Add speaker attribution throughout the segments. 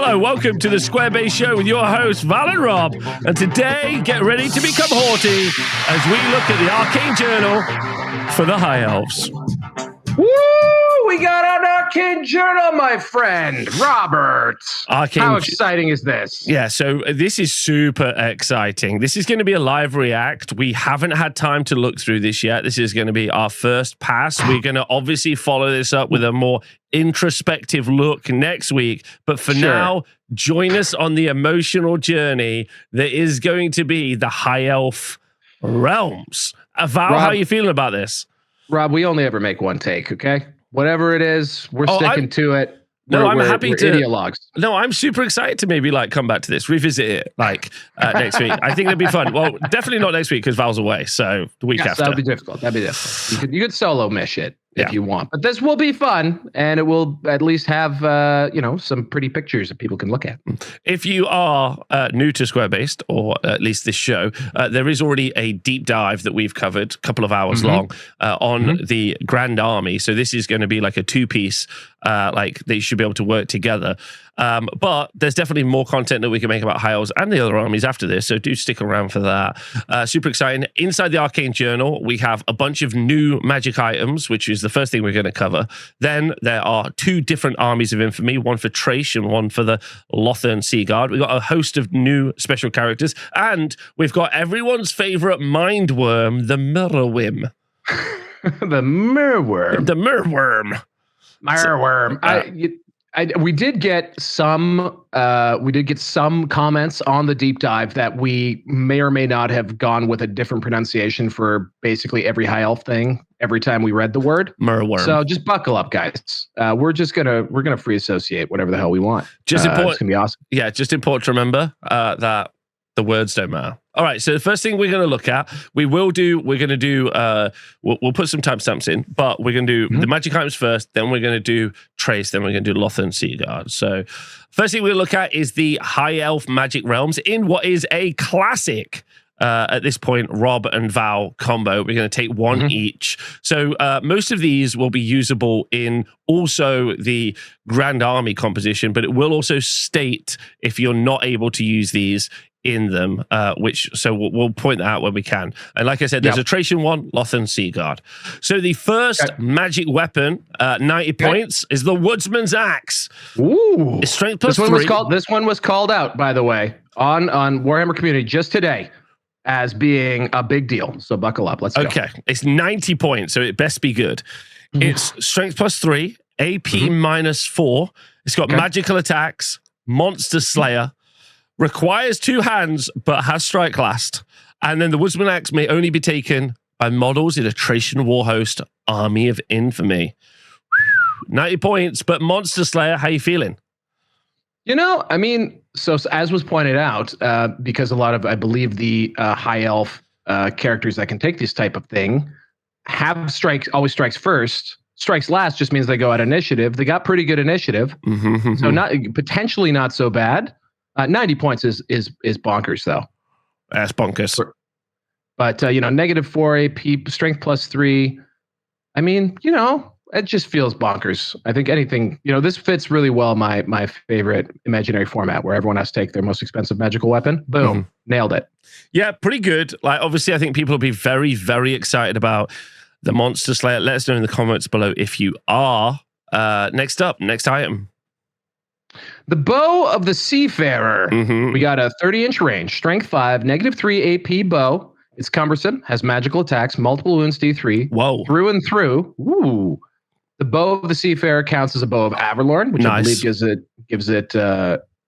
Speaker 1: Hello, welcome to the Square Base Show with your hosts, Val and Rob. And today, get ready to become haughty as we look at the Arcane Journal for the High Elves.
Speaker 2: Woo! We got an Arcane Journal, my friend, Robert. How exciting is this?
Speaker 1: Yeah, so this is super exciting. This is going to be a live react. We haven't had time to look through this yet. This is going to be our first pass. We're going to obviously follow this up with a more introspective look next week. But for now, join us on the emotional journey that is going to be the High Elf realms. Val, how are you feeling about this?
Speaker 2: Rob, we only ever make one take, okay? Whatever it is, we're sticking to it.
Speaker 1: I'm happy to.
Speaker 2: Ideologues.
Speaker 1: No, I'm super excited to maybe come back to this, revisit it next week. I think it'd be fun. Well, definitely not next week because Val's away. So the week after.
Speaker 2: That'd be difficult. You could solo mish it if you want, but this will be fun, and it will at least have some pretty pictures that people can look at.
Speaker 1: If you are new to Square Based, or at least this show, there is already a deep dive that we've covered, a couple of hours long, on the Grand Army. So this is going to be like a two-piece. They should be able to work together. But there's definitely more content that we can make about High Elves and the other armies after this, so do stick around for that. Super exciting. Inside the Arcane Journal, we have a bunch of new magic items, which is the first thing we're going to cover. Then there are two different armies of infamy, one for Trace and one for the Lothern Sea Guard. We've got a host of new special characters, and we've got everyone's favorite mind worm, the Mirrorwim.
Speaker 2: The Mirrorworm.
Speaker 1: The Mirrorworm.
Speaker 2: Mirrorworm. We did get some comments on the deep dive that we may or may not have gone with a different pronunciation for basically every high elf thing every time we read the word.
Speaker 1: Mirrorworm.
Speaker 2: So just buckle up, guys. We're gonna free associate whatever the hell we want.
Speaker 1: Just important.
Speaker 2: It's gonna be awesome.
Speaker 1: Yeah, just important to remember that the words don't matter. All right, so the first thing we're going to look at, we'll put some timestamps in, but we're going to do the magic items first, then we're going to do Trace, then we're going to do Lothern Sea Guard. So first thing we'll look at is the High Elf Magic Realms in what is a classic, at this point, Rob and Val combo. We're going to take one each. So most of these will be usable in also the Grand Army composition, but it will also state if you're not able to use these in them, we'll point that out when we can. And like I said, there's a Tracian one, Lothern Sea Guard. So the first magic weapon, 90 points, is the Woodsman's Axe.
Speaker 2: Ooh.
Speaker 1: It's strength plus
Speaker 2: this one was called out, by the way, on Warhammer Community just today as being a big deal. So buckle up. Let's go.
Speaker 1: Okay. It's 90 points, so it best be good. It's strength plus 3, AP minus 4. It's got magical attacks, monster slayer, requires 2 hands, but has strike last. And then the Woodsman Axe may only be taken by models in a Tracian Warhost Army of Infamy. 90 points, but Monster Slayer, how you feeling?
Speaker 2: So as was pointed out, because a lot of, I believe, the High Elf characters that can take this type of thing have always strikes first. Strikes last just means they go at initiative. They got pretty good initiative. So potentially not so bad. 90 points is bonkers, though.
Speaker 1: That's bonkers.
Speaker 2: But, negative 4 AP, strength plus 3. It just feels bonkers. I think anything, this fits really well my favorite imaginary format where everyone has to take their most expensive magical weapon. Boom. Nailed it. Yeah,
Speaker 1: pretty good. Obviously, I think people will be very, very excited about the Monster Slayer. Let us know in the comments below if you are. Next item.
Speaker 2: The Bow of the Seafarer. We got a 30-inch range, strength 5, negative 3 AP bow. It's cumbersome, has magical attacks, multiple wounds D3.
Speaker 1: Whoa.
Speaker 2: Through and through. Ooh. The Bow of the Seafarer counts as a bow of Averlorn, which I believe gives it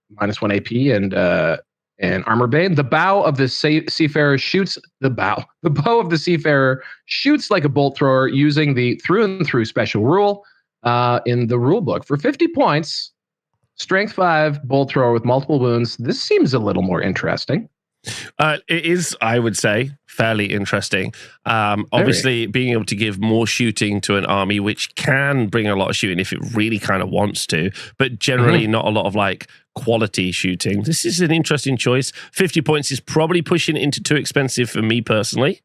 Speaker 2: minus 1 AP and armor bane. The Bow of the Seafarer shoots the bow. The Bow of the Seafarer shoots like a bolt thrower using the through and through special rule in the rule book for 50 points. Strength 5, bolt thrower with multiple wounds. This seems a little more interesting.
Speaker 1: It is, I would say, fairly interesting. Obviously, being able to give more shooting to an army, which can bring a lot of shooting if it really kind of wants to, but generally not a lot of quality shooting. This is an interesting choice. 50 points is probably pushing it into too expensive for me personally.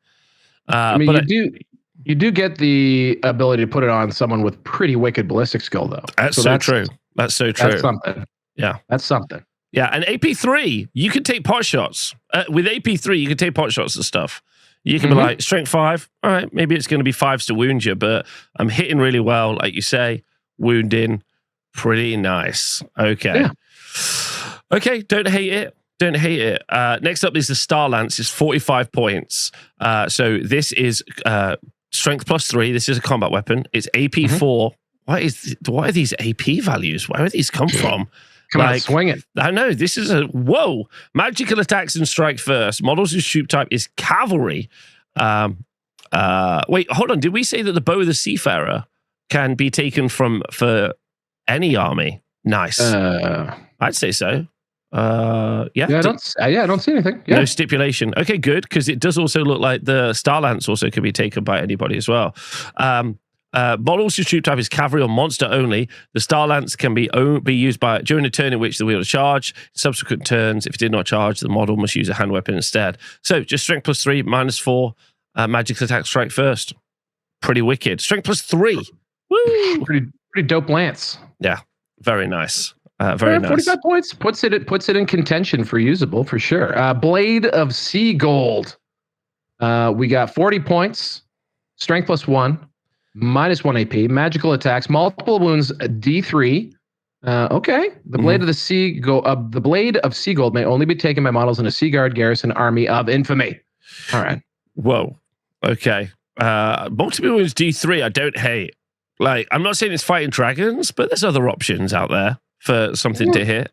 Speaker 2: You do get the ability to put it on someone with pretty wicked ballistic skill, though.
Speaker 1: That's so true. That's so true.
Speaker 2: That's something.
Speaker 1: Yeah.
Speaker 2: That's something.
Speaker 1: Yeah, and AP3, you can take pot shots. With AP3, you can take pot shots and stuff. You can be like, strength 5, all right, maybe it's going to be 5s to wound you, but I'm hitting really well, like you say, wounding, pretty nice. Okay.
Speaker 2: Yeah.
Speaker 1: Okay, don't hate it. Don't hate it. Next up is the Star Lance. It's 45 points. So this is strength +3. This is a combat weapon. It's AP4. What are these AP values? Where do these come from?
Speaker 2: Come on, swing it.
Speaker 1: I know, this is whoa. Magical attacks and strike first. Models whose troop type is cavalry. Wait, hold on. Did we say that the bow of the Seafarer can be taken for any army? Nice. I'd say so. Yeah.
Speaker 2: I don't see anything. Yeah.
Speaker 1: No stipulation. Okay, good, because it does also look like the Star Lance also could be taken by anybody as well. Models whose troop type is cavalry or monster only. The Star Lance can be used during a turn in which the wielder charge. Subsequent turns, if it did not charge, the model must use a hand weapon instead. So just strength +3, -4, magic attack strike first. Pretty wicked. Strength +3. Woo!
Speaker 2: Pretty dope lance.
Speaker 1: Yeah, very nice. Very nice.
Speaker 2: 45 points puts it in contention for usable for sure. Blade of Sea Gold. We got 40 points. Strength +1. -1 AP, magical attacks, multiple wounds, D3. Okay. The blade of Sea Gold may only be taken by models in a Sea Guard garrison army of infamy. All right.
Speaker 1: Whoa. Okay. Multiple wounds, D3. I don't hate. Like, I'm not saying it's fighting dragons, but there's other options out there for something to hit.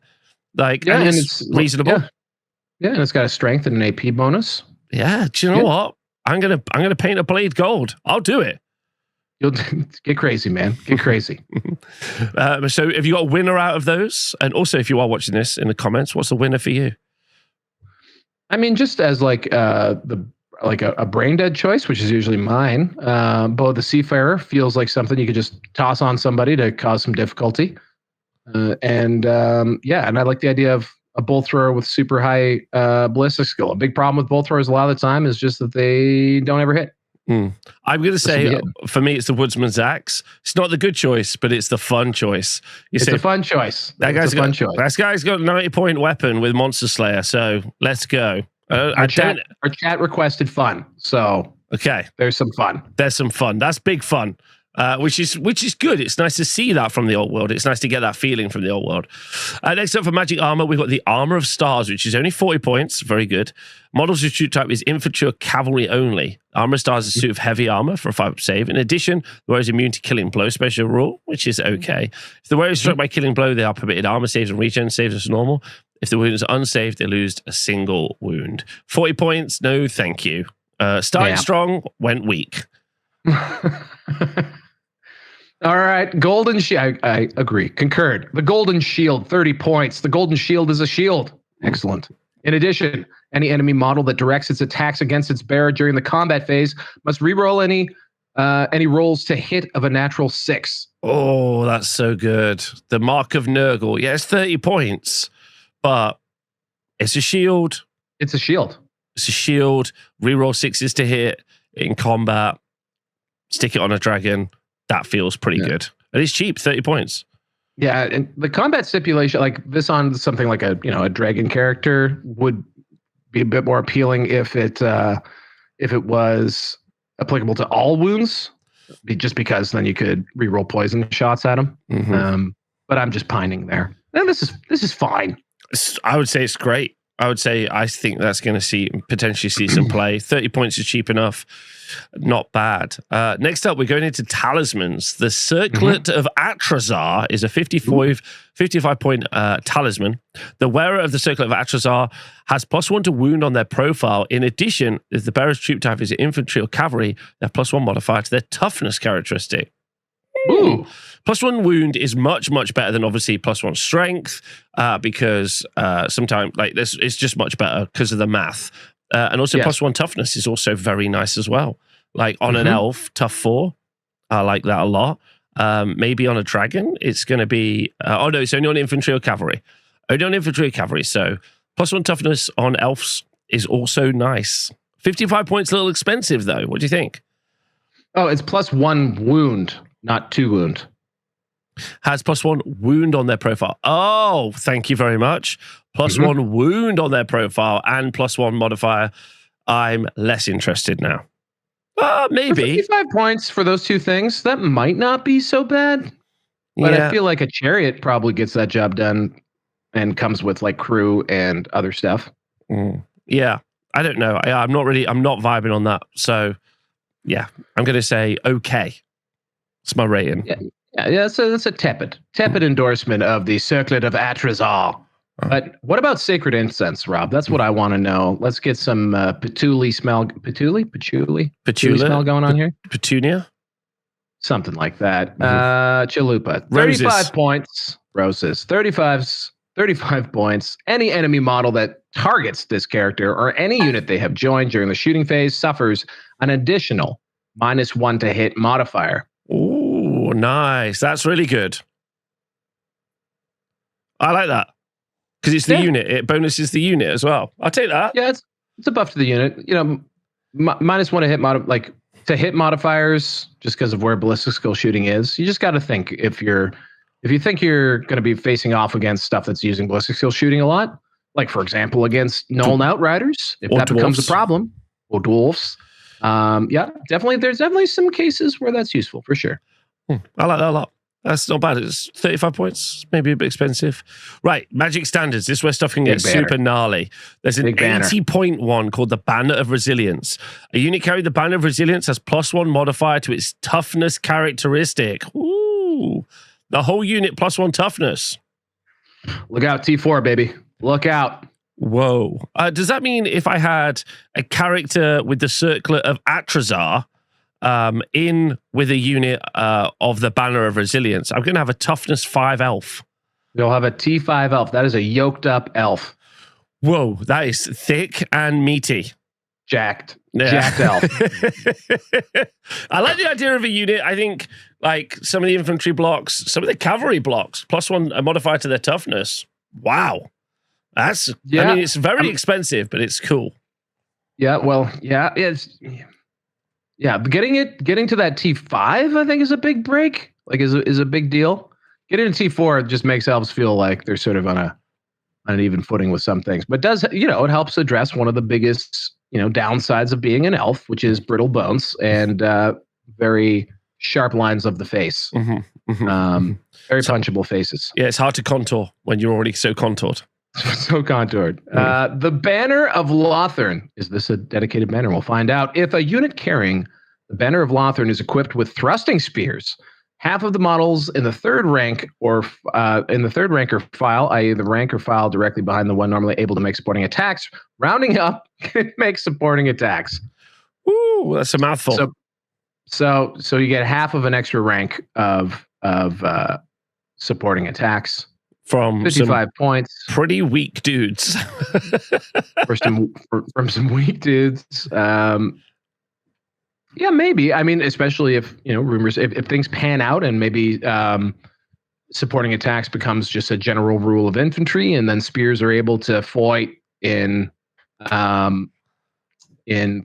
Speaker 1: Like, and it's reasonable.
Speaker 2: Yeah, and it's got a strength and an AP bonus.
Speaker 1: Yeah. Do you know what? I'm gonna paint a blade gold. I'll do it.
Speaker 2: You'll get crazy, man. Get crazy.
Speaker 1: So have you got a winner out of those? And also, if you are watching this in the comments, what's the winner for you?
Speaker 2: I mean, just as like a brain dead choice, which is usually mine. Bow the Seafarer feels like something you could just toss on somebody to cause some difficulty. And I like the idea of a bolt thrower with super high ballistic skill. A big problem with bolt throwers a lot of the time is just that they don't ever hit.
Speaker 1: I'm going to say, for me, it's the Woodsman's Axe. It's not the good choice, but it's the fun choice.
Speaker 2: It's a fun choice. That guy's got a
Speaker 1: 90-point weapon with Monster Slayer, so let's go.
Speaker 2: Our chat requested fun, so
Speaker 1: okay,
Speaker 2: there's some fun.
Speaker 1: There's some fun. That's big fun. Which is good. It's nice to see that from the old world. It's nice to get that feeling from the old world. Next up for magic armor, we've got the Armor of Stars, which is only 40 points. Very good. Models whose troop type is infantry or cavalry only. Armor of Stars is a suit of heavy armor for a 5 save. In addition, the wearer is immune to killing blow special rule, which is okay. If the wearer is struck by killing blow, they are permitted armor saves and regen saves as normal. If the wound is unsaved, they lose a single wound. 40 points, no thank you. Starting strong, went weak.
Speaker 2: All right, Golden Shield. I agree. Concurred. The Golden Shield, 30 points. The Golden Shield is a shield. Excellent. In addition, any enemy model that directs its attacks against its bearer during the combat phase must reroll any rolls to hit of a natural 6.
Speaker 1: Oh, that's so good. The Mark of Nurgle. Yeah, it's 30 points, but it's a shield.
Speaker 2: It's a shield.
Speaker 1: It's a shield. Reroll 6s to hit in combat. Stick it on a dragon. That feels pretty good. And it's cheap, 30 points.
Speaker 2: Yeah, and the combat stipulation, like this on something like a dragon character, would be a bit more appealing if it was applicable to all wounds, just because then you could reroll poison shots at them. But I'm just pining there. And this is fine.
Speaker 1: I would say it's great. I think that's going to potentially see some play. 30 points is cheap enough. Not bad. Next up, we're going into talismans. The Circlet of Atrazar is a 55-point talisman. The wearer of the Circlet of Atrazar has +1 to wound on their profile. In addition, if the bearer's troop type is infantry or cavalry, they have +1 modifier to their toughness characteristic. Ooh. +1 wound is much, much better than obviously +1 strength, because sometimes like this, it's just much better because of the math. And also +1 toughness is also very nice as well. Like on an elf, tough 4. I like that a lot. Maybe on a dragon, it's going to be... no, it's only on infantry or cavalry. Only on infantry or cavalry. So +1 toughness on elves is also nice. 55 points, a little expensive though. What do you think?
Speaker 2: Oh, it's +1 wound, not 2 wound.
Speaker 1: Has +1 wound on their profile. Oh, thank you very much. +1 wound on their profile and +1 modifier. I'm less interested now. Maybe.
Speaker 2: 55 points for those two things. That might not be so bad. But I feel like a chariot probably gets that job done and comes with like crew and other stuff.
Speaker 1: Yeah. I don't know. I'm not vibing on that. So yeah, I'm going to say okay. It's my rating.
Speaker 2: Yeah. So that's a tepid endorsement of the Circlet of Atrazal. But what about Sacred Incense, Rob? That's what I want to know. Let's get some patchouli smell. Patchouli smell going on here.
Speaker 1: Petunia?
Speaker 2: Something like that. Chalupa. 35 points. Roses. 35 points. Any enemy model that targets this character or any unit they have joined during the shooting phase suffers an additional -1 to hit modifier.
Speaker 1: Ooh, nice. That's really good. I like that. Because it's the unit. It bonuses the unit as well. I'll take that.
Speaker 2: Yeah, it's a buff to the unit. You know, -1 to hit to hit modifiers, just because of where ballistic skill shooting is. You just got to think if you think you're going to be facing off against stuff that's using ballistic skill shooting a lot, like for example against Nuln Outriders, if that becomes a problem, or dwarfs. Yeah, definitely. There's definitely some cases where that's useful for sure.
Speaker 1: I like that a lot. That's not bad. It's 35 points, maybe a bit expensive. Right, Magic Standards. This is where stuff can get super gnarly. There's an 80-point one called the Banner of Resilience. A unit carrying the Banner of Resilience has +1 modifier to its toughness characteristic. Ooh, the whole unit +1 toughness.
Speaker 2: Look out, T4, baby. Look out.
Speaker 1: Whoa. Does that mean if I had a character with the Circlet of Atrazar in with a unit of the Banner of Resilience, I'm going to have a toughness 5 elf?
Speaker 2: You'll have a T5 elf. That is a yoked up elf.
Speaker 1: Whoa, that is thick and meaty.
Speaker 2: Jacked elf.
Speaker 1: I like the idea of a unit. I think like some of the infantry blocks, some of the cavalry blocks, +1 a modifier to their toughness. Wow. I mean, it's very expensive, but it's cool.
Speaker 2: Yeah, well, it's getting to that T5, I think, is a big break. Like is a big deal. Getting to T4 just makes elves feel like they're sort of on an even footing with some things. But it helps address one of the biggest, downsides of being an elf, which is brittle bones and very sharp lines of the face. Very punchable faces.
Speaker 1: Yeah, it's hard to contour when you're already so contoured.
Speaker 2: So contoured. The Banner of Lothern. Is this a dedicated banner? We'll find out. If a unit carrying the Banner of Lothern is equipped with thrusting spears, half of the models in the third rank or file, i.e. the rank or file directly behind the one normally able to make supporting attacks, rounding up, can make supporting attacks.
Speaker 1: Ooh, that's a mouthful.
Speaker 2: So you get half of an extra rank of supporting attacks.
Speaker 1: From
Speaker 2: 55 points.
Speaker 1: Pretty weak dudes.
Speaker 2: from some weak dudes. Yeah, maybe. I mean, especially if rumors, if things pan out and maybe supporting attacks becomes just a general rule of infantry, and then spears are able to fight in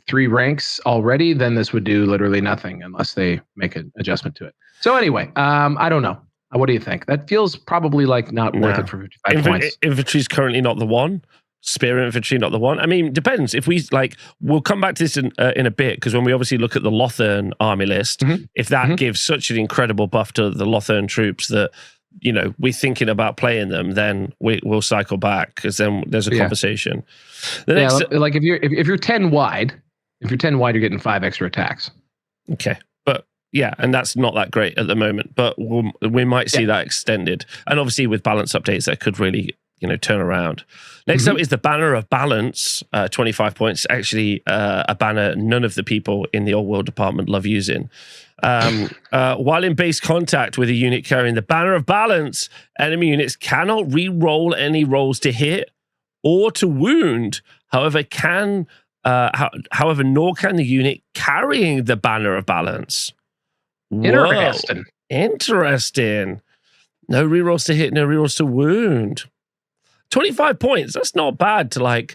Speaker 2: 3 ranks already, then this would do literally nothing unless they make an adjustment to it. So anyway, I don't know. What do you think? That feels probably like not worth it for 55 points.
Speaker 1: Infantry is currently not the one. Spear infantry not the one. I mean, depends. If we we'll come back to this in a bit, because when we obviously look at the Lothern army list, if that gives such an incredible buff to the Lothern troops that we're thinking about playing them, then we'll cycle back, because then there's a conversation.
Speaker 2: Like if you're 10 wide, you're getting 5 extra attacks.
Speaker 1: Okay. Yeah, and that's not that great at the moment, but we might see that extended. And obviously with balance updates, that could really, turn around. Next up is the Banner of Balance, 25 points. Actually, a banner none of the people in the Old World department love using. While in base contact with a unit carrying the Banner of Balance, enemy units cannot re-roll any rolls to hit or to wound. However, nor can the unit carrying the Banner of Balance. Interesting. No rerolls to hit, no rerolls to wound. 25 points. That's not bad to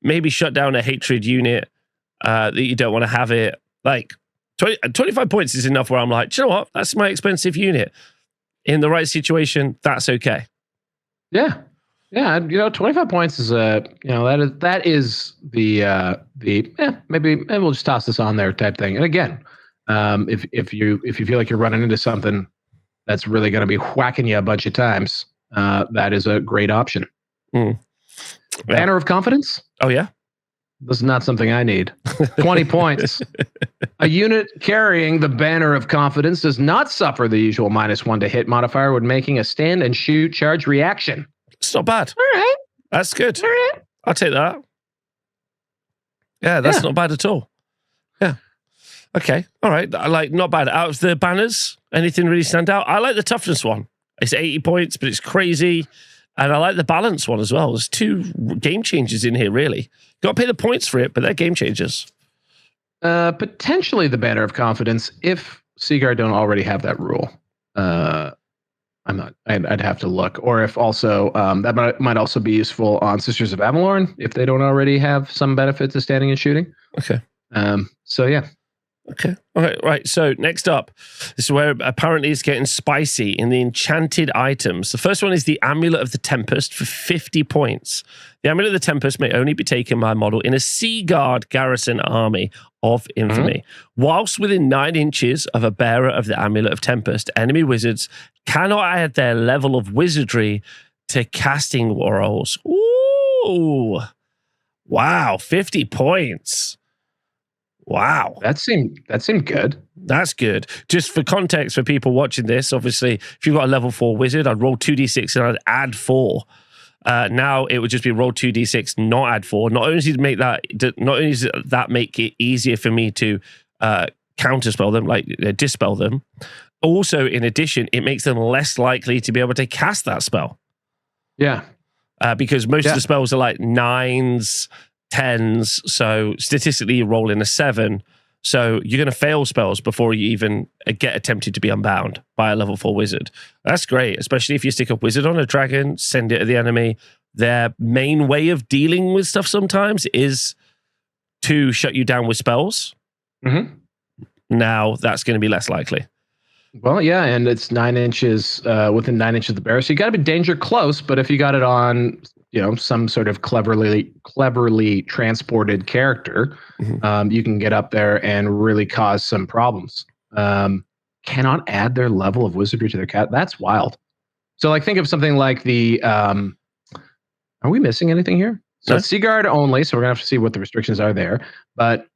Speaker 1: maybe shut down a hatred unit that you don't want to have it. 25 points is enough where I'm like, do you know what? That's my expensive unit. in the right situation, that's okay.
Speaker 2: Yeah. Yeah, 25 points is that is the maybe we'll just toss this on there type thing. And again, if you feel like you're running into something that's really going to be whacking you a bunch of times, that is a great option.
Speaker 1: Mm. Yeah.
Speaker 2: Banner of Confidence?
Speaker 1: Oh yeah.
Speaker 2: This is not something I need. 20 points. A unit carrying the Banner of Confidence does not suffer the usual -1 to hit modifier when making a stand and shoot charge reaction.
Speaker 1: It's not bad.
Speaker 2: All right.
Speaker 1: That's good.
Speaker 2: All right.
Speaker 1: I'll take that. Yeah, that's not bad at all. Yeah. Okay. All right. I like not bad. Out of the banners, anything really stand out? I like the toughness one. It's 80 points, but it's crazy. And I like the balance one as well. There's 2 game changers in here, really. Got to pay the points for it, but they're game changers.
Speaker 2: Potentially the Banner of Confidence, if Seaguard don't already have that rule. I'm not. I'd have to look, or if also that might also be useful on Sisters of Avalorn if they don't already have some benefit to standing and shooting.
Speaker 1: Okay.
Speaker 2: So yeah.
Speaker 1: Okay. All right. Right. So next up, this is where apparently it's getting spicy in the enchanted items. The first one is the Amulet of the Tempest for 50 points. The Amulet of the Tempest may only be taken by a model in a Sea Guard garrison army of infamy. Whilst within 9 inches of a bearer of the Amulet of Tempest, enemy wizards cannot add their level of wizardry to casting rolls. Ooh. Wow. 50 points. Wow.
Speaker 2: That seemed good.
Speaker 1: That's good. Just for context for people watching this, obviously, if you've got a level 4 wizard, I'd roll 2d6 and I'd add 4. Now it would just be roll 2d6, not add 4. Not only does that make it easier for me to counterspell them, like dispel them, also in addition, it makes them less likely to be able to cast that spell.
Speaker 2: Yeah.
Speaker 1: Because most of the spells are like 9s, 10s, so statistically you roll in a 7, so you're going to fail spells before you even get attempted to be unbound by a level 4 wizard. That's great, especially if you stick a wizard on a dragon, send it to the enemy. Their main way of dealing with stuff sometimes is to shut you down with spells. Now that's going to be less likely.
Speaker 2: Well, yeah, and it's 9 inches within 9 inches of the bear, so you got to be danger close. But if you got it on, some sort of cleverly transported character, you can get up there and really cause some problems. Cannot add their level of wizardry to their cat. That's wild. So, like, think of something like the. Are we missing anything here? So it's Seaguard only. So we're gonna have to see what the restrictions are there. But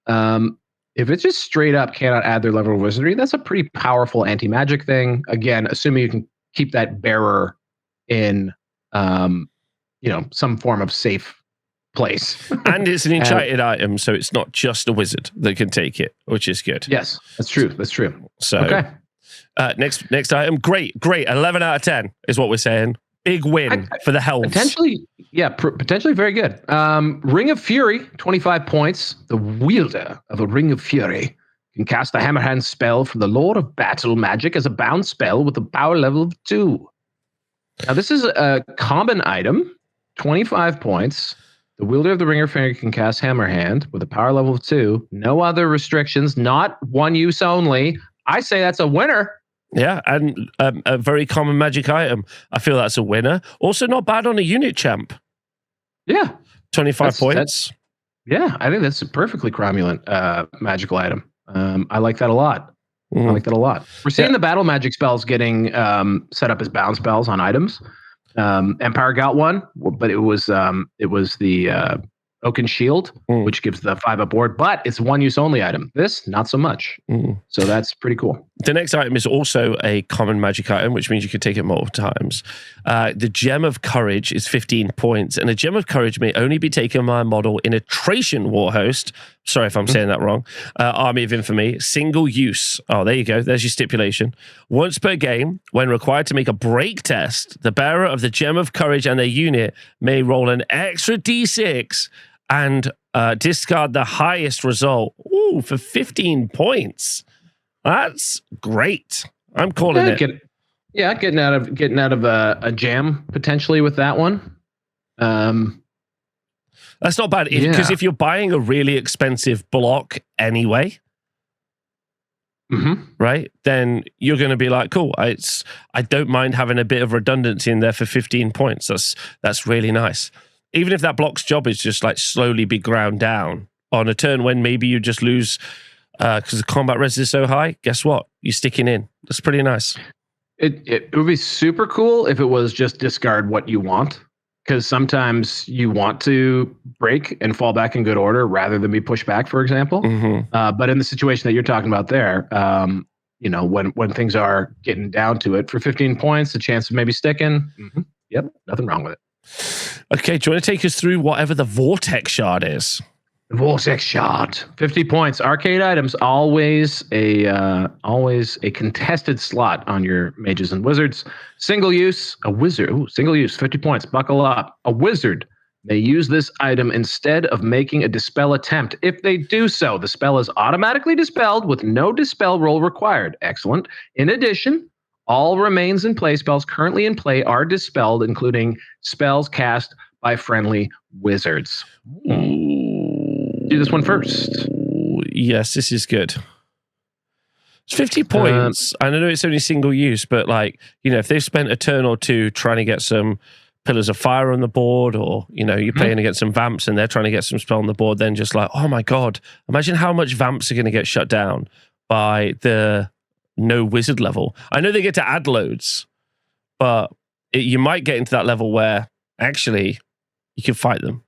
Speaker 2: if it's just straight up cannot add their level of wizardry, that's a pretty powerful anti-magic thing. Again, assuming you can keep that bearer in, some form of safe place.
Speaker 1: And it's an enchanted item, so it's not just a wizard that can take it, which is good.
Speaker 2: Yes, that's true. That's true.
Speaker 1: So, okay. Next item, great. 11 out of 10 is what we're saying. Big win for the Elves.
Speaker 2: Potentially very good. Ring of Fury, 25 points. The wielder of a Ring of Fury can cast a Hammerhand spell from the Lord of Battle magic as a bound spell with a power level of 2. Now, this is a common item, 25 points. The wielder of the Ring of Fury can cast Hammerhand with a power level of 2. No other restrictions, not one use only. I say that's a winner.
Speaker 1: Yeah, and a very common magic item. I feel that's a winner. Also not bad on a unit champ.
Speaker 2: Yeah.
Speaker 1: 25 points.
Speaker 2: I think that's a perfectly cromulent magical item. I like that a lot. We're seeing the battle magic spells getting set up as bound spells on items. Empire got one, but it was the Oaken Shield, which gives the 5 up ward, but it's one use only item. This, not so much. So that's pretty cool.
Speaker 1: The next item is also a common magic item, which means you could take it multiple times. The Gem of Courage is 15 points, and a Gem of Courage may only be taken by a model in a Tracian war host. Sorry if I'm saying that wrong. Army of Infamy, single use. Oh, there you go. There's your stipulation. Once per game, when required to make a break test, the bearer of the Gem of Courage and their unit may roll an extra d6 and discard the highest result. Ooh, for 15 points. That's great. I'm calling it.
Speaker 2: Getting out of a jam potentially with that one.
Speaker 1: That's not bad because if you're buying a really expensive block anyway, right? Then you're going to be like, cool. I don't mind having a bit of redundancy in there for 15 points. That's really nice. Even if that block's job is just like slowly be ground down on a turn when maybe you just lose because the combat res is so high. Guess what? You're sticking in. That's pretty nice.
Speaker 2: It would be super cool if it was just discard what you want. Because sometimes you want to break and fall back in good order rather than be pushed back, for example. But in the situation that you're talking about there, when things are getting down to it, for 15 points, the chance of maybe sticking, yep, nothing wrong with it.
Speaker 1: Okay, do you want to take us through whatever the Vortex Shard is?
Speaker 2: The Vortex Shard, 50 points. Arcade items, always a contested slot on your mages and wizards. Single use, a wizard. Ooh, single use, 50 points. Buckle up. A wizard may use this item instead of making a dispel attempt. If they do so, the spell is automatically dispelled with no dispel roll required. Excellent. In addition, all remains in play spells currently in play are dispelled, including spells cast by friendly wizards. Do this one first.
Speaker 1: Yes, this is good. It's 50 points. I know it's only single use, but if they've spent a turn or two trying to get some Pillars of Fire on the board, or you're playing against some Vamps and they're trying to get some spell on the board, then just like, oh my god, imagine how much Vamps are going to get shut down by the no wizard level. I know they get to add loads, but you might get into that level where actually you can fight them.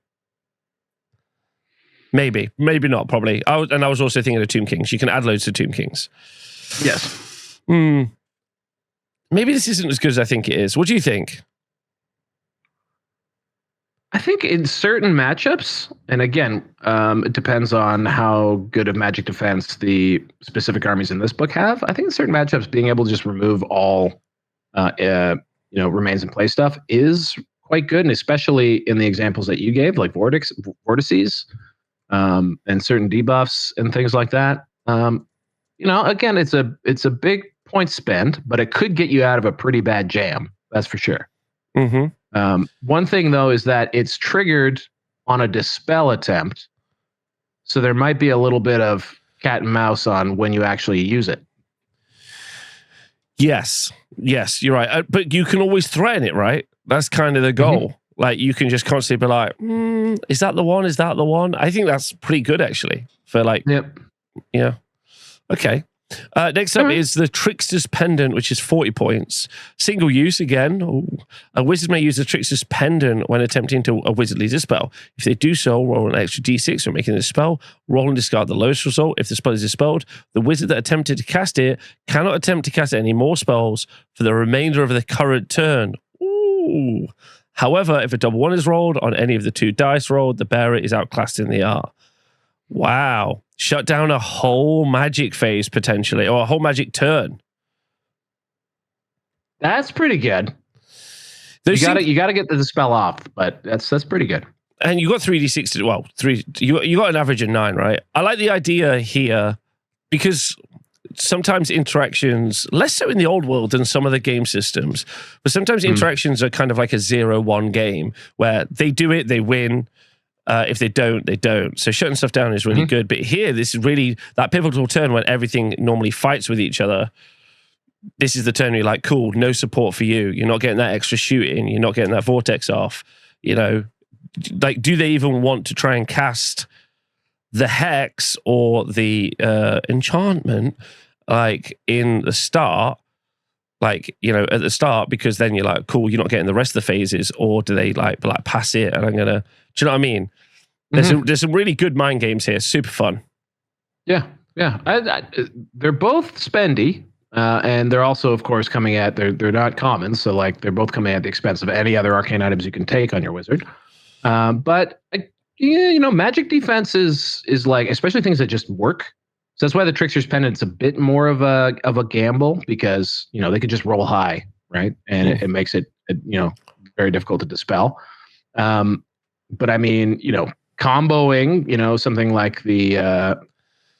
Speaker 1: Maybe not, probably. I was also thinking of Tomb Kings. You can add loads to Tomb Kings.
Speaker 2: Yes.
Speaker 1: Maybe this isn't as good as I think it is. What do you think?
Speaker 2: I think in certain matchups, and again, it depends on how good of magic defense the specific armies in this book have. I think in certain matchups, being able to just remove all, remains in play stuff is quite good, and especially in the examples that you gave, like vortices. And certain debuffs and things like that. Again, it's a big point spend, but it could get you out of a pretty bad jam. That's for sure. One thing though is that it's triggered on a dispel attempt, so there might be a little bit of cat and mouse on when you actually use it. Yes, you're right. But you can always threaten it, right? That's kind of the goal. Like you can just constantly be like, is that the one? Is that the one? I think that's pretty good actually for Yep.
Speaker 1: Yeah. Okay. Next up is the Trickster's Pendant, which is 40 points. Single use again. Ooh. A wizard may use the Trickster's Pendant when attempting to a wizardly dispel. If they do so, roll an extra d6 for making the spell. Roll and discard the lowest result. If the spell is dispelled, the wizard that attempted to cast it cannot attempt to cast any more spells for the remainder of the current turn. Ooh. However, if a double one is rolled on any of the two dice rolled, the bearer is outclassed in the art. Wow. Shut down a whole magic phase potentially, or a whole magic turn.
Speaker 2: That's pretty good. You got to get the spell off, but that's pretty good.
Speaker 1: And you got 3d6 well, you got an average of 9, right? I like the idea here because sometimes interactions, less so in the old world than some of the game systems, but sometimes interactions are kind of like a 0-1 game where they do it, they win. If they don't, they don't. So shutting stuff down is really good. But here, this is really that pivotal turn when everything normally fights with each other. This is the turn where you're like, cool, no support for you. You're not getting that extra shooting. You're not getting that vortex off. Do they even want to try and cast the hex or the enchantment in the start? At the start, because then you're like, cool, you're not getting the rest of the phases, or do they pass it and I'm gonna, do you know what I mean? There's some really good mind games here, super fun.
Speaker 2: Yeah. They're both spendy, and they're also, of course, coming at they're not common, so they're both coming at the expense of any other arcane items you can take on your wizard. But magic defense is especially things that just work. So that's why the Trickster's Pendant's a bit more of a gamble, because they could just roll high, right? And it makes it very difficult to dispel. But I mean, comboing, something like the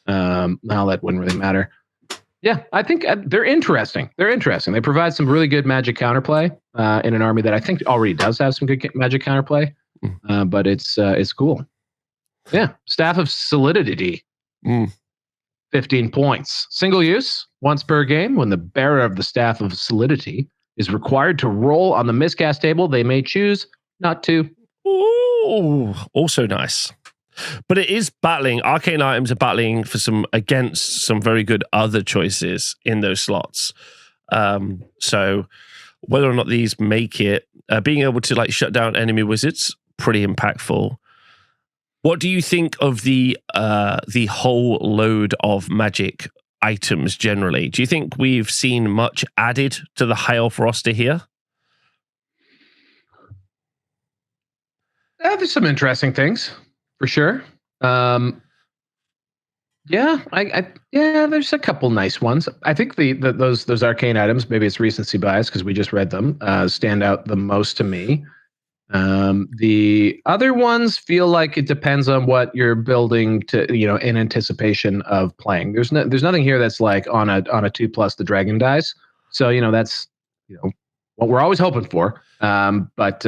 Speaker 2: now that wouldn't really matter. Yeah, I think they're interesting. They provide some really good magic counterplay in an army that I think already does have some good magic counterplay. But it's cool. Yeah, Staff of Solidity. 15 points. Single use, once per game, when the bearer of the Staff of Solidity is required to roll on the miscast table, they may choose not to.
Speaker 1: Ooh, also nice. But it is battling. Arcane items are battling for against some very good other choices in those slots. So whether or not these make it, being able to like shut down enemy wizards, pretty impactful. What do you think of the whole load of magic items generally? Do you think we've seen much added to the high elf roster here?
Speaker 2: There's some interesting things for sure. Yeah, there's a couple nice ones. I think those arcane items, maybe it's recency bias because we just read them, stand out the most to me. The other ones feel like it depends on what you're building to, in anticipation of playing. There's nothing here that's like on a 2+ the dragon dies. So that's what we're always hoping for. But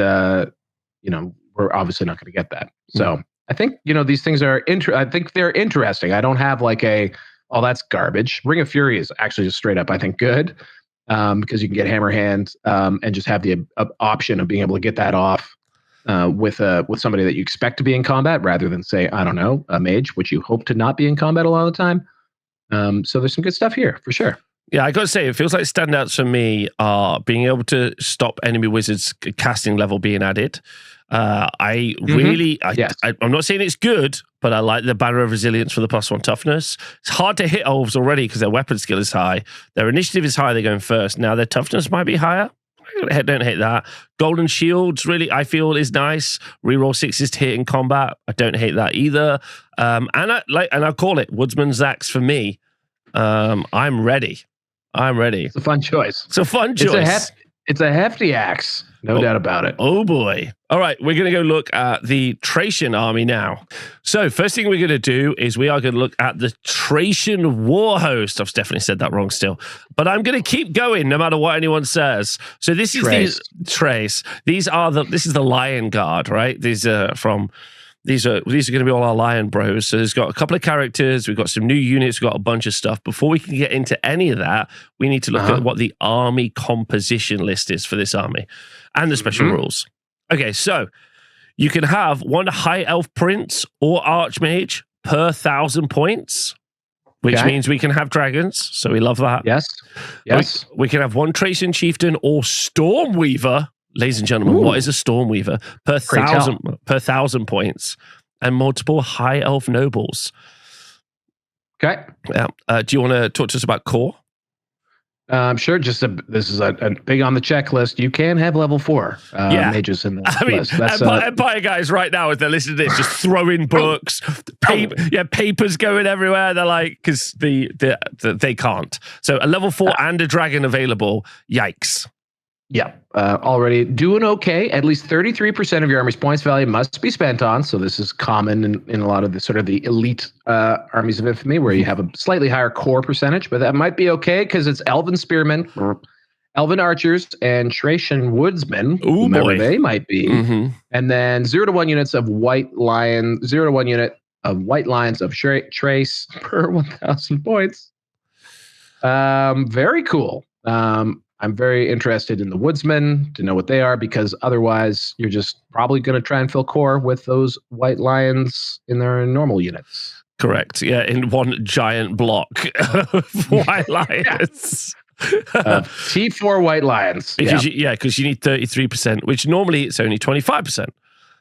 Speaker 2: we're obviously not going to get that. So I think these things are I think they're interesting. I don't have like that's garbage. Ring of Fury is actually just straight up I think good. Because you can get Hammer Hand and just have the option of being able to get that off with somebody that you expect to be in combat rather than say, I don't know, a mage, which you hope to not be in combat a lot of the time. So there's some good stuff here for sure.
Speaker 1: Yeah, I got to say, it feels like standouts for me are being able to stop enemy wizards casting level being added. I'm not saying it's good, but I like the Banner of Resilience for the +1 toughness. It's hard to hit elves already because their weapon skill is high. Their initiative is high, they're going first. Now their toughness might be higher. I don't hate that. Golden Shields, really, I feel is nice. Reroll 6s to hit in combat. I don't hate that either. And I call it Woodsman's Axe for me. I'm ready.
Speaker 2: It's a fun choice.
Speaker 1: It's
Speaker 2: a hefty axe. No doubt about it.
Speaker 1: Oh, boy. All right, we're going to go look at the Thracian army now. So first thing we're going to do is we are going to look at the Thracian war host. I've definitely said that wrong still. But I'm going to keep going no matter what anyone says. So this is Trace. This is the Lion Guard, right? These are going to be all our Lion bros. So there's got a couple of characters. We've got some new units. We've got a bunch of stuff. Before we can get into any of that, we need to look at what the army composition list is for this army and the special rules. Okay, so you can have one high elf prince or archmage per 1,000 points, which means we can have dragons. So we love that.
Speaker 2: Yes.
Speaker 1: We can have one Thracian chieftain or Stormweaver. Ladies and gentlemen, what is a Stormweaver? Per 1,000 points, and multiple high elf nobles.
Speaker 2: Okay.
Speaker 1: Yeah. Do you want to talk to us about core?
Speaker 2: Sure. This is a big on the checklist. You can have level 4 mages in the list.
Speaker 1: Empire guys right now, as they're listening to this, just throwing books, papers going everywhere. They're like, because they can't. So a level 4 and a dragon available. Yikes.
Speaker 2: Yeah, already doing okay. At least 33% of your army's points value must be spent on. So this is common in a lot of the sort of the elite armies of infamy, where you have a slightly higher core percentage, but that might be okay because it's Elven Spearmen, Elven Archers, and Thracian Woodsmen, whomever they might be. And then 0 to 1 units of White Lion, 0 to 1 unit of White Lions of Trace per 1,000 points. Very cool. I'm very interested in the Woodsmen to know what they are, because otherwise you're just probably going to try and fill core with those White Lions in their normal units.
Speaker 1: Correct. Yeah, in one giant block of White Lions.
Speaker 2: T4 White Lions.
Speaker 1: Because you need 33%, which normally it's only 25%.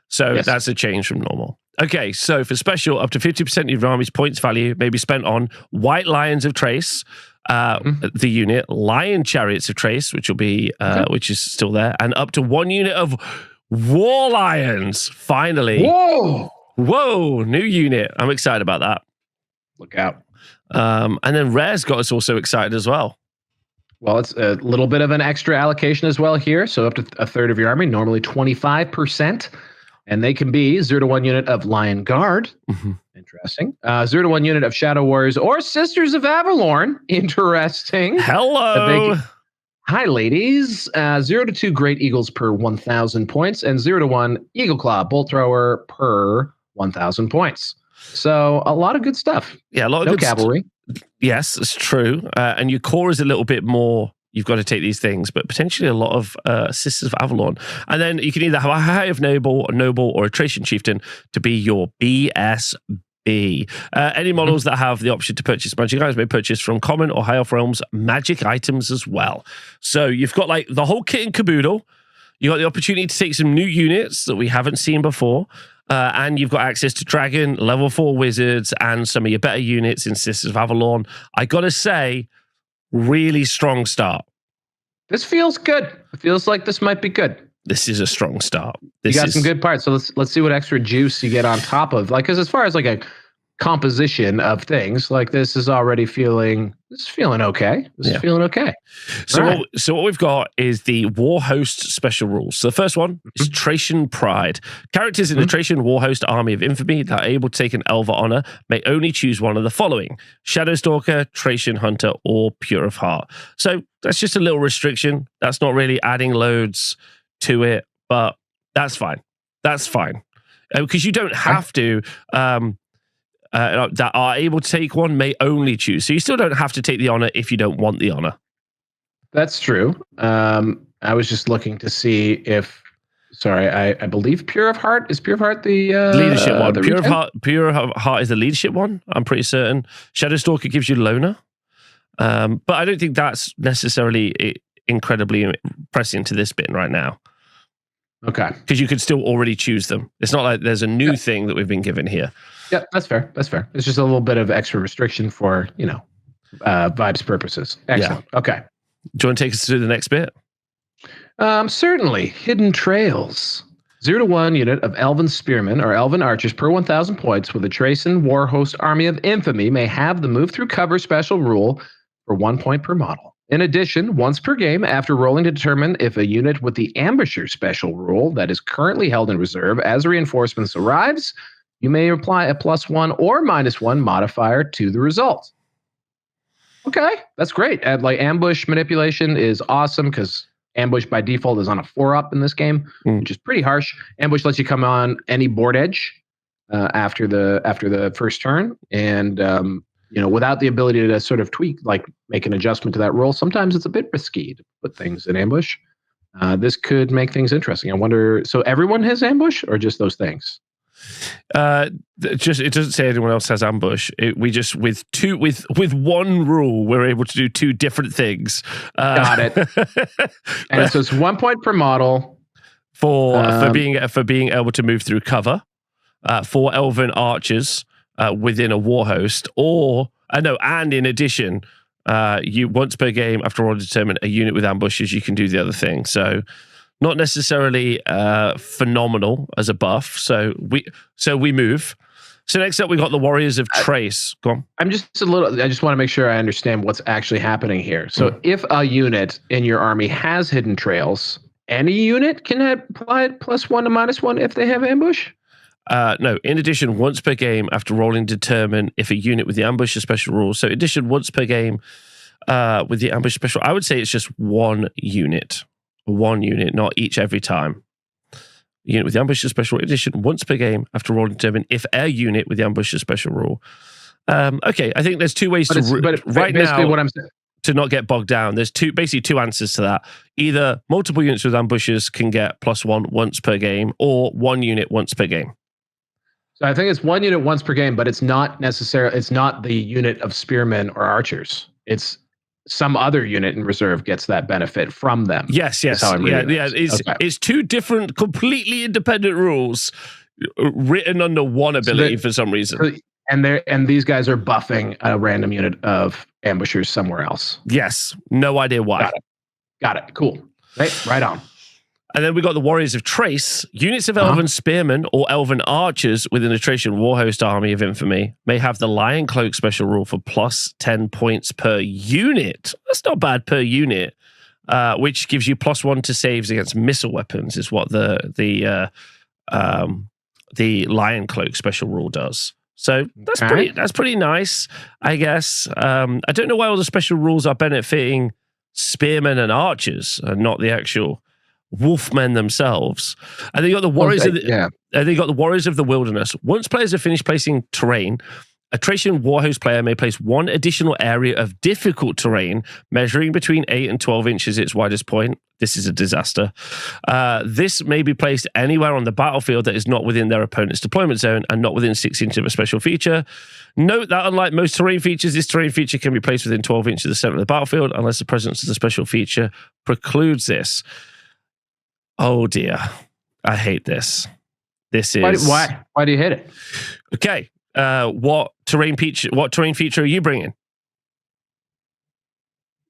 Speaker 1: So that's a change from normal. Okay, so for special, up to 50% of your army's points value may be spent on White Lions of Trace, the unit, Lion Chariots of Trace, which will be which is still there, and up to 1 unit of War Lions. Finally, whoa, new unit. I'm excited about that.
Speaker 2: Look out!
Speaker 1: And then Rare's got us also excited as well.
Speaker 2: Well, it's a little bit of an extra allocation as well here. So up to a third of your army, normally 25%. And they can be 0 to 1 unit of Lion Guard. Interesting. 0 to 1 unit of Shadow Warriors or Sisters of Avalorn. Interesting.
Speaker 1: Hello.
Speaker 2: Hi, ladies. 0 to 2 Great Eagles per 1,000 points, and 0 to 1 Eagle Claw Bolt Thrower per 1,000 points. So a lot of good stuff.
Speaker 1: Yeah, a lot of
Speaker 2: no
Speaker 1: good
Speaker 2: cavalry.
Speaker 1: Yes, it's true. And your core is a little bit more. You've got to take these things, but potentially a lot of Sisters of Avalon. And then you can either have a High of Noble, or a Tracian Chieftain to be your BSB. Any models that have the option to purchase magic items may purchase from common or High Elf Realms magic items as well. So you've got like the whole kit and caboodle. You got the opportunity to take some new units that we haven't seen before. And you've got access to Dragon, level 4 wizards, and some of your better units in Sisters of Avalon. I got to say, really strong start.
Speaker 2: This feels good. It feels like this might be good.
Speaker 1: This is a strong start.
Speaker 2: You got some good parts. So let's see what extra juice you get on top of. Like, because as far as like a composition of things, like this is already feeling okay. This is feeling okay.
Speaker 1: So what we've got is the War Host special rules. So the first one is Tracian Pride. Characters in the Tracian War Host Army of Infamy that are able to take an Elva honor may only choose one of the following: Shadowstalker, Tracian Hunter, or Pure of Heart. So that's just a little restriction. That's not really adding loads to it, but that's fine. That's fine. Because you don't have to... that are able to take one may only choose. So you still don't have to take the honor if you don't want the honor.
Speaker 2: That's true. I was just looking to see if... Sorry, I believe Pure of Heart. Is Pure of Heart the...
Speaker 1: leadership one. Pure of Heart is the leadership one, I'm pretty certain. Shadowstalker gives you Loner. But I don't think that's necessarily incredibly pressing to this bit right now.
Speaker 2: Okay.
Speaker 1: Because you could still already choose them. It's not like there's a new thing that we've been given here.
Speaker 2: Yeah, that's fair. That's fair. It's just a little bit of extra restriction for, vibes purposes. Excellent. Yeah. Okay.
Speaker 1: Do you want to take us through the next bit?
Speaker 2: Certainly. Hidden Trails. 0-1 unit of Elven Spearmen or Elven Archers per 1,000 points with a Tracian War Host Army of Infamy may have the Move Through Cover special rule for 1 point per model. In addition, once per game, after rolling to determine if a unit with the Ambusher special rule that is currently held in reserve as reinforcements arrives, you may apply a +1 or -1 modifier to the result. Okay, that's great. Like ambush manipulation is awesome because ambush by default is on a 4-up in this game, which is pretty harsh. Ambush lets you come on any board edge after the first turn, and without the ability to sort of tweak, like make an adjustment to that roll, sometimes it's a bit risky to put things in ambush. This could make things interesting. I wonder, so everyone has ambush or just those things?
Speaker 1: It doesn't say anyone else has ambush. We just with one rule we're able to do 2 different things.
Speaker 2: Got it. And so it's 1 point per model
Speaker 1: for being able to move through cover for Elven Archers within a war host, and in addition, you once per game after rolling to determine a unit with ambushes, you can do the other thing. So not necessarily phenomenal as a buff. So we move. So next up, we got the Warriors of Trace. Go on.
Speaker 2: I just want to make sure I understand what's actually happening here. So if a unit in your army has Hidden Trails, any unit can apply +1 to -1 if they have ambush?
Speaker 1: No. In addition, once per game after rolling to determine if a unit with the ambush special rule. So in addition, once per game with the ambush special, I would say it's just one unit. One unit, not each every time. Unit with the ambusher special edition once per game after rolling to determine if a unit with the ambusher special rule. Okay, I think there's 2 ways right now. What I'm saying, to not get bogged down, there's basically two answers to that. Either multiple units with ambushers can get +1 once per game, or 1 unit once per game.
Speaker 2: So I think it's 1 unit once per game, but it's not necessarily. It's not the unit of spearmen or archers. It's some other unit in reserve gets that benefit from them.
Speaker 1: Yes. It's 2 different, completely independent rules written under one ability for some reason.
Speaker 2: And these guys are buffing a random unit of ambushers somewhere else.
Speaker 1: Yes, no idea why.
Speaker 2: Got it. Cool. Right on.
Speaker 1: And then we got the Warriors of Trace. Units of Elven Spearmen or Elven Archers within the Tracian Warhost Army of Infamy may have the Lion Cloak special rule for +10 points per unit. That's not bad per unit, which gives you +1 to saves against missile weapons, is what the Lion Cloak special rule does. So that's pretty nice, I guess. I don't know why all the special rules are benefiting Spearmen and Archers and not the actual Wolfmen themselves. And they got the Warriors of the Warriors of the Wilderness. Once players have finished placing terrain, A Tracian Warhost player may place one additional area of difficult terrain measuring between 8 and 12 inches its widest point. This is a disaster. This may be placed anywhere on the battlefield that is not within their opponent's deployment zone and not within 6 inches of a special feature. Note that unlike most terrain features, this terrain feature can be placed within 12 inches of the center of the battlefield unless the presence of the special feature precludes this. Oh dear. I hate this. This is...
Speaker 2: Why do you hate it?
Speaker 1: Okay. What terrain feature are you bringing?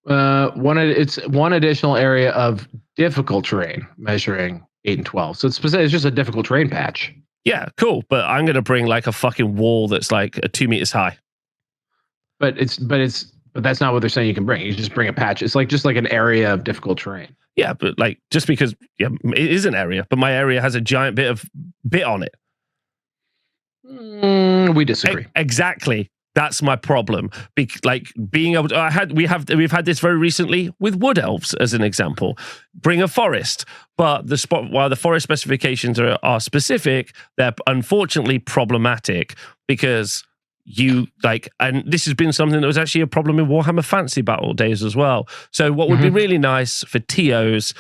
Speaker 2: It's one additional area of difficult terrain measuring 8 and 12. So it's just a difficult terrain patch.
Speaker 1: Yeah, cool. But I'm going to bring like a fucking wall that's like 2 meters high.
Speaker 2: But that's not what they're saying you can bring. You just bring a patch. It's like just like an area of difficult terrain.
Speaker 1: Yeah, but like just because it is an area, but my area has a giant bit on it.
Speaker 2: We disagree.
Speaker 1: Exactly. That's my problem. Being able to, we've had this very recently with wood elves as an example. Bring a forest, but while the forest specifications are specific, they're unfortunately problematic because and this has been something that was actually a problem in Warhammer Fantasy Battle days as well. So what would be really nice for TOs,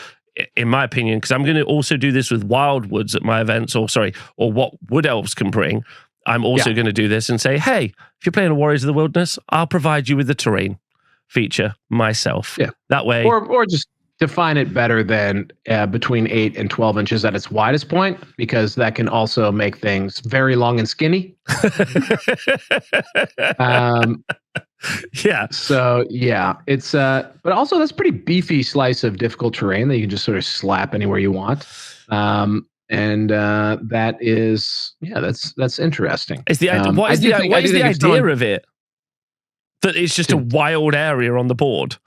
Speaker 1: in my opinion, because I'm going to also do this with wild woods at my events, or what wood elves can bring. I'm also going to do this and say, hey, if you're playing a Warriors of the Wilderness, I'll provide you with the terrain feature myself.
Speaker 2: Yeah.
Speaker 1: That way.
Speaker 2: Or just define it better than between 8 and 12 inches at its widest point, because that can also make things very long and skinny.
Speaker 1: Yeah.
Speaker 2: So yeah, it's but also that's pretty beefy slice of difficult terrain that you can just sort of slap anywhere you want. And that is, that's interesting.
Speaker 1: Is the what is the idea of it? That it's just a wild area on the board.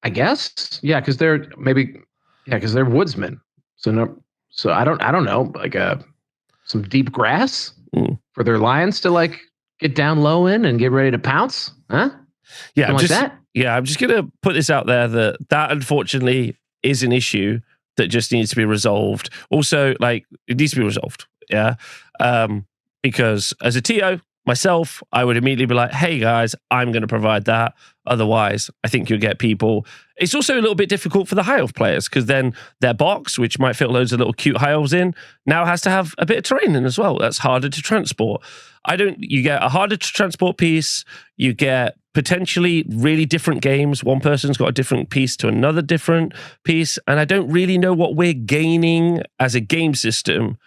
Speaker 2: I guess, yeah, because they're woodsmen. So I don't know, like some deep grass for their lions to like get down low in and get ready to pounce, huh?
Speaker 1: Yeah,
Speaker 2: like that.
Speaker 1: Yeah, I'm just gonna put this out there that unfortunately is an issue that just needs to be resolved. Also, like, it needs to be resolved. Yeah. Because as a TO, myself, I would immediately be like, hey guys, I'm going to provide that. Otherwise, I think you'll get people. It's also a little bit difficult for the high elf players because then their box, which might fit loads of little cute high elves in, now has to have a bit of terrain in as well. That's harder to transport. You get a harder to transport piece. You get potentially really different games. One person's got a different piece to another different piece. And I don't really know what we're gaining as a game system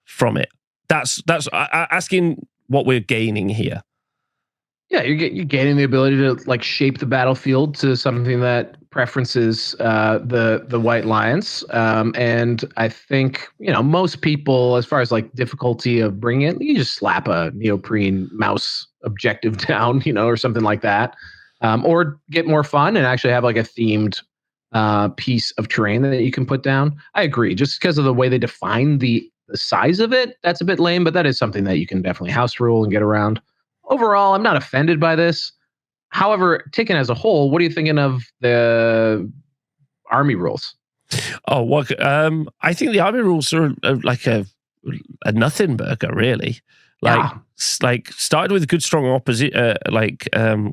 Speaker 1: from it. That's asking what we're gaining here.
Speaker 2: Yeah, you're gaining the ability to like shape the battlefield to something that preferences the white lions. And I think most people, as far as like difficulty of bringing it, you just slap a neoprene mouse objective down, or something like that, or get more fun and actually have like a themed piece of terrain that you can put down. I agree, just because of the way they define the size of it, that's a bit lame, but that is something that you can definitely house rule and get around. Overall, I'm not offended by this. However, taken as a whole, what are you thinking of the army rules?
Speaker 1: Oh, well, I think the army rules are like a nothing burger, really. Like started with good, strong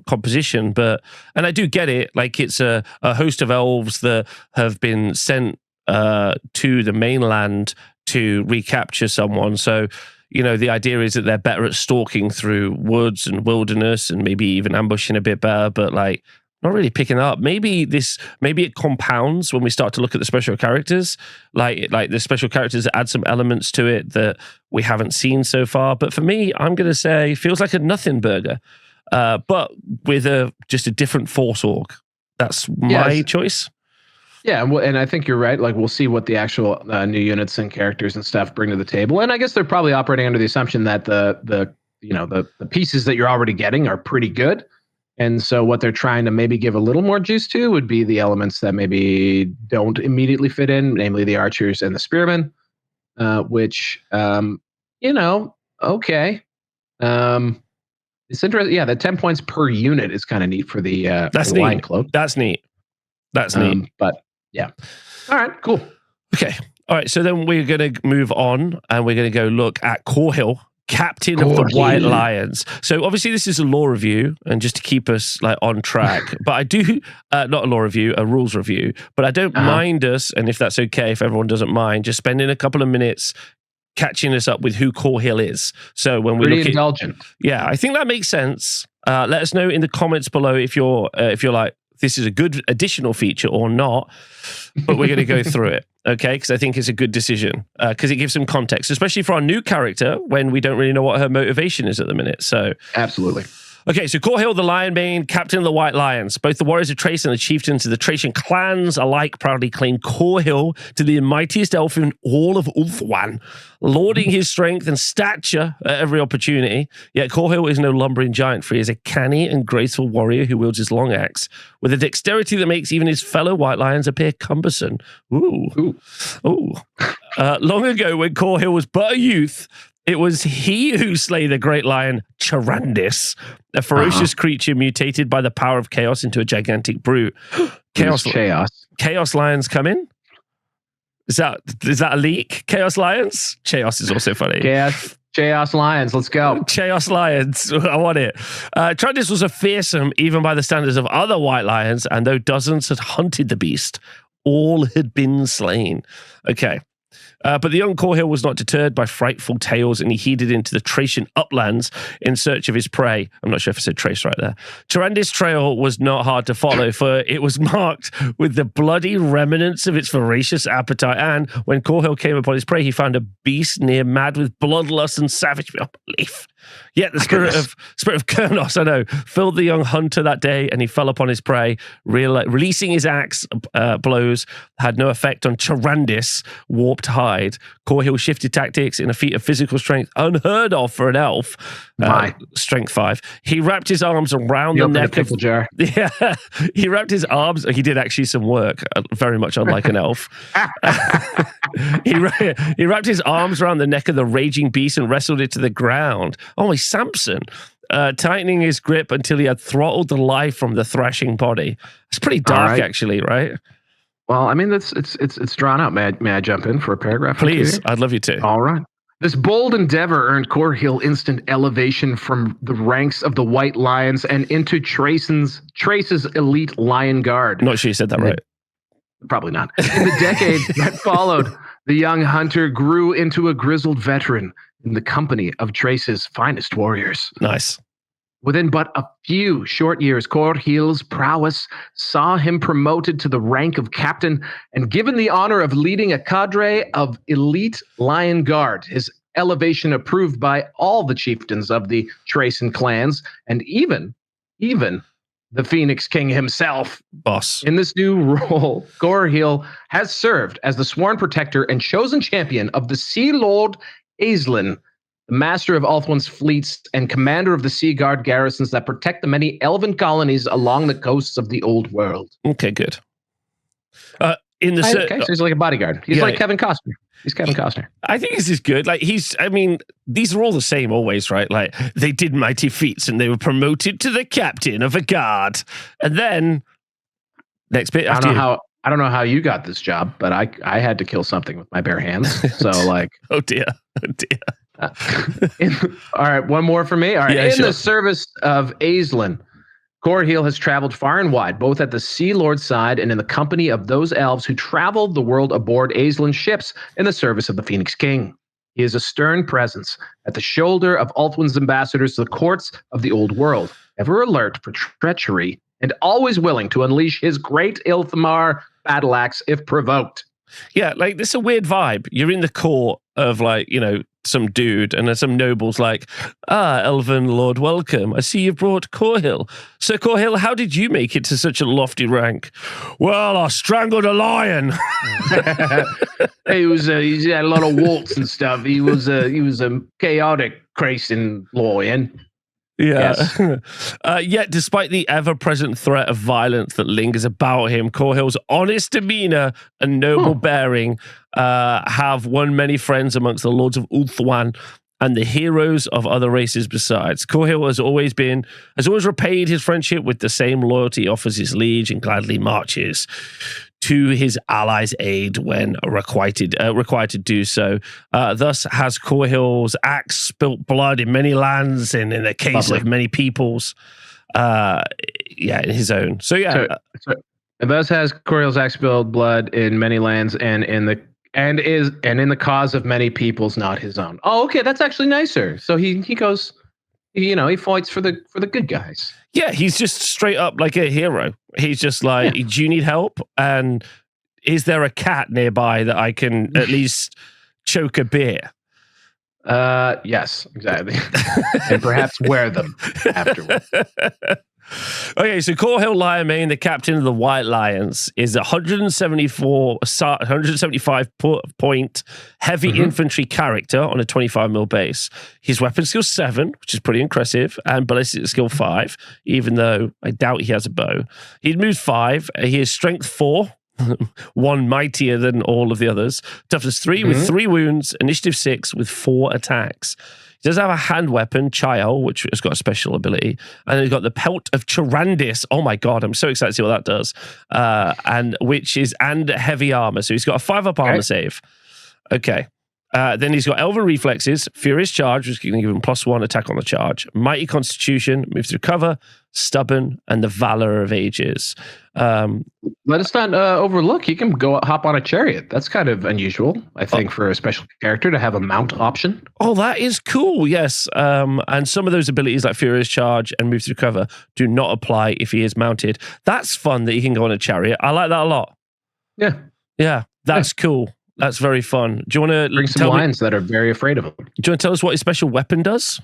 Speaker 1: composition, and I do get it. Like it's a host of elves that have been sent to the mainland to recapture someone. So, the idea is that they're better at stalking through woods and wilderness and maybe even ambushing a bit better, but like not really picking up. Maybe it compounds when we start to look at the special characters, like the special characters that add some elements to it that we haven't seen so far. But for me, I'm going to say feels like a nothing burger, but with just a different force org. That's my choice.
Speaker 2: Yeah, and I think you're right. Like, we'll see what the actual new units and characters and stuff bring to the table. And I guess they're probably operating under the assumption that the pieces that you're already getting are pretty good. And so what they're trying to maybe give a little more juice to would be the elements that maybe don't immediately fit in, namely the archers and the spearmen, which, okay. It's interesting. Yeah, the 10 points per unit is kind of neat for the lion cloak.
Speaker 1: That's neat.
Speaker 2: But yeah. All right, cool.
Speaker 1: Okay. All right. So then we're going to move on and we're going to go look at Core Hill captain of the White Lions. So obviously this is a lore review, and just to keep us like on track. But I do not a lore review, a rules review. But I don't mind us, and if that's okay, if everyone doesn't mind, just spending a couple of minutes catching us up with who Corhill is. So when we
Speaker 2: pretty
Speaker 1: look
Speaker 2: indulgent.
Speaker 1: I think that makes sense. Let us know in the comments below if you're like, this is a good additional feature or not. But we're going to go through it, okay? Because I think it's a good decision because it gives some context, especially for our new character when we don't really know what her motivation is at the minute. So
Speaker 2: absolutely.
Speaker 1: Okay, so Corhill the Lionbane, captain of the White Lions. Both the warriors of Trace and the chieftains of the Tracian clans alike proudly claim Corhill to be the mightiest elf in all of Ulthuan, lauding his strength and stature at every opportunity. Yet Corhill is no lumbering giant, for he is a canny and graceful warrior who wields his long axe with a dexterity that makes even his fellow White Lions appear cumbersome. Ooh. Long ago, when Corhill was but a youth, it was he who slayed the great lion Charandis, a ferocious creature mutated by the power of chaos into a gigantic brute. Chaos lions come in? Is that a leak? Chaos lions? Chaos is also funny.
Speaker 2: Chaos lions, let's go.
Speaker 1: Chaos lions, I want it. Charandis was a fearsome, even by the standards of other white lions, and though dozens had hunted the beast, all had been slain. Okay. But the young Corhill was not deterred by frightful tales, and he headed into the Tracian uplands in search of his prey. I'm not sure if I said trace right there. Charandis' trail was not hard to follow, for it was marked with the bloody remnants of its voracious appetite. And when Corhill came upon his prey, he found a beast near mad with bloodlust and savage belief. Yet the spirit of Kurnos, I know, filled the young hunter that day, and he fell upon his prey. Releasing his axe blows had no effect on Charandis' warped hide. Corhill shifted tactics in a feat of physical strength unheard of for an elf. Strength 5. He wrapped his arms around the neck of
Speaker 2: jar.
Speaker 1: Yeah, he wrapped his arms. He did actually some work, very much unlike an elf. He wrapped his arms around the neck of the raging beast and wrestled it to the ground. Oh, he's Samson, tightening his grip until he had throttled the life from the thrashing body. It's pretty dark, actually, right?
Speaker 2: Well, I mean, it's drawn out. May I jump in for a paragraph?
Speaker 1: Please, I'd love you to.
Speaker 2: All right. This bold endeavor earned Corhill instant elevation from the ranks of the White Lions and into Trace's elite Lion Guard.
Speaker 1: Not sure you said that right.
Speaker 2: Probably not. In the decades that followed, the young hunter grew into a grizzled veteran in the company of Trace's finest warriors.
Speaker 1: Nice.
Speaker 2: Within but a few short years, Corhill's prowess saw him promoted to the rank of captain and given the honor of leading a cadre of elite Lion Guard. His elevation approved by all the chieftains of the Tracian clans and even the Phoenix King himself.
Speaker 1: Boss.
Speaker 2: In this new role, Corhill has served as the sworn protector and chosen champion of the Sea Lord Aisling, the master of Ulthuan's fleets and commander of the Sea Guard garrisons that protect the many elven colonies along the coasts of the Old World.
Speaker 1: Okay, good.
Speaker 2: So he's like a bodyguard. He's like Kevin Costner. He's Kevin Costner.
Speaker 1: I think this is good. Like these are all the same always, right? Like they did mighty feats and they were promoted to the captain of a guard. And then next bit.
Speaker 2: I don't know how you got this job, but I had to kill something with my bare hands. So like,
Speaker 1: oh dear.
Speaker 2: All right, one more for me. All right, the service of Aisling, Corhill has traveled far and wide, both at the Sea Lord's side and in the company of those elves who traveled the world aboard Aisling's ships in the service of the Phoenix King. He is a stern presence at the shoulder of Ulthuan's ambassadors to the courts of the Old World, ever alert for treachery and always willing to unleash his great Ilthamar battle axe if provoked.
Speaker 1: Yeah, like this is a weird vibe. You're in the court of some dude and there's some nobles like, Elven Lord, welcome. I see you've brought Corhill. Sir Corhill, how did you make it to such a lofty rank? Well, I strangled a lion.
Speaker 2: He had a lot of warts and stuff. He was a chaotic Crayson lion.
Speaker 1: Yeah. Yes. Yet, despite the ever-present threat of violence that lingers about him, Corhill's honest demeanor and noble bearing have won many friends amongst the lords of Ulthuan and the heroes of other races besides. Corhill has always repaid his friendship with the same loyalty he offers his liege and gladly marches to his allies' aid when required to do so. Thus has Corhill's axe spilt blood in many lands, and in the case of many peoples, in his own. So
Speaker 2: and thus has Corhill's axe spilled blood in many lands, and in the cause of many peoples, not his own. Oh, okay, that's actually nicer. So he goes, he fights for the good guys.
Speaker 1: Yeah, he's just straight up like a hero. He's just like, do you need help? And is there a cat nearby that I can at least choke a beer?
Speaker 2: Yes, exactly. And perhaps wear them afterwards.
Speaker 1: Okay, so Corhill Lionmane, the captain of the White Lions, is 175 point heavy infantry character on a 25 mil base. His weapon skill 7, which is pretty impressive, and ballistic skill 5, even though I doubt he has a bow. He moves 5. He has strength 4. One mightier than all of the others. Toughness 3 with 3 wounds. Initiative 6 with 4 attacks. He does have a hand weapon, Chael, which has got a special ability. And then he's got the Pelt of Chirandis. Oh my God, I'm so excited to see what that does. And heavy armor. So he's got a 5-up armor save. Okay. Then he's got Elven Reflexes, Furious Charge, which is going to give him +1 attack on the charge. Mighty Constitution, move through cover, Stubborn, and the Valor of Ages.
Speaker 2: Let us not overlook, he can hop on a chariot. That's kind of unusual, I think, for a special character to have a mount option.
Speaker 1: Oh, that is cool, yes. And some of those abilities like Furious Charge and Move Through Cover do not apply if he is mounted. That's fun that he can go on a chariot. I like that a lot.
Speaker 2: Yeah.
Speaker 1: Yeah, that's cool. That's very fun. Do you want to
Speaker 2: bring some lions that are very afraid of him?
Speaker 1: Do you want to tell us what his special weapon does?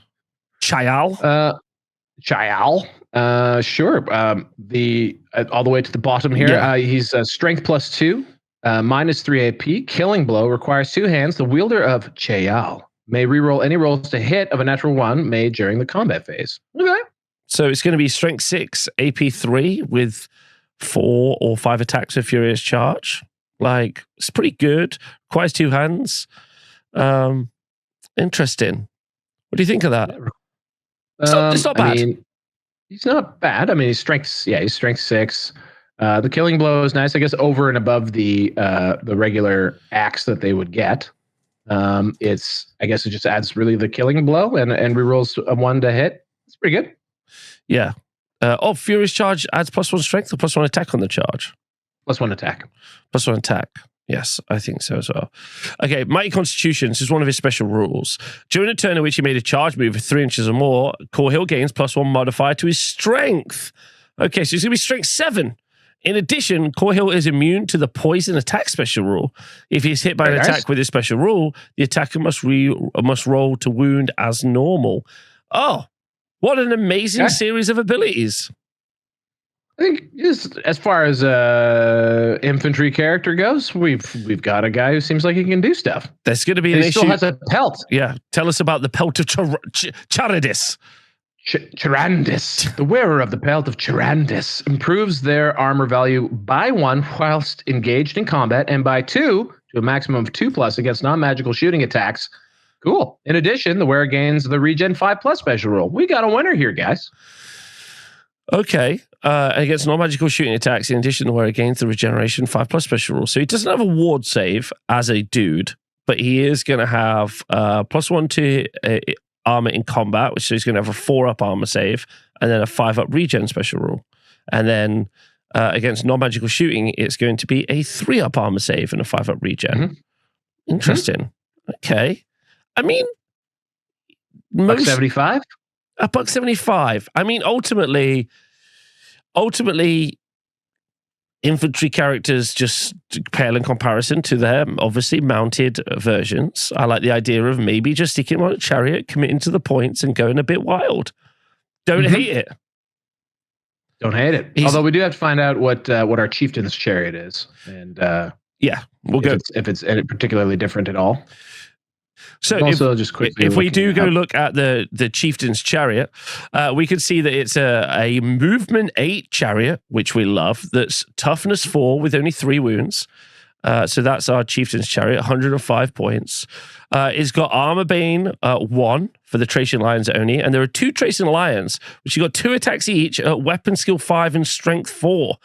Speaker 1: Chael?
Speaker 2: Chael? Sure. All the way to the bottom here. Yeah. He's strength +2, -3 AP. Killing Blow requires 2 hands. The wielder of Chael may reroll any rolls to hit of a natural 1 made during the combat phase. Okay.
Speaker 1: So it's going to be strength 6, AP 3 with 4 or 5 attacks of Furious Charge. Like, it's pretty good. Requires 2 hands. Interesting. What do you think of that? It's not bad.
Speaker 2: I mean, he's not bad. I mean, he's strength 6. The Killing Blow is nice, I guess, over and above the regular axe that they would get. I guess it just adds really the Killing Blow and rerolls a 1 to hit. It's pretty good.
Speaker 1: Yeah. Furious Charge adds +1 strength or +1 attack on the charge?
Speaker 2: +1 attack.
Speaker 1: +1 attack. Yes, I think so as well. Okay, Mighty Constitution. This is one of his special rules. During a turn in which he made a charge move of 3 inches or more, Corhill gains +1 modifier to his strength. Okay, so it's going to be strength 7. In addition, Corhill is immune to the poison attack special rule. If he's hit by an attack with his special rule, the attacker must roll to wound as normal. Oh, what an amazing series of abilities.
Speaker 2: I think as far as infantry character goes, we've got a guy who seems like he can do stuff.
Speaker 1: There's going to be an issue.
Speaker 2: He still has a pelt.
Speaker 1: Yeah, tell us about the Pelt of Chirandis.
Speaker 2: Chirandis. The wearer of the Pelt of Chirandis improves their armor value by 1 whilst engaged in combat, and by 2 to a maximum of 2+ against non-magical shooting attacks. Cool. In addition, the wearer gains the Regen 5+ special rule. We got a winner here, guys.
Speaker 1: Okay. Against non-magical shooting attacks, in addition to where it gains the regeneration 5+ special rule. So he doesn't have a ward save as a dude, but he is going to have +1 to armor in combat, which is he's going to have a 4-up armor save, and then a 5-up regen special rule. And then against non-magical shooting, it's going to be a 3-up armor save and a 5-up regen. Interesting. Okay. I mean,
Speaker 2: $1.75?
Speaker 1: $1.75. I mean, ultimately, infantry characters just pale in comparison to their obviously mounted versions. I like the idea of maybe just sticking him on a chariot, committing to the points, and going a bit wild. Don't hate it.
Speaker 2: Don't hate it. Although we do have to find out what our chieftain's chariot is, and
Speaker 1: we'll go
Speaker 2: if it's particularly different at all.
Speaker 1: So if we do go look at the chieftain's chariot, we can see that it's a movement 8 chariot, which we love. That's toughness 4 with only 3 wounds. So that's our chieftain's chariot, 105 points. It's got armor bane 1 for the Tracian Lions only, and there are 2 Tracian Lions, which you got 2 attacks each, weapon skill 5 and strength 4.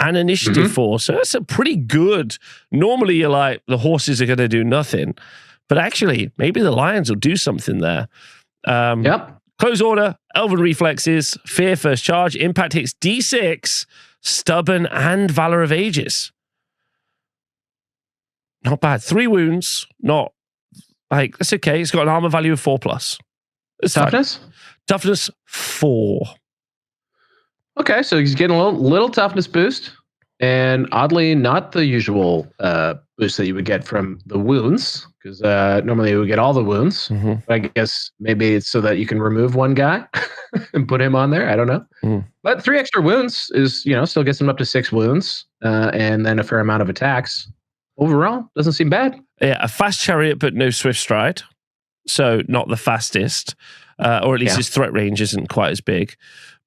Speaker 1: and initiative 4. So that's a pretty good. Normally, you're like, the horses are going to do nothing. But actually, maybe the lions will do something there. Close order, Elven Reflexes, Fear First Charge, Impact hits D6, Stubborn, and Valor of Ages. Not bad. 3 wounds. Not like, that's okay. It's got an armor value of 4+. It's
Speaker 2: toughness?
Speaker 1: Fine. Toughness 4.
Speaker 2: Okay, so he's getting a little toughness boost. And oddly, not the usual boost that you would get from the wounds, because normally you would get all the wounds. But I guess maybe it's so that you can remove one guy and put him on there. I don't know. But 3 extra wounds is, still gets him up to 6 wounds, and then a fair amount of attacks. Overall, doesn't seem bad.
Speaker 1: Yeah, a fast chariot, but no swift stride. So not the fastest, or at least his threat range isn't quite as big.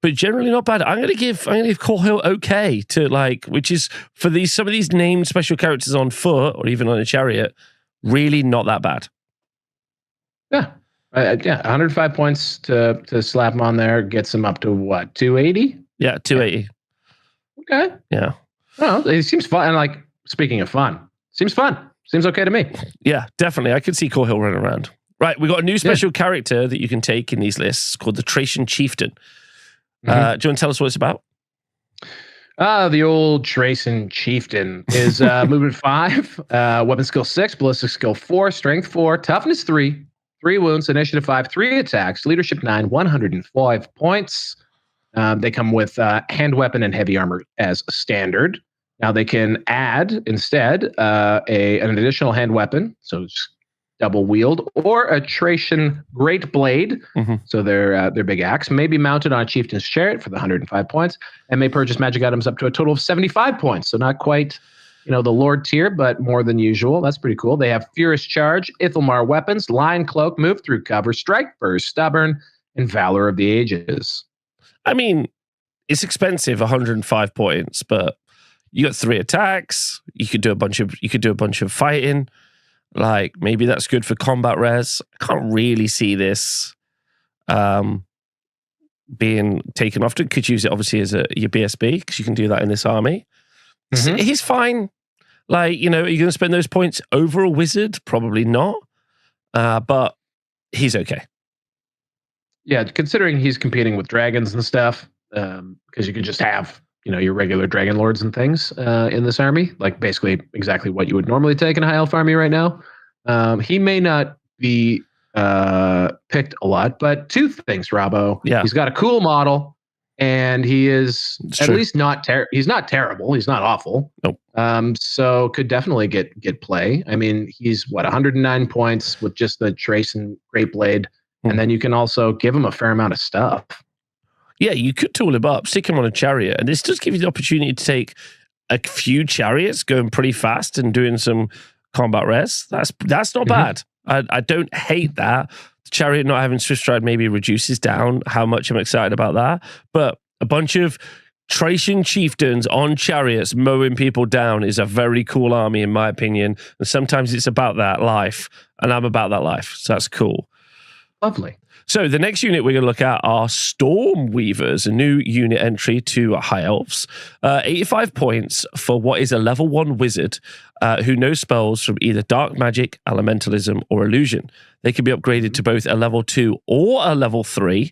Speaker 1: But generally not bad. I'm gonna give Corhill okay to which is for some of these named special characters on foot or even on a chariot, really not that bad.
Speaker 2: Yeah. 105 points to slap him on there gets him up to what, 280?
Speaker 1: Yeah, 280.
Speaker 2: Okay.
Speaker 1: Yeah.
Speaker 2: Well, it seems fun. And speaking of fun, seems fun. Seems okay to me.
Speaker 1: Yeah, definitely. I could see Corhill running around. Right, we got a new special character that you can take in these lists called the Thracian Chieftain. Do you want to tell us what it's about?
Speaker 2: The old Thracian Chieftain is movement 5, weapon skill 6, ballistic skill 4, strength 4, toughness 3, 3 wounds, initiative 5, 3 attacks, leadership 9, 105 points. They come with hand weapon and heavy armor as standard. Now they can add instead an additional hand weapon, so it's double wield, or a Thracian great blade, so their big axe, may be mounted on a chieftain's chariot for the 105 points, and may purchase magic items up to a total of 75 points. So not quite, the Lord tier, but more than usual. That's pretty cool. They have Furious Charge, Ithalmar weapons, Lion Cloak, Move Through Cover, Strike Burst, Stubborn, and Valor of the Ages.
Speaker 1: I mean, it's expensive, 105 points, but you got 3 attacks. You could do a bunch of fighting. Maybe that's good for combat res. I can't really see this being taken off. Could use it obviously as your BSB, because you can do that in this army. He's fine. Are you going to spend those points over a wizard? Probably not. But he's okay.
Speaker 2: Yeah, considering he's competing with dragons and stuff, because you could just have your regular dragon lords and things in this army, basically exactly what you would normally take in a high elf army right now. He may not be picked a lot, but 2 things, Robbo.
Speaker 1: Yeah.
Speaker 2: He's got a cool model, and he is at least not he's not terrible. He's not awful.
Speaker 1: Nope.
Speaker 2: So could definitely get play. I mean, he's 109 points with just the Trace and Great Blade, and then you can also give him a fair amount of stuff.
Speaker 1: Yeah, you could tool him up, stick him on a chariot, and this does give you the opportunity to take a few chariots going pretty fast and doing some combat res. That's not bad. I don't hate that. The chariot not having swift stride maybe reduces down how much I'm excited about that, but a bunch of Thracian chieftains on chariots mowing people down is a very cool army, in my opinion, and sometimes it's about that life, and I'm about that life, so that's cool.
Speaker 2: Lovely.
Speaker 1: So the next unit we're going to look at are Storm Weavers, a new unit entry to High Elves. 85 points for what is a level 1 wizard who knows spells from either dark magic, elementalism, or illusion. They can be upgraded to both a level 2 or a level 3,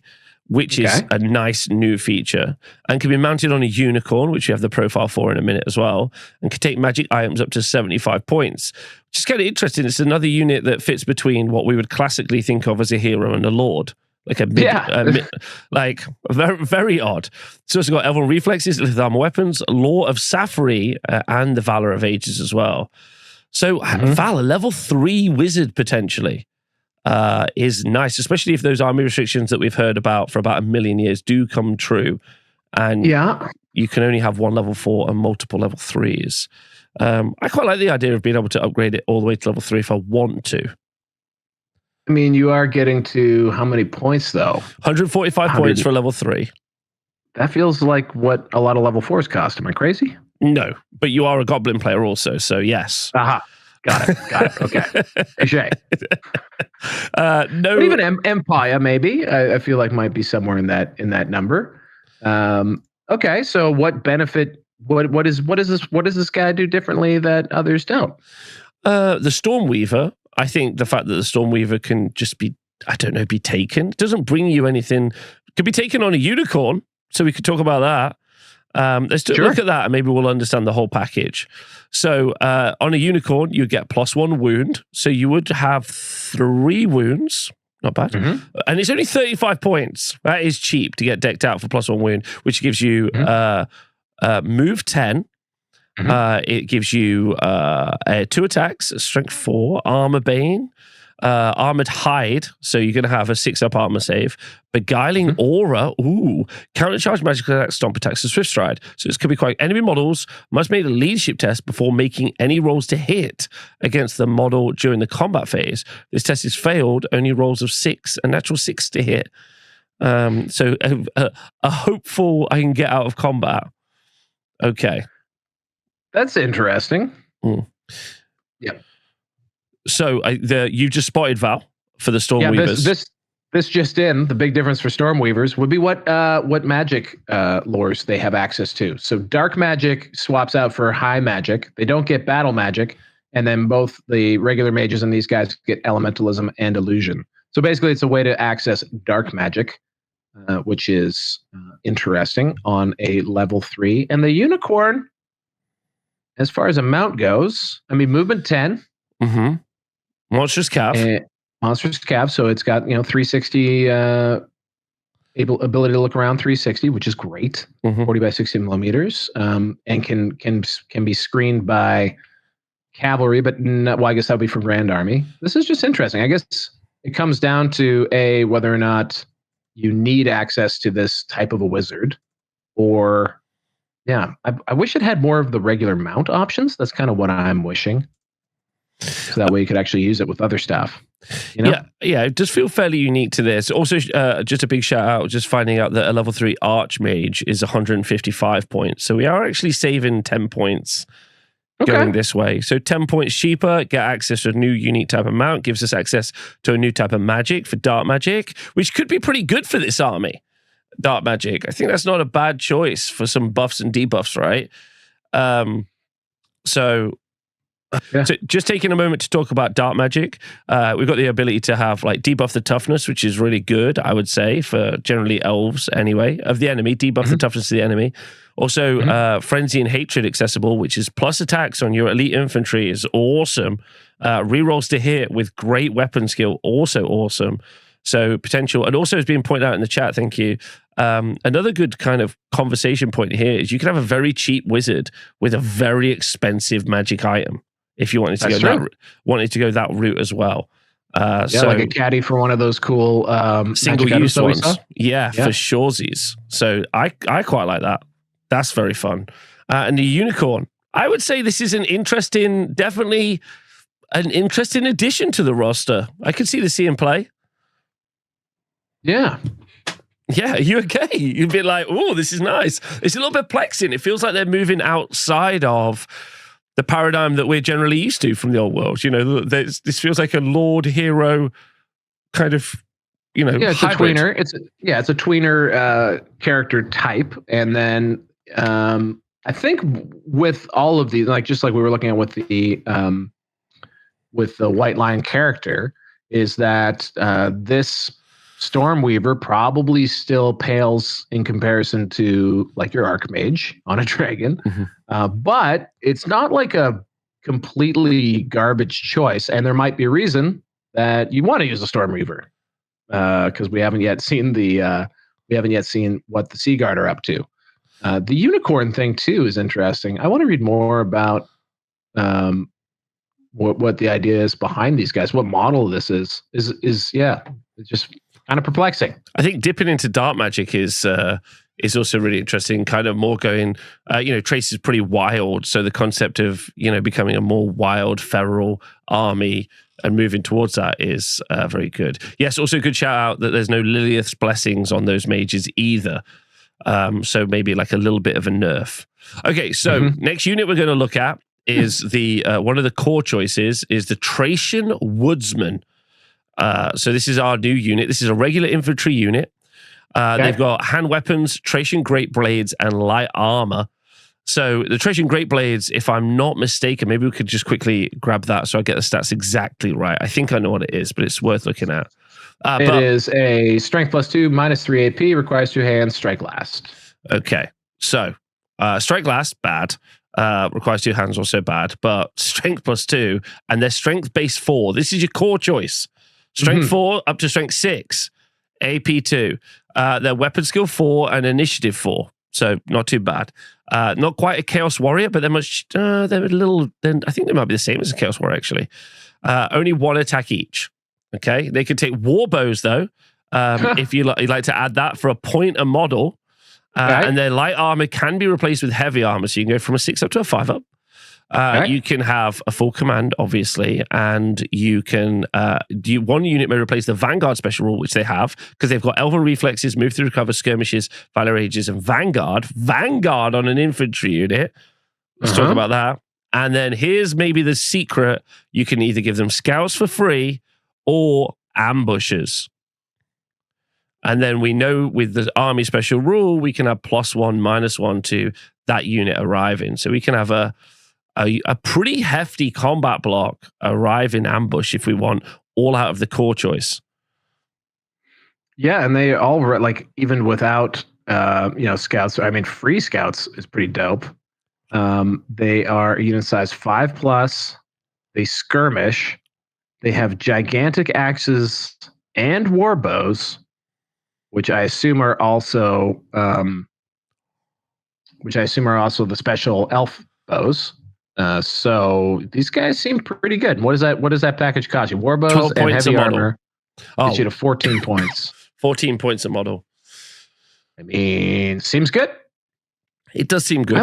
Speaker 1: which is a nice new feature, and can be mounted on a unicorn, which we have the profile for in a minute as well, and can take magic items up to 75 points, which is kind of interesting. It's another unit that fits between what we would classically think of as a hero and a lord, very, very odd. So it's got Elven Reflexes, Litharm Weapons, Law of Safari, and the Valor of Ages as well. So Valor, level 3 wizard potentially. Is nice, especially if those army restrictions that we've heard about for about 1 million years do come true, and you can only have 1 level 4 and multiple level 3s. I quite like the idea of being able to upgrade it all the way to level 3 if I want to.
Speaker 2: I mean, you are getting to how many points though?
Speaker 1: 145 points for level 3.
Speaker 2: That feels like what a lot of level 4s cost. Am I crazy?
Speaker 1: No, but you are a goblin player also, so yes.
Speaker 2: Aha. Got it. Okay. Touché.
Speaker 1: No,
Speaker 2: but even Empire, maybe I feel like might be somewhere in that number. Okay, so what benefit what does this guy do differently that others don't?
Speaker 1: The Stormweaver, I think the fact that the Stormweaver can just be, I don't know, be taken. It doesn't bring you anything. It could be taken on a unicorn, so we could talk about that. Let's look at that, and maybe we'll understand the whole package. So on a unicorn, you get +1 wound, so you would have 3 wounds. Not bad. And it's only 35 points. That is cheap to get decked out for +1 wound, which gives you move 10. It gives you 2 attacks, strength 4, armor bane, armored hide, so you're going to have a 6-up armor save, beguiling aura, countercharge magical attacks, stomp attacks, and swift stride. So this could be quite. Enemy models must make a leadership test before making any rolls to hit against the model during the combat phase. This test is failed, only rolls of 6, a natural 6 to hit. So a hopeful I can get out of combat. Okay.
Speaker 2: That's interesting. Yep.
Speaker 1: So you just spotted Val for the Stormweavers.
Speaker 2: Yeah, this just in. The big difference for Stormweavers would be what magic lores they have access to. So dark magic swaps out for high magic. They don't get battle magic, and then both the regular mages and these guys get elementalism and illusion. So basically, it's a way to access dark magic, which is interesting on a level 3. And the unicorn, as far as a mount goes, I mean, movement 10.
Speaker 1: Monstrous Cav.
Speaker 2: Monstrous Cav, so it's got 360 ability to look around 360, which is great. 40 by 60 millimeters, and can be screened by cavalry, but I guess that would be for Grand Army. This is just interesting. I guess it comes down to whether or not you need access to this type of a wizard, or I wish it had more of the regular mount options. That's kind of what I'm wishing. So that way you could actually use it with other stuff.
Speaker 1: Yeah, it does feel fairly unique to this. Also, just a big shout out, just finding out that a level 3 Archmage is 155 points. So we are actually saving 10 points going this way. So 10 points cheaper, get access to a new unique type of mount, gives us access to a new type of magic for dark magic, which could be pretty good for this army. Dark magic. I think that's not a bad choice for some buffs and debuffs, right? So just taking a moment to talk about dark magic, we've got the ability to have like debuff the toughness, which is really good, I would say, for generally elves anyway, of the enemy, debuff the toughness of the enemy. Also, frenzy and hatred accessible, which is plus attacks on your elite infantry, is awesome. Rerolls to hit with great weapon skill, also awesome. So potential, and also as being pointed out in the chat, thank you. Another good kind of conversation point here is you can have a very cheap wizard with a very expensive magic item if you wanted to go that route as well. So
Speaker 2: like a caddy for one of those cool
Speaker 1: single use ones. Yeah, for surezies. So I quite like that. That's very fun. And the unicorn, I would say this is definitely an interesting addition to the roster. I could see the C in play.
Speaker 2: Yeah.
Speaker 1: Yeah, you okay? You'd be like, oh, this is nice. It's a little bit perplexing. It feels like they're moving outside of the paradigm that we're generally used to from the old world. This feels like a Lord hero kind of,
Speaker 2: it's
Speaker 1: hybrid.
Speaker 2: A tweener. It's a tweener character type. And then I think with all of these, just like we were looking at with the White Lion character, is that this Stormweaver probably still pales in comparison to like your Archmage on a dragon, but it's not like a completely garbage choice. And there might be a reason that you want to use a Stormweaver because we haven't yet seen what the Sea Guard are up to. The unicorn thing too is interesting. I want to read more about what the idea is behind these guys. What model this is it's just kind of perplexing.
Speaker 1: I think dipping into dark magic is also really interesting. Kind of more going, Trace is pretty wild, so the concept of becoming a more wild, feral army and moving towards that is very good. Yes, also good shout out that there's no Lilith's blessings on those mages either. So maybe like a little bit of a nerf. Okay, so next unit we're going to look at is the one of the core choices is the Tracian Woodsman. So this is our new unit. This is a regular infantry unit. They've got hand weapons, Tracian great blades, and light armor. So the Trajan Great Blades, if I'm not mistaken, maybe we could just quickly grab that so I get the stats exactly right. I think I know what it is, but it's worth looking at.
Speaker 2: It is a strength +2, -3 AP, requires 2 hands, strike last.
Speaker 1: Okay, so strike last, bad. Requires 2 hands, also bad. But strength +2, and their strength base 4. This is your core choice. Strength 4 up to strength 6, AP 2. Their weapon skill 4 and initiative 4. So not too bad. Not quite a Chaos Warrior, but they're a little. Then I think they might be the same as a Chaos Warrior actually. Only 1 attack each. Okay, they could take war bows though. If you'd like to add that for a point a model, and their light armor can be replaced with heavy armor, so you can go from a 6 up to a 5 up. You can have a full command, obviously, and you can. One unit may replace the Vanguard special rule, which they have because they've got Elven reflexes, move through cover, skirmishes, Valor Ages, and Vanguard. Vanguard on an infantry unit. Let's talk about that. And then here's maybe the secret: you can either give them scouts for free or ambushes. And then we know with the army special rule, we can have +1, -1 to that unit arriving. So we can have a pretty hefty combat block arrive in ambush if we want, all out of the core choice.
Speaker 2: Yeah, and they all like even without scouts. I mean, free scouts is pretty dope. They are unit size 5+. They skirmish. They have gigantic axes and war bows, which I assume are also the special elf bows. So these guys seem pretty good. What does that package cost you? War bows and heavy armor. Gets you to 14 points.
Speaker 1: 14 points a model.
Speaker 2: I mean, seems good.
Speaker 1: It does seem good.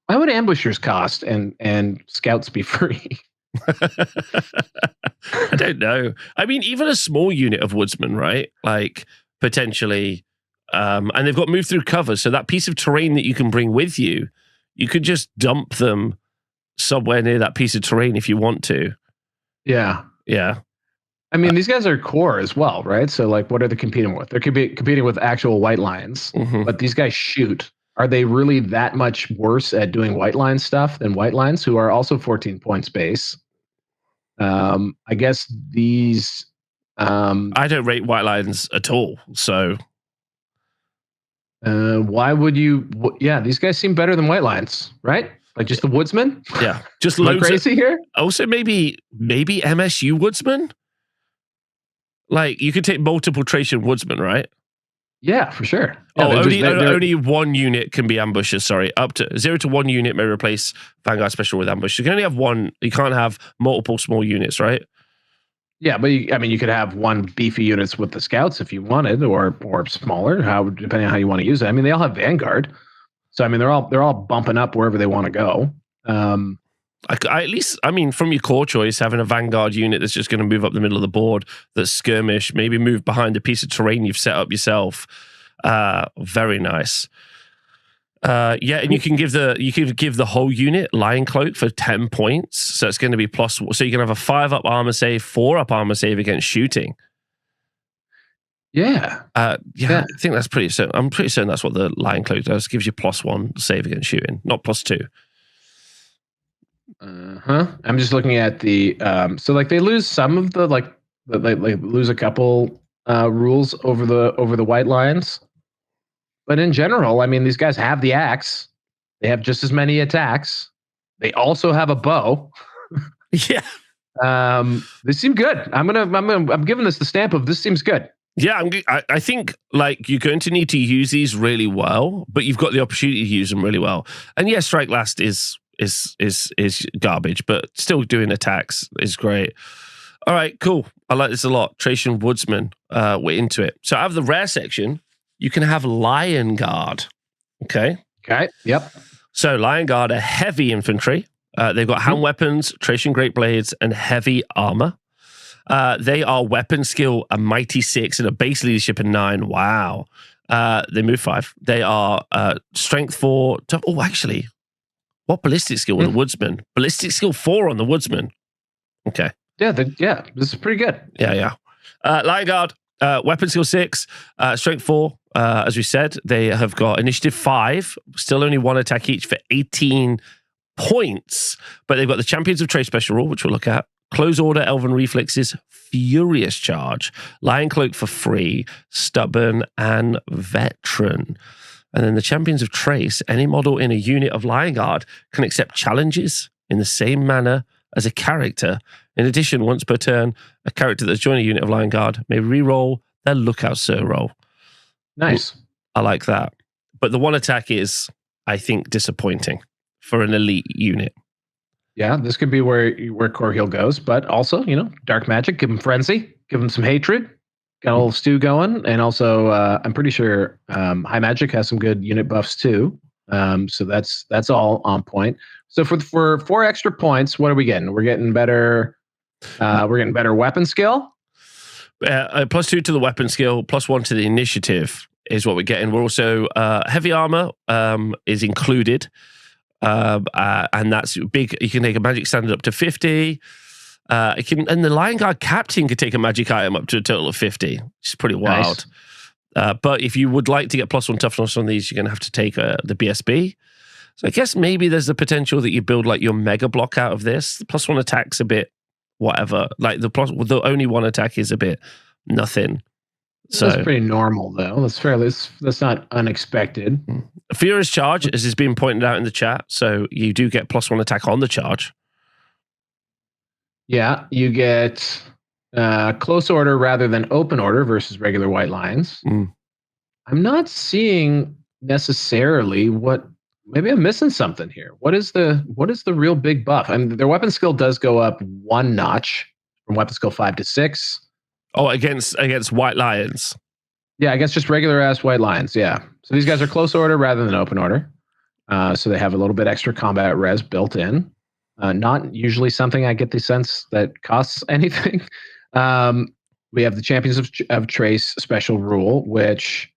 Speaker 2: Why would ambushers cost and scouts be free?
Speaker 1: I don't know. I mean, even a small unit of woodsmen, right? Like potentially, and they've got move through cover. So that piece of terrain that you can bring with you, you could just dump them somewhere near that piece of terrain if you want to.
Speaker 2: Yeah. I mean, these guys are core as well, right? So like, what are they competing with? They're competing with actual white lions, but these guys shoot. Are they really that much worse at doing white line stuff than white lines, who are also 14 points base? I guess these.
Speaker 1: I don't rate white lines at all. So
Speaker 2: why would you? Yeah, these guys seem better than white lines, right? Like just the woodsman.
Speaker 1: Yeah, just
Speaker 2: loads crazy here.
Speaker 1: Also, maybe MSU woodsman. Like you could take multiple Trajan woodsmen, right?
Speaker 2: Yeah, for sure. Yeah,
Speaker 1: only 1 unit can be ambushes. Sorry, up to 0 to 1 unit may replace Vanguard special with ambush. You can only have 1. You can't have multiple small units, right?
Speaker 2: Yeah, but you could have 1 beefy units with the scouts if you wanted, or smaller, depending on how you want to use it. I mean, they all have Vanguard, so I mean they're all bumping up wherever they want to go.
Speaker 1: At least, I mean, from your core choice, having a Vanguard unit that's just going to move up the middle of the board, that's skirmish, maybe move behind a piece of terrain you've set up yourself. Very nice. Yeah, and you can give the whole unit Lion Cloak for 10 points. So it's going to be so you can have a 5-up armor save, 4-up armor save against shooting.
Speaker 2: Yeah.
Speaker 1: I think that's pretty certain. I'm pretty certain that's what the Lion Cloak does. It gives you +1 save against shooting, not +2.
Speaker 2: I'm just looking at the so like they lose some of the they lose a couple rules over the white lions, but in general, I mean, these guys have the axe. They have just as many attacks. They also have a bow.
Speaker 1: Yeah.
Speaker 2: They seem good. I'm giving this the stamp of this seems good.
Speaker 1: Yeah, I think like you're going to need to use these really well, but you've got the opportunity to use them really well. And yeah, strike last is garbage, but still doing attacks is great. All right, cool. I like this a lot. Trajan Woodsman, we're into it. So out of the rare section, you can have Lion Guard. Okay.
Speaker 2: Yep.
Speaker 1: So Lion Guard are heavy infantry. They've got hand weapons, Trajan Great Blades, and heavy armor. They are weapon skill a mighty 6 and a base leadership a 9. Wow. They move 5. They are strength 4. Oh, actually. What ballistic skill with the woodsman? Ballistic skill 4 on the woodsman. Okay.
Speaker 2: Yeah, this is pretty good.
Speaker 1: Yeah. Lion Guard, Weapon skill 6, strength 4. As we said, they have got initiative 5, still only 1 attack each for 18 points. But they've got the Champions of Trace special rule, which we'll look at. Close order, Elven Reflexes, Furious Charge, Lion Cloak for free, Stubborn, and Veteran. And then the Champions of Trace, any model in a unit of Lion Guard can accept challenges in the same manner as a character. In addition, once per turn, a character that's joined a unit of Lion Guard may re-roll their Lookout Sir roll.
Speaker 2: Nice.
Speaker 1: I like that. But the 1 attack is, I think, disappointing for an elite unit.
Speaker 2: Yeah, this could be where Corhill goes, but also, dark magic, give him frenzy, give him some hatred, got a little stew going, and also I'm pretty sure high magic has some good unit buffs too. So that's all on point. So for 4 extra points, what are we getting? We're getting better. We're getting better weapon skill.
Speaker 1: +2 to the weapon skill, +1 to the initiative is what we're getting. We're also heavy armor is included. And that's big. You can take a magic standard up to 50. And the Lion Guard captain could take a magic item up to a total of 50, which is pretty wild. Nice. But if you would like to get +1 toughness on these, you're going to have to take the BSB. So I guess maybe there's the potential that you build like your mega block out of this. The +1 attack's a bit whatever. Like the only 1 attack is a bit nothing. So
Speaker 2: that's pretty normal, though. That's not unexpected.
Speaker 1: Furious Charge, as is being pointed out in the chat, so you do get +1 attack on the charge.
Speaker 2: Yeah, you get close order rather than open order versus regular White Lions. I'm not seeing necessarily what. Maybe I'm missing something here. What is the real big buff? I mean, their weapon skill does go up 1 notch from weapon skill 5 to 6.
Speaker 1: Oh, against White Lions.
Speaker 2: Yeah, I guess just regular ass White Lions. Yeah. So these guys are close order rather than open order. So they have a little bit extra combat res built in. Not usually something I get the sense that costs anything. We have the Champions of Trace special rule, which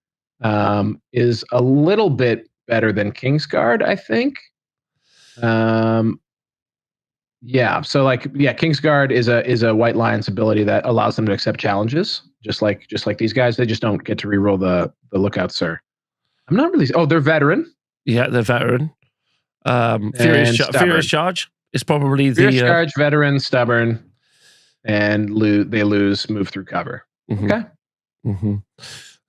Speaker 2: is a little bit better than Kingsguard, I think. Yeah. So Kingsguard is a White Lion's ability that allows them to accept challenges, just like these guys. They just don't get to reroll the Lookout Sir. I'm not really. Oh, they're veteran.
Speaker 1: Yeah, they're veteran. Furious Charge is probably
Speaker 2: Furious Charge, veteran, stubborn, and they lose move through cover.
Speaker 1: Mm-hmm.
Speaker 2: Okay.
Speaker 1: Mm-hmm.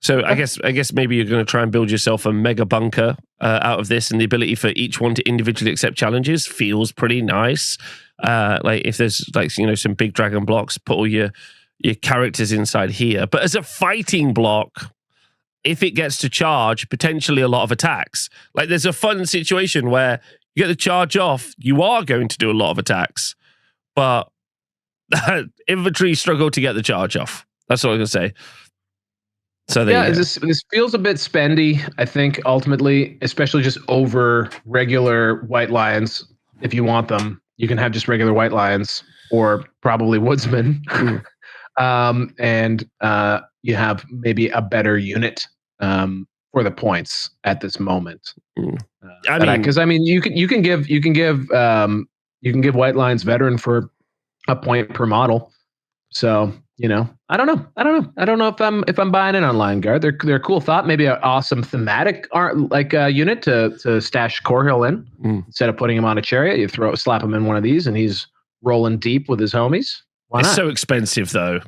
Speaker 1: So I guess maybe you're going to try and build yourself a mega bunker out of this, and the ability for each one to individually accept challenges feels pretty nice. Like if there's some big dragon blocks, put all your characters inside here. But as a fighting block, if it gets to charge, potentially a lot of attacks. Like there's a fun situation where you get the charge off, you are going to do a lot of attacks, but infantry struggle to get the charge off. That's all I'm going to say. So
Speaker 2: this feels a bit spendy, I think, ultimately, especially just over regular White Lions. If you want them, you can have just regular White Lions or probably Woodsmen. And you have maybe a better unit for the points at this moment. Because you can give White Lions veteran for a point per model. So I don't know. I don't know if I'm buying in on Lion Guard. They're a cool thought. Maybe an awesome thematic unit to stash Corhill in. Instead of putting him on a chariot, you slap him in one of these, and he's rolling deep with his homies. Why not?
Speaker 1: It's so expensive though.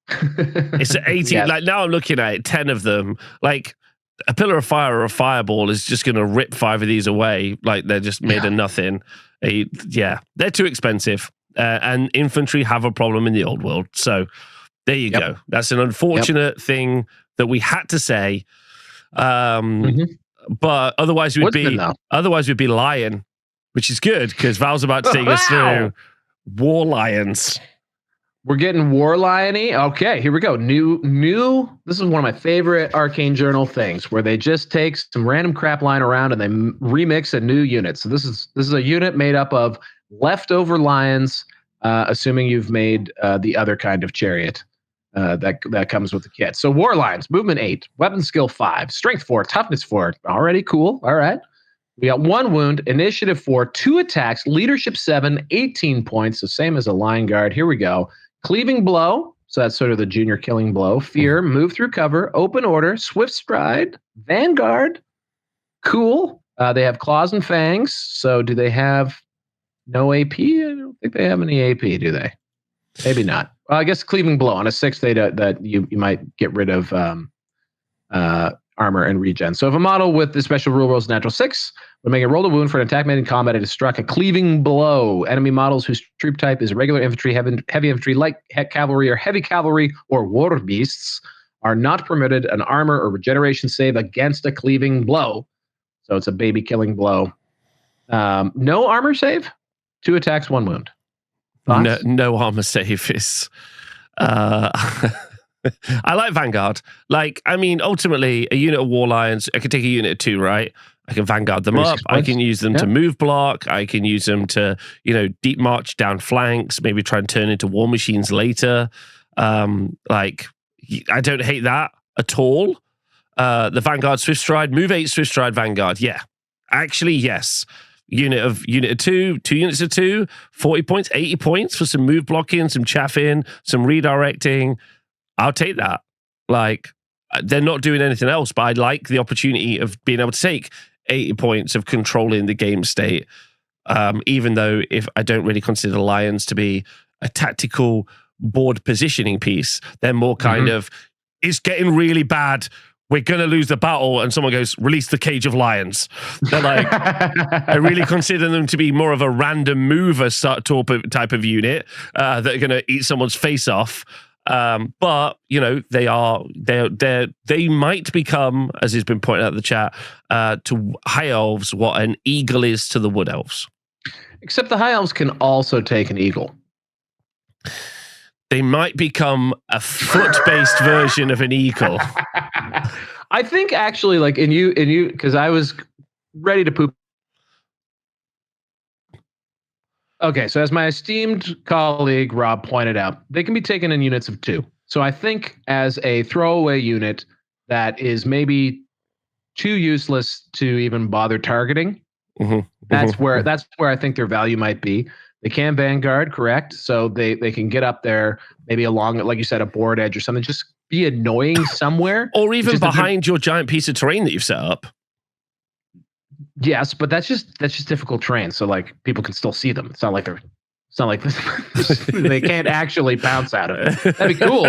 Speaker 1: It's 18. Yes. Like now I'm looking at it, 10 of them. Like a pillar of fire or a fireball is just going to rip 5 of these away. Like they're just made of nothing. They're too expensive. And infantry have a problem in the old world. So there you go. That's an unfortunate thing that we had to say. But otherwise we'd be Lion, which is good because Val's about to take us through War Lions.
Speaker 2: We're getting War Lion-y. Okay, here we go. New. This is one of my favorite Arcane Journal things, where they just take some random crap lying around and they remix a new unit. So this is a unit made up of leftover lions, assuming you've made the other kind of chariot that comes with the kit. So War Lions, movement 8, weapon skill 5, strength 4, toughness 4. Already cool. All right. We got 1 wound, initiative 4, 2 attacks, leadership 7, 18 points, the same as a Lion Guard. Here we go. Cleaving blow, So that's sort of the junior killing blow. Fear, move through cover, open order, swift stride, vanguard. Cool. They have claws and fangs. So do they have no AP? I don't think they have any AP, do they? Maybe not. Well, I guess cleaving blow on a 6 that you might get rid of armor and regen. So if a model with the special rule rolls natural 6, when making a roll to wound for an attack made in combat, it is struck a cleaving blow. Enemy models whose troop type is regular infantry, heavy infantry, light cavalry, or heavy cavalry, or war beasts are not permitted an armor or regeneration save against a cleaving blow. So it's a baby killing blow. No armor save, 2 attacks, 1 wound.
Speaker 1: No armor save is. I like Vanguard. Ultimately, a unit of War Lions, I can take a unit of 2, right? I can Vanguard them up. I can use them to move block. I can use them to, deep march down flanks, maybe try and turn into war machines later. I don't hate that at all. The Vanguard Swift Stride, move 8 Swift Stride Vanguard. Yeah. Actually, yes. Unit of 2 units of 2, 40 points, 80 points for some move blocking, some chaffing, some redirecting. I'll take that. They're not doing anything else, but I like the opportunity of being able to take 80 points of controlling the game state. Even though if I don't really consider Lions to be a tactical board positioning piece, they're more kind of, it's getting really bad. We're going to lose the battle. And someone goes, release the Cage of Lions. They're like, I really consider them to be more of a random mover type of unit that are going to eat someone's face off. But they might become, as has been pointed out in the chat, to high elves what an eagle is to the wood elves.
Speaker 2: Except the high elves can also take an eagle.
Speaker 1: They might become a foot-based version of an eagle.
Speaker 2: I think actually, in you, because I was ready to poop. Okay, so as my esteemed colleague Rob pointed out, they can be taken in units of 2. So I think as a throwaway unit that is maybe too useless to even bother targeting, that's where I think their value might be. They can Vanguard, correct? So they can get up there, maybe along, like you said, a board edge or something. Just be annoying somewhere,
Speaker 1: or even behind your giant piece of terrain that you've set up.
Speaker 2: Yes, but that's just difficult terrain. So people can still see them. It's not like they can't actually pounce out of it. That'd be cool.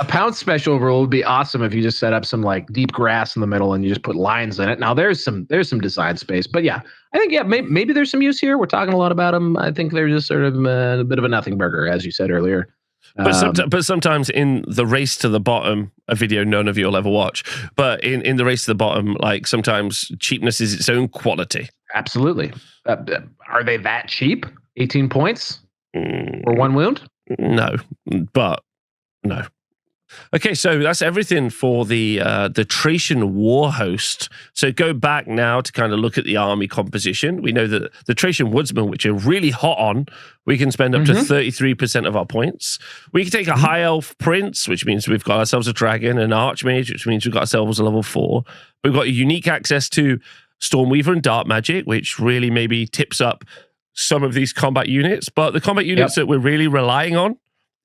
Speaker 2: A pounce special rule would be awesome if you just set up some deep grass in the middle and you just put lines in it. Now there's some design space, but yeah, I think maybe there's some use here. We're talking a lot about them. I think they're just sort of a bit of a nothing burger, as you said earlier.
Speaker 1: But sometimes in the race to the bottom, a video none of you will ever watch, but in the race to the bottom, sometimes cheapness is its own quality.
Speaker 2: Absolutely. Are they that cheap? 18 points or 1 wound?
Speaker 1: No, but no. Okay, so that's everything for the Thracian war host. So go back now to kind of look at the army composition. We know that the Thracian woodsmen, which are really hot on, we can spend up to 33% of our points. We can take a high elf prince, which means we've got ourselves a dragon, an archmage, which means we've got ourselves a level 4. We've got unique access to Stormweaver and Dark Magic, which really maybe tips up some of these combat units. But the combat units that we're really relying on,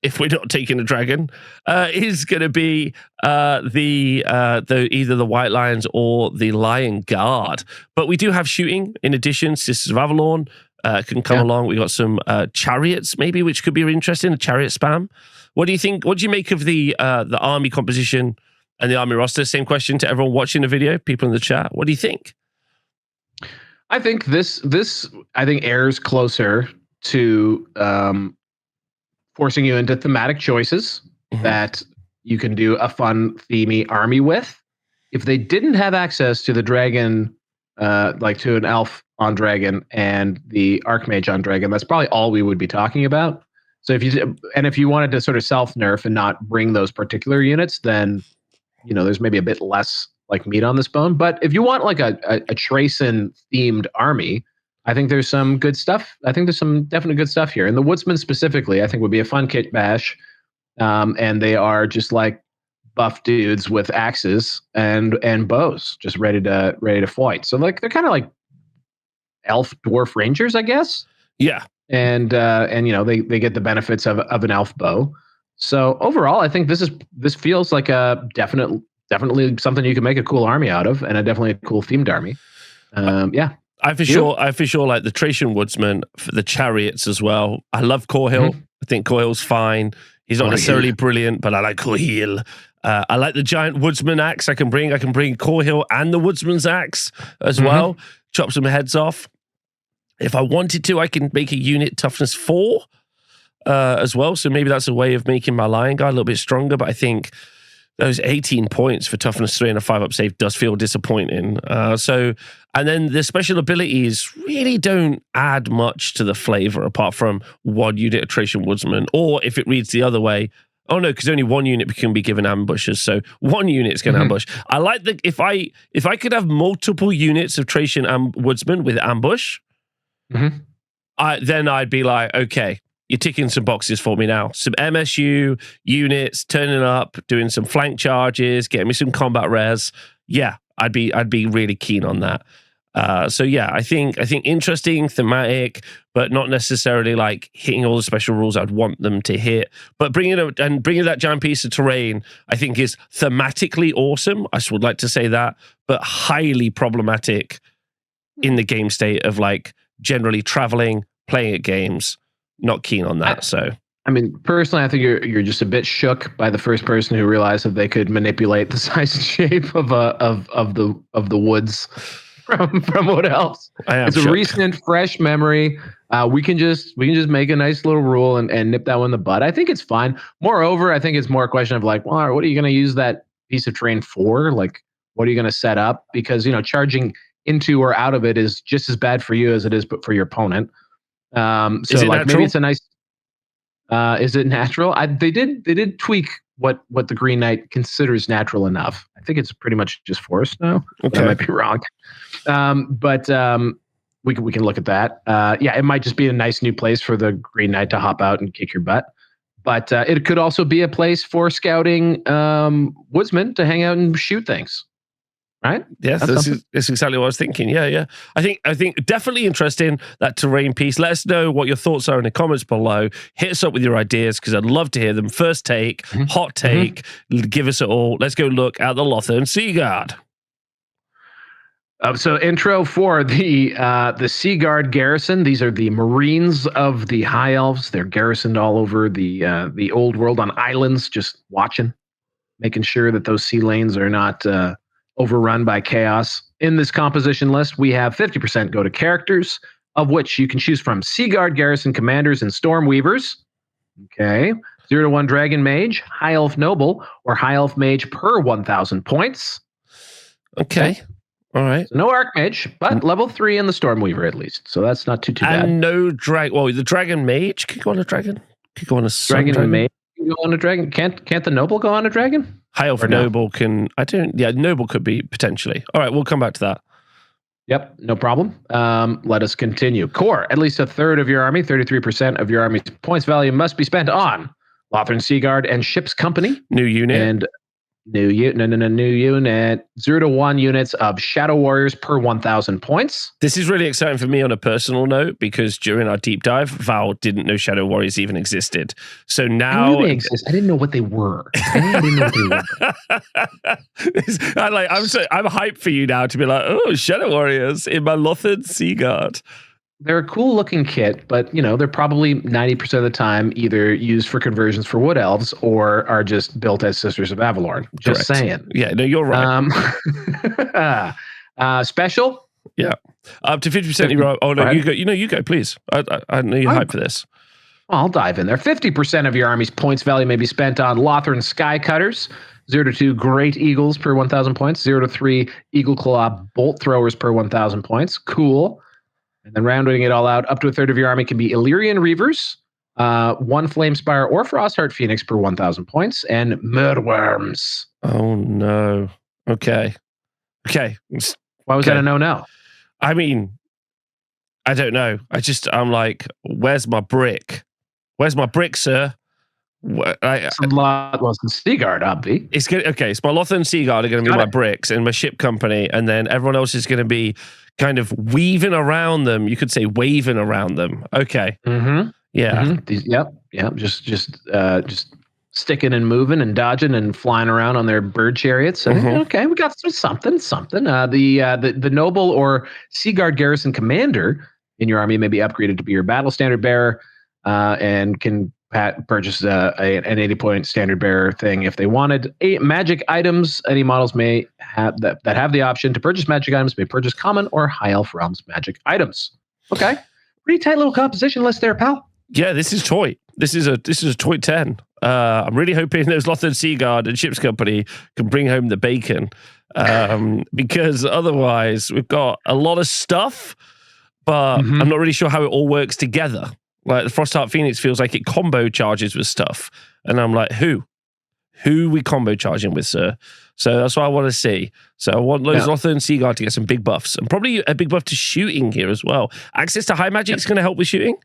Speaker 1: if we're not taking a dragon, is going to be either the White Lions or the Lion Guard. But we do have shooting in addition. Sisters of Avalon can come along. We got some chariots maybe, which could be interesting. A chariot spam. What do you think? What do you make of the army composition and the army roster? Same question to everyone watching the video. People in the chat. What do you think?
Speaker 2: I think this airs closer to forcing you into thematic choices that you can do a fun themey army with. If they didn't have access to the dragon, to an elf on dragon and the archmage on dragon, that's probably all we would be talking about. So if you wanted to sort of self nerf and not bring those particular units, then there's maybe a bit less meat on this bone. But if you want a Thracian themed army, I think there's some good stuff. I think there's some definite good stuff here. And the woodsmen specifically, I think would be a fun kit bash. And they are just buff dudes with axes and bows, just ready to fight. So they're kind of elf dwarf rangers, I guess.
Speaker 1: Yeah.
Speaker 2: and they get the benefits of an elf bow. So overall, I think this feels like a definitely something you can make a cool army out of, and definitely a cool themed army. Yeah.
Speaker 1: I for sure like the Thracian Woodsman for the chariots as well. I love Corhill. I think Corhill's fine. He's not necessarily brilliant, but I like Corhill. I like the giant Woodsman axe I can bring. I can bring Corhill and the Woodsman's axe as well. Chop some heads off. If I wanted to, I can make a unit toughness 4 as well. So maybe that's a way of making my Lion Guard a little bit stronger. But I think those 18 points for toughness 3 and a 5-up save does feel disappointing. And then the special abilities really don't add much to the flavor apart from 1 unit of Thracian Woodsman. Or if it reads the other way, oh no, because only 1 unit can be given ambushes. So 1 unit is going to ambush. I like the if I could have multiple units of Thracian Woodsman with ambush, then I'd be like, okay, you're ticking some boxes for me now. Some MSU units turning up, doing some flank charges, getting me some combat res. Yeah, I'd be really keen on that. So yeah, I think interesting, thematic, but not necessarily like hitting all the special rules I'd want them to hit. But bringing that giant piece of terrain, I think is thematically awesome. I would like to say that, but highly problematic in the game state of like generally traveling, playing at games. Not keen on that. So
Speaker 2: I mean, personally, I think you're just a bit shook by the first person who realized that they could manipulate the size and shape of the woods from Wood Elves. It's a recent, fresh memory. We can just make a nice little rule and nip that one in the bud. I think it's fine. Moreover, I think it's more a question of like, well, what are you going to use that piece of terrain for? Like, what are you going to set up? Because charging into or out of it is just as bad for you as it is for your opponent. So like natural? Maybe it's a nice. Is it natural? They did tweak what the Green Knight considers natural enough. I think it's pretty much just forest now. Okay. I might be wrong, but we can look at that. Yeah, it might just be a nice new place for the Green Knight to hop out and kick your butt. But it could also be a place for scouting woodsmen to hang out and shoot things. Right?
Speaker 1: Yes, that's exactly what I was thinking. Yeah. I think definitely interesting, that terrain piece. Let us know what your thoughts are in the comments below. Hit us up with your ideas because I'd love to hear them. First take, hot take, give us it all. Let's go look at the Lothern Sea Guard.
Speaker 2: So intro for the Sea Guard garrison. These are the Marines of the High Elves. They're garrisoned all over the old world on islands, just watching, making sure that those sea lanes are not overrun by chaos. In this composition list, we have 50% go to characters, of which you can choose from Sea Guard garrison commanders and Stormweavers. Okay. 0 to 1 Dragon Mage, High Elf Noble, or High Elf Mage per 1,000 points.
Speaker 1: Okay. All right.
Speaker 2: So no Archmage, but level 3 in the Stormweaver at least. So that's not too bad.
Speaker 1: And no the Dragon Mage could go on a dragon. Could go on a
Speaker 2: Dragon Mage can go on a dragon. Can't the Noble go on a dragon?
Speaker 1: High Elf Noble can. Noble could be potentially. All right, we'll come back to that.
Speaker 2: Yep, no problem. Let us continue. Core, at least a third of your army, 33% of your army's points value must be spent on Lothern Sea Guard and Ship's Company.
Speaker 1: New unit.
Speaker 2: And new unit. 0 to 1 units of Shadow Warriors per 1,000 points.
Speaker 1: This is really exciting for me on a personal note because during our deep dive, Val didn't know Shadow Warriors even existed. So now
Speaker 2: I knew they exist. I didn't know what they were. I'm
Speaker 1: hyped for you now to be like, oh, Shadow Warriors in my Lothern Sea Guard.
Speaker 2: They're a cool looking kit, but they're probably 90% of the time either used for conversions for Wood Elves or are just built as Sisters of Avalorn. Just saying.
Speaker 1: Yeah, no, you're right.
Speaker 2: Special?
Speaker 1: Yeah. Up to 50% you go. Oh no, you go. You go, please. I know you're hyped for this.
Speaker 2: I'll dive in there. 50% of your army's points value may be spent on Lothern Sky Cutters. 0 to 2 Great Eagles per 1,000 points. 0 to 3 Eagle Claw Bolt Throwers per 1,000 points. Cool. And then rounding it all out, up to a third of your army can be Illyrian Reavers, 1 Flamespire or Frostheart Phoenix per 1,000 points, and Mudworms.
Speaker 1: Oh, no. Okay.
Speaker 2: Why was that a no-no?
Speaker 1: I mean, I don't know. I'm like, where's my brick? Where's my brick, sir?
Speaker 2: Lothern Seaguard, obvi.
Speaker 1: It's good. Okay, so my Lothern Seaguard are going to be my bricks and my ship company, and then everyone else is going to be kind of weaving around them. You could say waving around them. Okay.
Speaker 2: Mm-hmm.
Speaker 1: Yeah.
Speaker 2: Mm-hmm. Yep. Just sticking and moving and dodging and flying around on their bird chariots. Okay, we got something. The noble or Seaguard garrison commander in your army may be upgraded to be your battle standard bearer, and can purchase an 80-point standard bearer thing if they wanted. Magic items. Any models may have that have the option to purchase magic items may purchase common or high elf realms magic items. Okay, pretty tight little composition list there, pal.
Speaker 1: Yeah, this is toy. This is a toy 10. I'm really hoping those Lothern Seaguard and Ships Company can bring home the bacon, because otherwise we've got a lot of stuff, but I'm not really sure how it all works together. Like the Frostheart Phoenix feels like it combo charges with stuff, and I'm like, who we combo charging with, sir? So that's what I want to see. So I want those Lothern Seaguard to get some big buffs, and probably a big buff to shooting here as well. Access to high magic is going to help with shooting.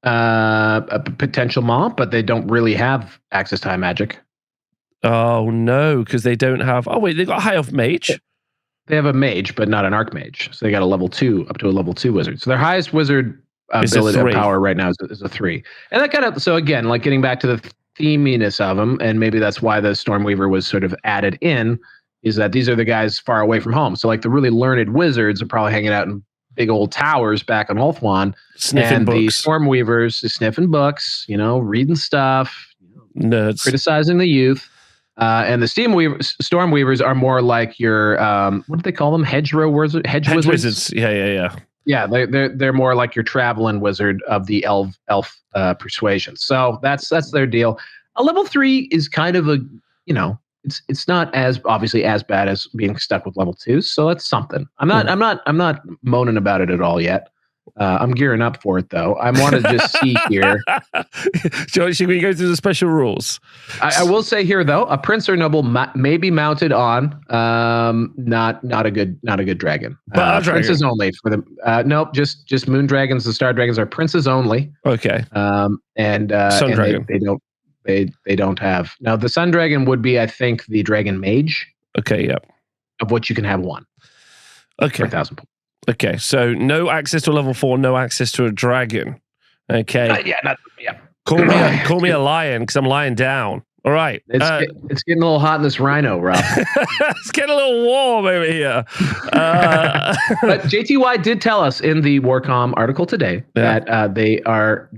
Speaker 2: A potential mob, but they don't really have access to high magic.
Speaker 1: Oh no, because they don't have. Oh wait, they got high elf mage.
Speaker 2: They have a mage, but not an archmage. So they got a level 2 up to a level 2 wizard. So their highest wizard ability or power right now is a 3. And that kind of, so again, like getting back to the theminess of them, and maybe that's why the Stormweaver was sort of added in, is that these are the guys far away from home. So like the really learned wizards are probably hanging out in big old towers back on Ulthuan,
Speaker 1: sniffing books.
Speaker 2: The Stormweavers is sniffing books, reading stuff,
Speaker 1: nerds,
Speaker 2: criticizing the youth. And the Stormweavers are more like your what do they call them? Hedge wizards.
Speaker 1: Yeah.
Speaker 2: Yeah, they're more like your traveling wizard of the elf persuasion. So that's their deal. A level 3 is kind of a, it's not as obviously as bad as being stuck with level 2. So that's something. I'm not moaning about it at all yet. I'm gearing up for it though. I want to just see here.
Speaker 1: Should we go through the special rules?
Speaker 2: I will say here though, a prince or noble may be mounted on not a good dragon.
Speaker 1: But
Speaker 2: princes only for the nope, just moon dragons. The star dragons are princes only.
Speaker 1: Okay.
Speaker 2: And
Speaker 1: sun dragon.
Speaker 2: They don't have. Now the sun dragon would be, I think, the dragon mage.
Speaker 1: Okay. Yeah.
Speaker 2: Of which you can have one.
Speaker 1: Okay.
Speaker 2: 1,000 points.
Speaker 1: Okay, so no access to a level 4, no access to a dragon. Okay. Call me a lion because I'm lying down. All right.
Speaker 2: It's getting a little hot in this rhino, Rob.
Speaker 1: It's getting a little warm over here.
Speaker 2: But JTY did tell us in the Warcom article today that they are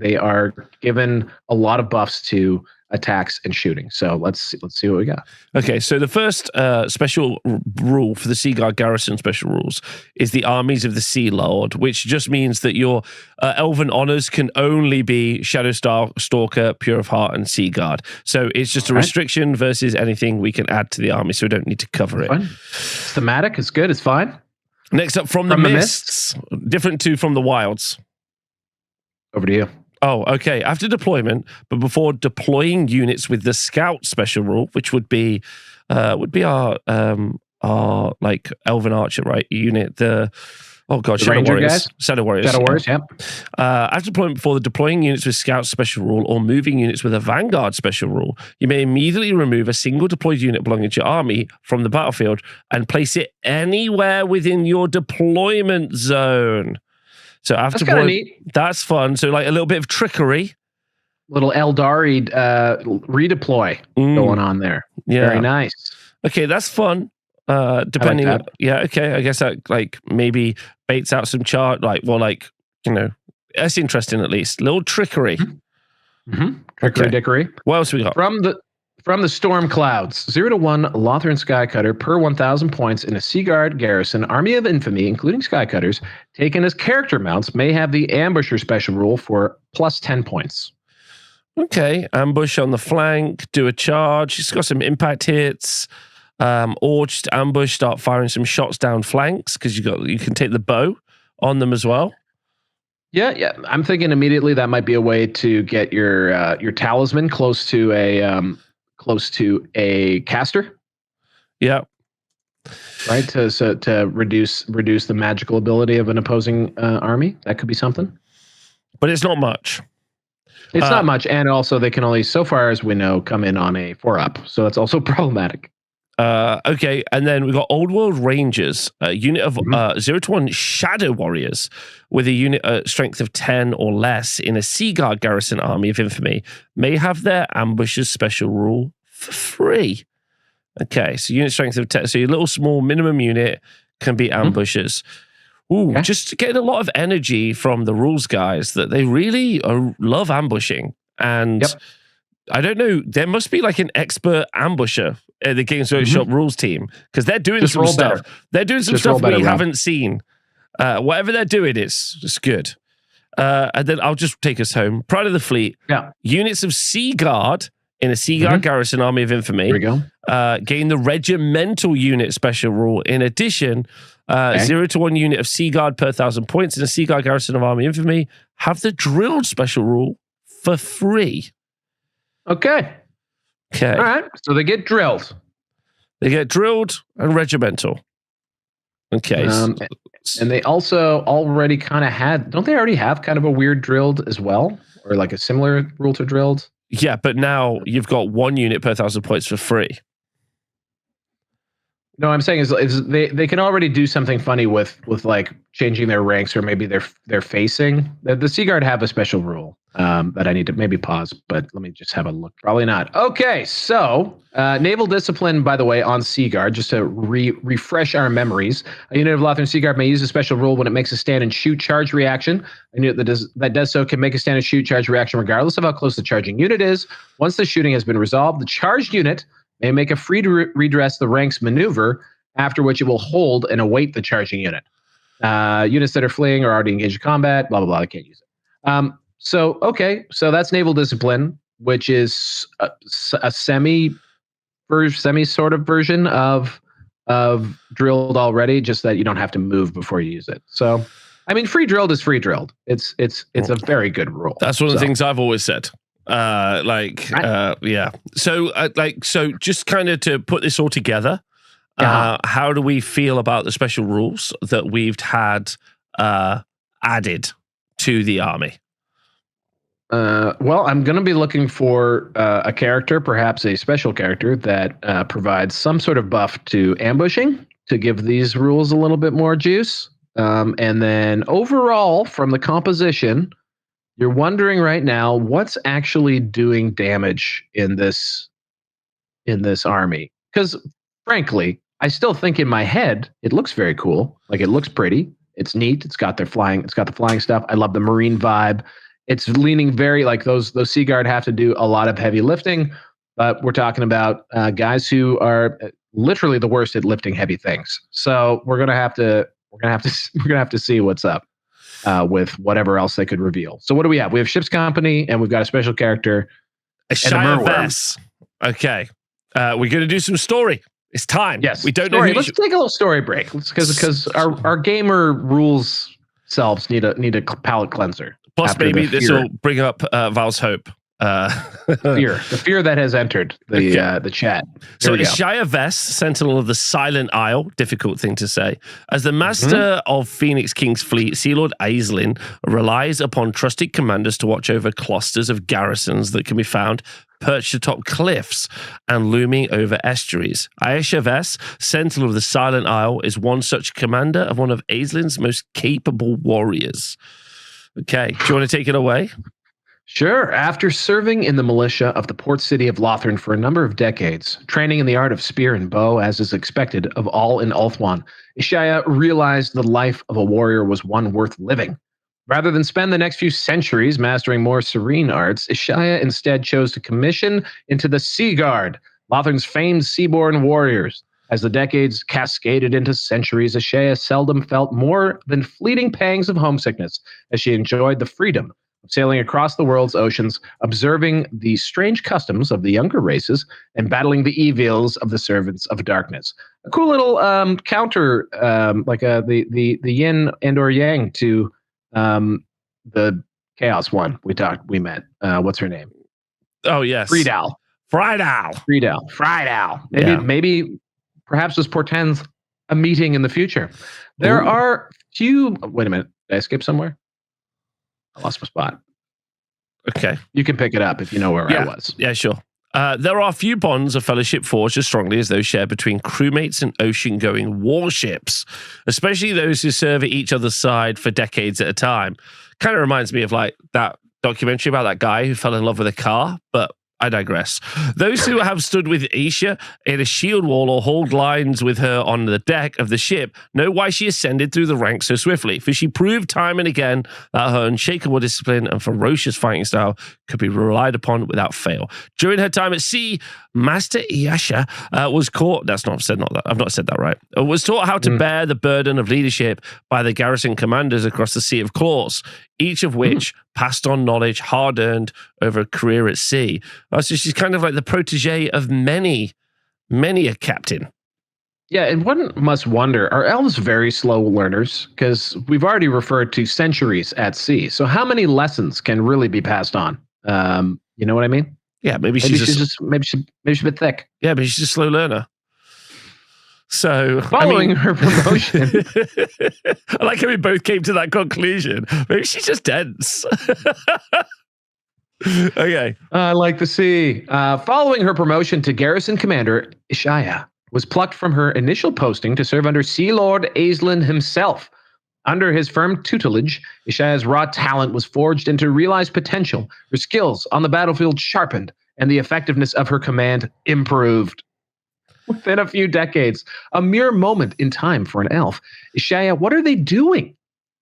Speaker 2: given a lot of buffs to attacks and shooting. So let's see what we got.
Speaker 1: Okay, so the first special rule for the Seaguard Garrison special rules is the Armies of the Sea Lord, which just means that your Elven honors can only be Shadow Stalker, Pure of Heart, and Seaguard. So it's just a restriction versus anything we can add to the army, so we don't need to cover it.
Speaker 2: Fine. It's thematic. It's good. It's fine.
Speaker 1: Next up, from the Mists. Different to From the Wilds.
Speaker 2: Over to you.
Speaker 1: Oh, okay. After deployment, but before deploying units with the Scout special rule, which would be our like Elven Archer, right? Unit. Shadow Warriors. Shadow Warriors,
Speaker 2: yep.
Speaker 1: After deployment, before the deploying units with Scout special rule or moving units with a Vanguard special rule, you may immediately remove a single deployed unit belonging to your army from the battlefield and place it anywhere within your deployment zone. So after that's fun. So like a little bit of trickery.
Speaker 2: Little Eldari redeploy going on there.
Speaker 1: Yeah.
Speaker 2: Very nice.
Speaker 1: Okay, that's fun. Depending on, I guess that like maybe baits out some that's interesting at least. Little trickery.
Speaker 2: Trickery dickery.
Speaker 1: What else we got?
Speaker 2: From the Storm Clouds, 0-1 Lothern Skycutter per 1,000 points in a Seaguard garrison, Army of Infamy, including Skycutters, taken as character mounts, may have the Ambusher special rule for plus 10 points.
Speaker 1: Okay, ambush on the flank, do a charge. It's got some impact hits, or just ambush, start firing some shots down flanks because you can take the bow on them as well.
Speaker 2: Yeah. I'm thinking immediately that might be a way to get your talisman close to a caster.
Speaker 1: Yeah.
Speaker 2: Right. To reduce the magical ability of an opposing army. That could be something.
Speaker 1: But it's not much.
Speaker 2: It's not much, and also they can only, so far as we know, come in on a 4-up, so that's also problematic.
Speaker 1: Okay, and then we've got Old World Rangers, a unit of 0 to 1 Shadow Warriors with a unit strength of 10 or less in a Seaguard garrison army of infamy may have their ambushes special rule for free. Okay, so unit strength of 10, so your little small minimum unit can be ambushes. Ooh, just getting a lot of energy from the rules guys that they really love ambushing. And I don't know, there must be like an expert ambusher at the Games Workshop rules team, because they're doing some stuff. Better. They're doing some stuff we haven't seen. Whatever they're doing, it's good. And then I'll just take us home. Pride of the Fleet.
Speaker 2: Yeah.
Speaker 1: Units of Sea Guard in a Sea Guard garrison army of infamy.
Speaker 2: There we go.
Speaker 1: Gain the regimental unit special rule. In addition, 0 to 1 unit of Sea Guard per 1,000 points in a Sea Guard garrison of army infamy have the drilled special rule for free. Okay.
Speaker 2: All right. So they get drilled.
Speaker 1: They get drilled and regimental. Okay.
Speaker 2: And they also already kind of had, don't they already have kind of a weird drilled as well? Or like a similar rule to drilled?
Speaker 1: Yeah, but now you've got 1 unit per 1,000 points for free.
Speaker 2: No, I'm saying is they can already do something funny with like changing their ranks, or maybe they're facing. The Sea Guard have a special rule that I need to maybe pause, but let me just have a look. Probably not. Okay, so naval discipline, by the way, on Sea Guard, just to refresh our memories. A unit of Lothran Sea Guard may use a special rule when it makes a stand and shoot charge reaction. A unit that does so can make a stand and shoot charge reaction regardless of how close the charging unit is. Once the shooting has been resolved, the charged unit may make a free to redress the ranks maneuver, after which it will hold and await the charging unit. Units that are fleeing or already engaged in combat, blah, blah, blah, I can't use it. So that's naval discipline, which is a semi sort of version of drilled already, just that you don't have to move before you use it. So, I mean, free drilled is free drilled. It's a very good rule.
Speaker 1: That's one of the things I've always said. Yeah. So just kind of to put this all together, how do we feel about the special rules that we've had added to the army?
Speaker 2: Well, I'm going to be looking for a character, perhaps a special character that provides some sort of buff to ambushing to give these rules a little bit more juice. And then overall, from the composition, you're wondering right now what's actually doing damage in this army. Because frankly, I still think in my head it looks very cool. Like, it looks pretty. It's neat. It's got the flying stuff. I love the marine vibe. It's leaning very like those Sea Guard have to do a lot of heavy lifting, but we're talking about guys who are literally the worst at lifting heavy things. So we're gonna have to see what's up with whatever else they could reveal. So what do we have? We have Ship's Company, and we've got a special character,
Speaker 1: Shia Vess. Okay, we're gonna do some story. It's time.
Speaker 2: Yes,
Speaker 1: we don't
Speaker 2: story.
Speaker 1: know.
Speaker 2: Let's take a little story break because our gamer rules selves need a palate cleanser.
Speaker 1: Plus, maybe this will bring up Val's hope.
Speaker 2: The fear that has entered the chat.
Speaker 1: So Shia Vess, Sentinel of the Silent Isle, difficult thing to say. As the master of Phoenix King's fleet, Sea Lord Aisling relies upon trusted commanders to watch over clusters of garrisons that can be found perched atop cliffs and looming over estuaries. Aisha Vess, Sentinel of the Silent Isle, is one such commander of one of Aisling's most capable warriors. Okay, do you want to take it away?
Speaker 2: Sure. After serving in the militia of the port city of Lothran for a number of decades, training in the art of spear and bow, as is expected of all in Ulthuan, Ishaya realized the life of a warrior was one worth living. Rather than spend the next few centuries mastering more serene arts, Ishaya instead chose to commission into the Sea Guard, Lothran's famed seaborne warriors. As the decades cascaded into centuries, Ishaya seldom felt more than fleeting pangs of homesickness as she enjoyed the freedom of sailing across the world's oceans, observing the strange customs of the younger races, and battling the evils of the servants of darkness. A cool little counter, the yin and or yang to the Chaos one we met. What's her name?
Speaker 1: Oh, yes.
Speaker 2: Friedal. Maybe perhaps this portends a meeting in the future. There are few... Wait a minute. Did I skip somewhere? I lost my spot.
Speaker 1: Okay.
Speaker 2: You can pick it up if you know where I was.
Speaker 1: Yeah, sure. There are few bonds of fellowship forged as strongly as those shared between crewmates and ocean-going warships, especially those who serve at each other's side for decades at a time. Kind of reminds me of like that documentary about that guy who fell in love with a car, but I digress. Those who have stood with Aisha in a shield wall or hauled lines with her on the deck of the ship know why she ascended through the ranks so swiftly, for she proved time and again that her unshakable discipline and ferocious fighting style could be relied upon without fail. During her time at sea, Master Aisha was caught. I've not said that right. Was taught how to bear the burden of leadership by the garrison commanders across the Sea of Claws, each of which passed on knowledge hard-earned over a career at sea. So she's kind of like the protege of many a captain.
Speaker 2: Yeah, and one must wonder, are elves very slow learners? Because we've already referred to centuries at sea. So how many lessons can really be passed on? You know what I mean?
Speaker 1: Yeah, maybe she's
Speaker 2: a bit thick.
Speaker 1: Yeah, but she's a slow learner. So
Speaker 2: following her promotion,
Speaker 1: I like how we both came to that conclusion. Maybe she's just dense. Okay.
Speaker 2: I like the sea. Following her promotion to garrison commander, Ishaya was plucked from her initial posting to serve under Sea Lord Aislinn himself. Under his firm tutelage, Ishaya's raw talent was forged into realized potential, her skills on the battlefield sharpened, and the effectiveness of her command improved. Within a few decades, a mere moment in time for an elf. Ishaya, what are they doing?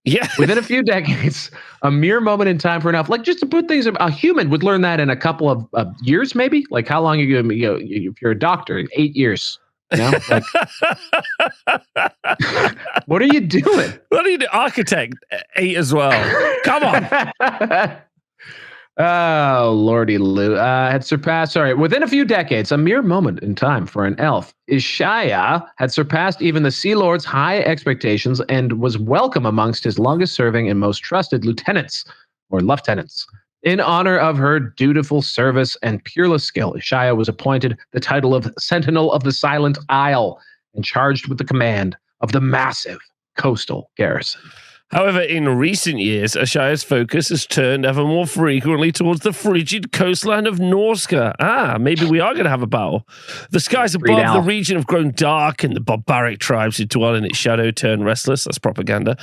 Speaker 1: Yeah.
Speaker 2: Within a few decades, a mere moment in time for an elf. Like, just to put things, a human would learn that in a couple of years, maybe? Like, how long if you're a doctor, 8 years. You know? Like, what are you doing?
Speaker 1: What are you doing? Architect 8 as well. Come on.
Speaker 2: Oh, Lordy Lou. Had surpassed, within a few decades, a mere moment in time for an elf, Ishaya had surpassed even the Sea Lord's high expectations and was welcome amongst his longest serving and most trusted lieutenants or lieutenants. In honor of her dutiful service and peerless skill, Ishaya was appointed the title of Sentinel of the Silent Isle and charged with the command of the massive coastal garrison.
Speaker 1: However, in recent years, Ishaya's focus has turned ever more frequently towards the frigid coastline of Norska. Maybe we are going to have a battle. The skies above the region have grown dark, and the barbaric tribes who dwell in its shadow turn restless. That's propaganda.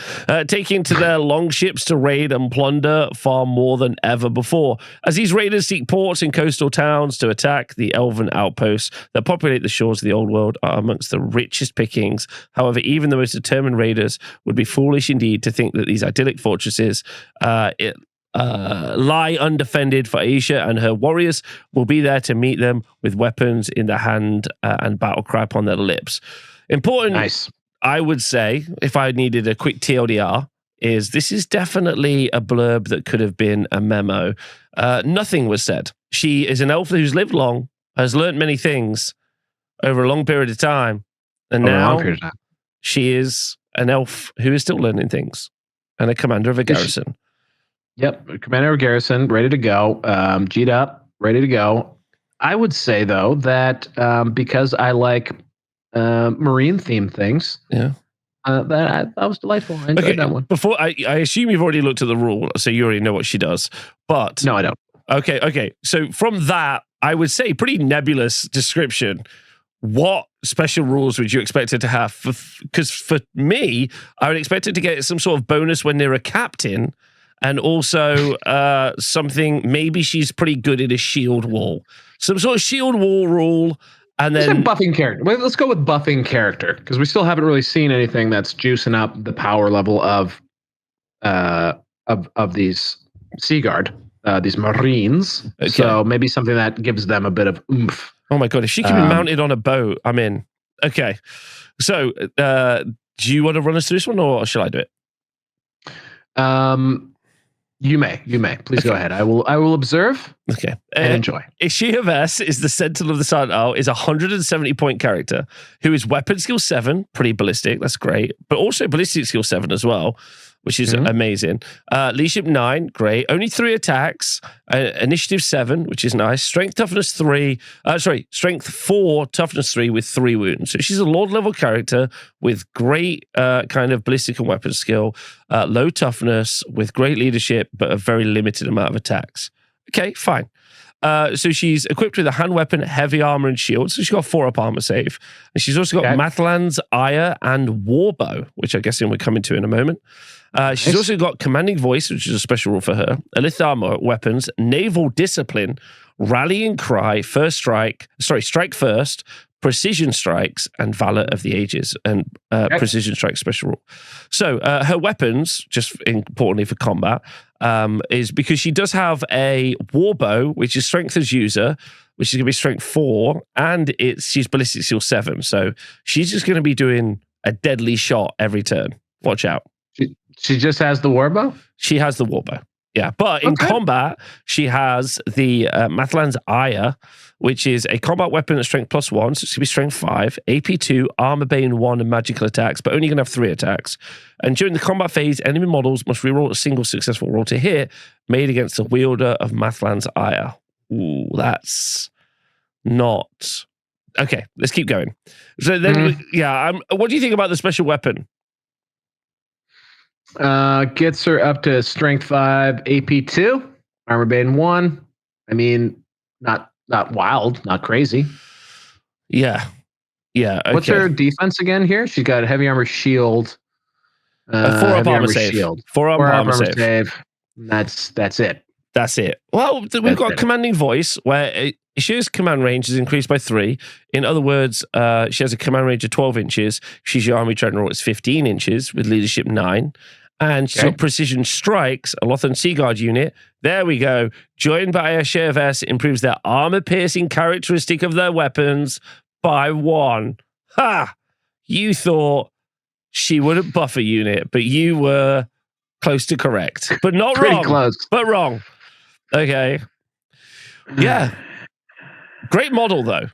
Speaker 1: Taking to their longships to raid and plunder far more than ever before. As these raiders seek ports and coastal towns to attack, the elven outposts that populate the shores of the old world are amongst the richest pickings. However, even the most determined raiders would be foolish indeed to think that these idyllic fortresses lie undefended, for Aisha and her warriors will be there to meet them with weapons in their hand and battle cry upon their lips. Important,
Speaker 2: nice.
Speaker 1: I would say, if I needed a quick TLDR, is this is definitely a blurb that could have been a memo. Nothing was said. She is an elf who's lived long, has learned many things over a long period of time, and now she is an elf who is still learning things, and a commander of a garrison.
Speaker 2: Yep, commander of a garrison, ready to go, G'd up, ready to go. I would say, though, that because I like marine-themed things, that was delightful. I enjoyed that one.
Speaker 1: Before, I assume you've already looked at the rule, so you already know what she does. But
Speaker 2: no, I don't.
Speaker 1: Okay. So from that, I would say pretty nebulous description. What special rules would you expect her to have? Because for me, I would expect her to get some sort of bonus when they're a captain, and also something, maybe she's pretty good at a shield wall. Some sort of shield wall rule, and then
Speaker 2: buffing character. Well, let's go with buffing character, because we still haven't really seen anything that's juicing up the power level of these Seaguard, these Marines. Okay. So maybe something that gives them a bit of oomph.
Speaker 1: Oh my God, if she can be mounted on a boat, I'm in. Okay. So, do you want to run us through this one, or shall I do it?
Speaker 2: You may. Please go ahead. I will observe.
Speaker 1: Okay.
Speaker 2: And enjoy.
Speaker 1: Ishia Vess is the Sentinel of the Silent Isle, is a 170-point character who is weapon skill 7, pretty ballistic, that's great, but also ballistic skill 7 as well, which is amazing. Leadership 9, great. Only 3 attacks. Initiative 7, which is nice. Strength 4, toughness 3 with 3 wounds. So she's a Lord level character with great kind of ballistic and weapon skill, low toughness with great leadership, but a very limited amount of attacks. Okay, fine. So she's equipped with a hand weapon, heavy armor, and shield. So she's got 4-up armor save. And she's also got Mathlan's Ire and Warbow, which I guess we're coming to in a moment. She's also got Commanding Voice, which is a special rule for her, Elith Armor weapons, Naval Discipline, Rallying Cry, Strike First, Precision Strikes, and Valor of the Ages, and Precision Strike special rule. So her weapons, just importantly for combat, is because she does have a Warbow, which is Strength as User, which is going to be Strength 4, and she's Ballistic Seal 7. So she's just going to be doing a deadly shot every turn. Watch out.
Speaker 2: She just has the Warbow?
Speaker 1: She has the Warbow. Yeah, but in combat, she has the Mathlan's Ire, which is a combat weapon at Strength +1, so it's going to be Strength 5, AP 2, Armor Bane 1, and magical attacks, but only going to have 3 attacks. And during the combat phase, enemy models must reroll a single successful roll to hit made against the wielder of Mathlan's Ire. Ooh, that's not... Okay, let's keep going. So then, what do you think about the special weapon?
Speaker 2: Gets her up to Strength 5, AP 2, Armor Bane 1. I mean, not wild, not crazy.
Speaker 1: Yeah. Okay.
Speaker 2: What's her defense again here? She's got a heavy armor shield.
Speaker 1: 4-up armor save. 4-up armor save.
Speaker 2: That's it.
Speaker 1: That's it. Well, we've got Commanding Voice, where she's command range is increased by 3. In other words, she has a command range of 12 inches. She's your army general. It's 15 inches with leadership 9. And she's got Precision Strikes, a Lothan Seaguard unit. There we go. Joined by a share of S, improves their armor-piercing characteristic of their weapons by 1. Ha! You thought she wouldn't buff a unit, but you were close to correct. But not
Speaker 2: Pretty
Speaker 1: wrong.
Speaker 2: Close.
Speaker 1: But wrong. Okay. Yeah. Great model, though.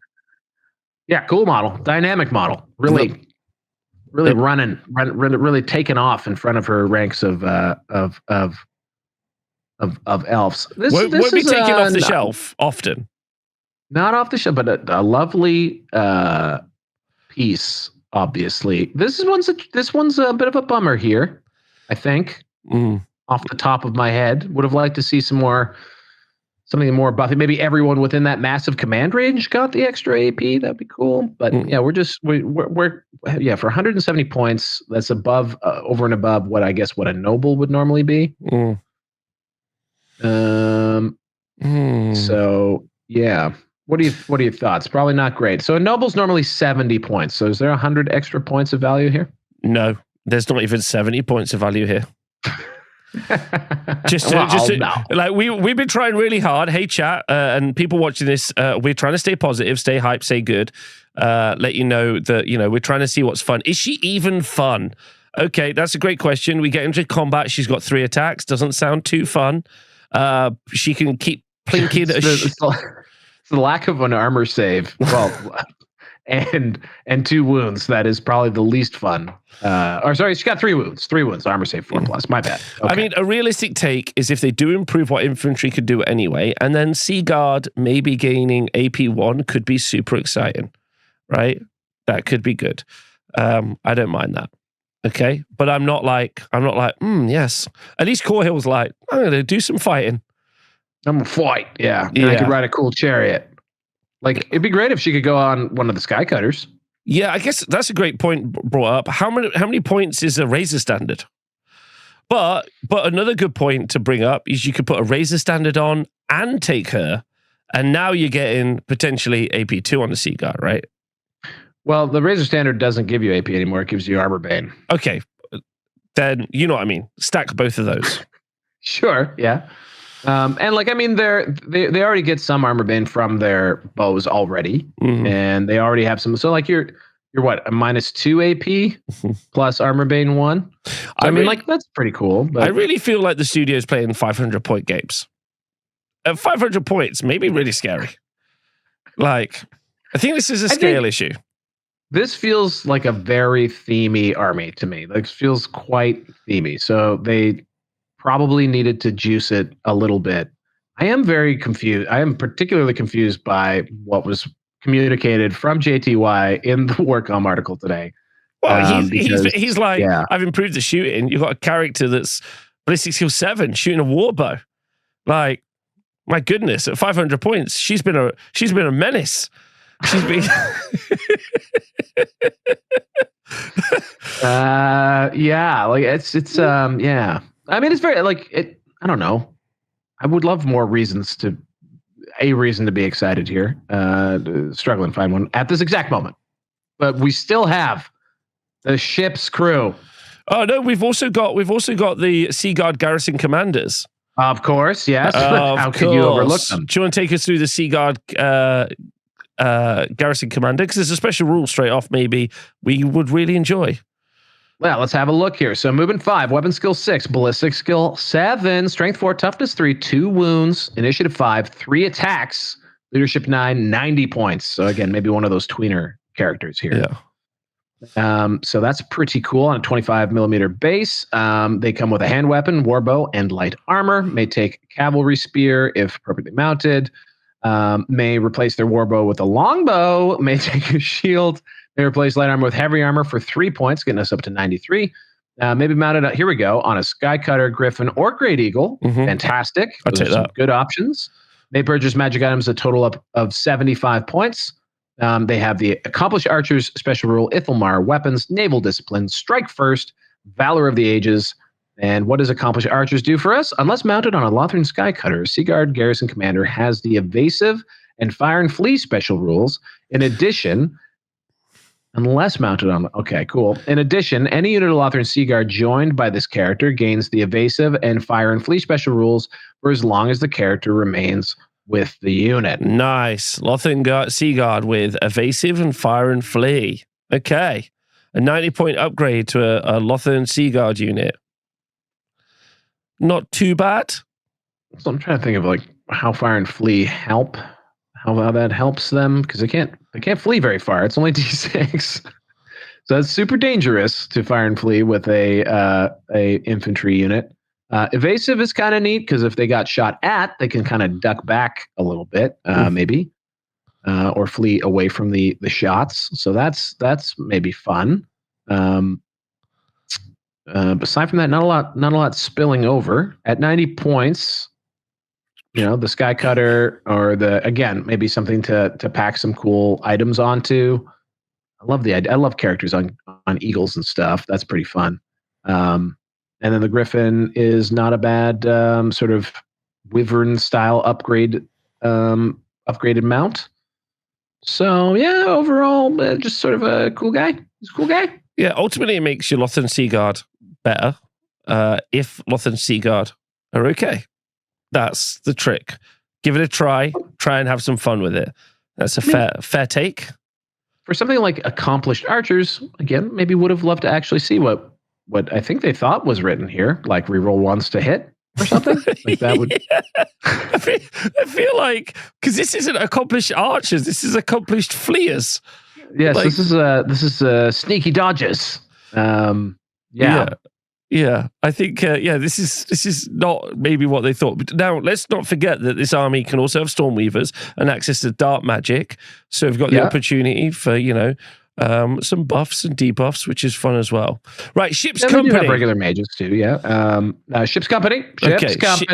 Speaker 2: Yeah, cool model. Dynamic model. Really really taken off in front of her ranks of elves. This
Speaker 1: won't be taken off the shelf often.
Speaker 2: Not off the shelf, but a lovely piece. Obviously, this one's a bit of a bummer here. I think off the top of my head, would have liked to see something more buffy. Maybe everyone within that massive command range got the extra AP. That'd be cool. But yeah, we're for 170 points. That's above, over and above what a noble would normally be. So yeah, what are your thoughts? Probably not great. So a noble's normally 70 points. So is there 100 extra points of value here?
Speaker 1: No, there's not even 70 points of value here. Like we've been trying really hard. Hey chat, and people watching this, we're trying to stay positive, stay hyped, stay good. Let you know that we're trying to see what's fun. Is she even fun? Okay, that's a great question. We get into combat. She's got 3 attacks. Doesn't sound too fun. She can keep plinking.
Speaker 2: It's the lack of an armor save. Well. And 2 wounds. That is probably the least fun. She got 3 wounds. 3 wounds. Armor save 4+. My bad. Okay.
Speaker 1: I mean, a realistic take is if they do improve what infantry could do anyway, and then Seaguard maybe gaining AP 1 could be super exciting, right? That could be good. I don't mind that. Okay, but I'm not like, yes. At least Corehill's like, I'm going to do some fighting.
Speaker 2: I'm gonna fight. Yeah. And I could ride a cool chariot. Like, it'd be great if she could go on one of the Skycutters.
Speaker 1: Yeah, I guess that's a great point brought up. How many points is a Razor Standard? But another good point to bring up is you could put a Razor Standard on and take her, and now you're getting potentially AP 2 on the Seaguard, right?
Speaker 2: Well, the Razor Standard doesn't give you AP anymore. It gives you Armor Bane.
Speaker 1: Okay. Then, you know what I mean. Stack both of those.
Speaker 2: Sure, yeah. And they already get some Armor Bane from their bows already, and they already have some. So you're what, a -2 AP plus Armor Bane 1? That's pretty cool. But I
Speaker 1: really feel like the studio is playing 500-point games. At 500 points, maybe really scary. I think this is a scale issue.
Speaker 2: This feels like a very themey army to me. It feels quite themey. So they probably needed to juice it a little bit. I am very confused. I am particularly confused by what was communicated from JTY in the Warcom article today.
Speaker 1: Well, he's like, I've improved the shooting. You've got a character that's Ballistic Skill 7 shooting a warbow. My goodness, at 500 points, she's been a menace. She's been
Speaker 2: yeah, like it's yeah. I mean, it's very like it. I don't know. I would love more reasons to be excited here. Struggling to find one at this exact moment, but we still have the ship's crew.
Speaker 1: Oh no, we've also got the Seaguard garrison commanders.
Speaker 2: Of course, yes. How could you overlook them?
Speaker 1: Do you want to take us through the Seaguard garrison commander? Because there's a special rule straight off. Maybe we would really enjoy.
Speaker 2: Well, let's have a look here. So movement 5, weapon skill 6, ballistic skill 7, strength 4, toughness 3, 2 wounds, initiative 5, 3 attacks, leadership 9, 90 points. So again, maybe one of those tweener characters here.
Speaker 1: Yeah.
Speaker 2: So that's pretty cool on a 25 millimeter base. They come with a hand weapon, warbow, and light armor. May take cavalry spear if appropriately mounted. May replace their warbow with a longbow. May take a shield. May replace light armor with heavy armor for 3 points, getting us up to 93. Maybe mounted, here we go, on a Sky Cutter, Griffin, or Great Eagle. Mm-hmm. Fantastic.
Speaker 1: I'll take that.
Speaker 2: Good options. May purchase magic items a total of 75 points. They have the Accomplished Archer's special rule, Ithalmar, weapons, naval discipline, strike first, valor of the ages. And what does Accomplished Archers do for us? Unless mounted on a Lothran Sky Cutter, Seaguard Garrison Commander has the evasive and fire and flee special rules. In addition, unless mounted on... Okay, cool. In addition, any unit of Lothran Seaguard joined by this character gains the evasive and fire and flee special rules for as long as the character remains with the unit.
Speaker 1: Nice. Lothran Seaguard with evasive and fire and flee. Okay. A 90-point upgrade to a Lothran Seaguard unit. Not too bad.
Speaker 2: So I'm trying to think of like how fire and flee help. How that helps them, because they can't flee very far. It's only D6. So it's super dangerous to fire and flee with a infantry unit. Evasive is kind of neat because if they got shot at, they can kind of duck back a little bit, maybe, or flee away from the shots. So that's maybe fun. Aside from that, not a lot spilling over at 90 points. You know, the Sky Cutter or maybe something to pack some cool items onto. I love characters on eagles and stuff. That's pretty fun. And then the Griffin is not a bad sort of Wyvern style upgraded mount. So yeah, overall, just sort of a cool guy. He's a cool guy.
Speaker 1: Yeah, ultimately it makes your Lothran Seaguard better if Lothran Seaguard are okay. That's the trick. Give it a try. Try and have some fun with it. That's a fair take.
Speaker 2: For something like Accomplished Archers, again, maybe would have loved to actually see what I think they thought was written here, like reroll ones to hit or something. Like that would.
Speaker 1: I feel like because this isn't Accomplished Archers, this is Accomplished Fleers.
Speaker 2: Yes, like, this is sneaky dodges.
Speaker 1: Yeah, I think this is not maybe what they thought. But now let's not forget that this army can also have Stormweavers and access to dark magic. So we've got the opportunity for some buffs and debuffs, which is fun as well. Right, Ship's Company.
Speaker 2: We do have regular mages too. Yeah, Ship's Company.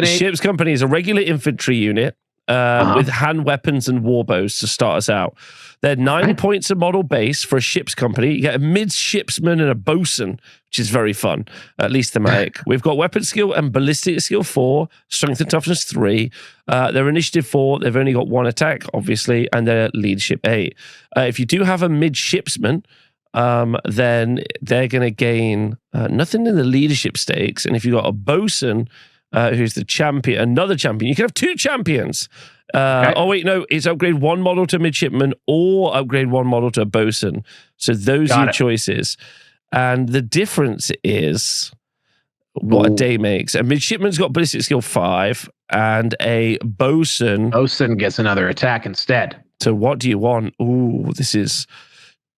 Speaker 1: Ship's Company is a regular infantry unit with hand weapons and warbows to start us out. They're 9 points a model base for a ship's company. You get a midshipsman and a bosun, which is very fun, at least thematic. We've got weapon skill and ballistic skill 4, strength and toughness 3. They're initiative 4. They've only got 1 attack, obviously, and they're leadership 8. If you do have a midshipsman, then they're going to gain nothing in the leadership stakes. And if you've got a bosun, who's the champion, another champion, you can have 2 champions. Oh wait, no, it's upgrade 1 model to midshipman or upgrade 1 model to a bosun. So those are your choices. And the difference is what a day makes. A midshipman's got ballistic skill 5 and a bosun
Speaker 2: gets another attack instead.
Speaker 1: So what do you want? Ooh, this is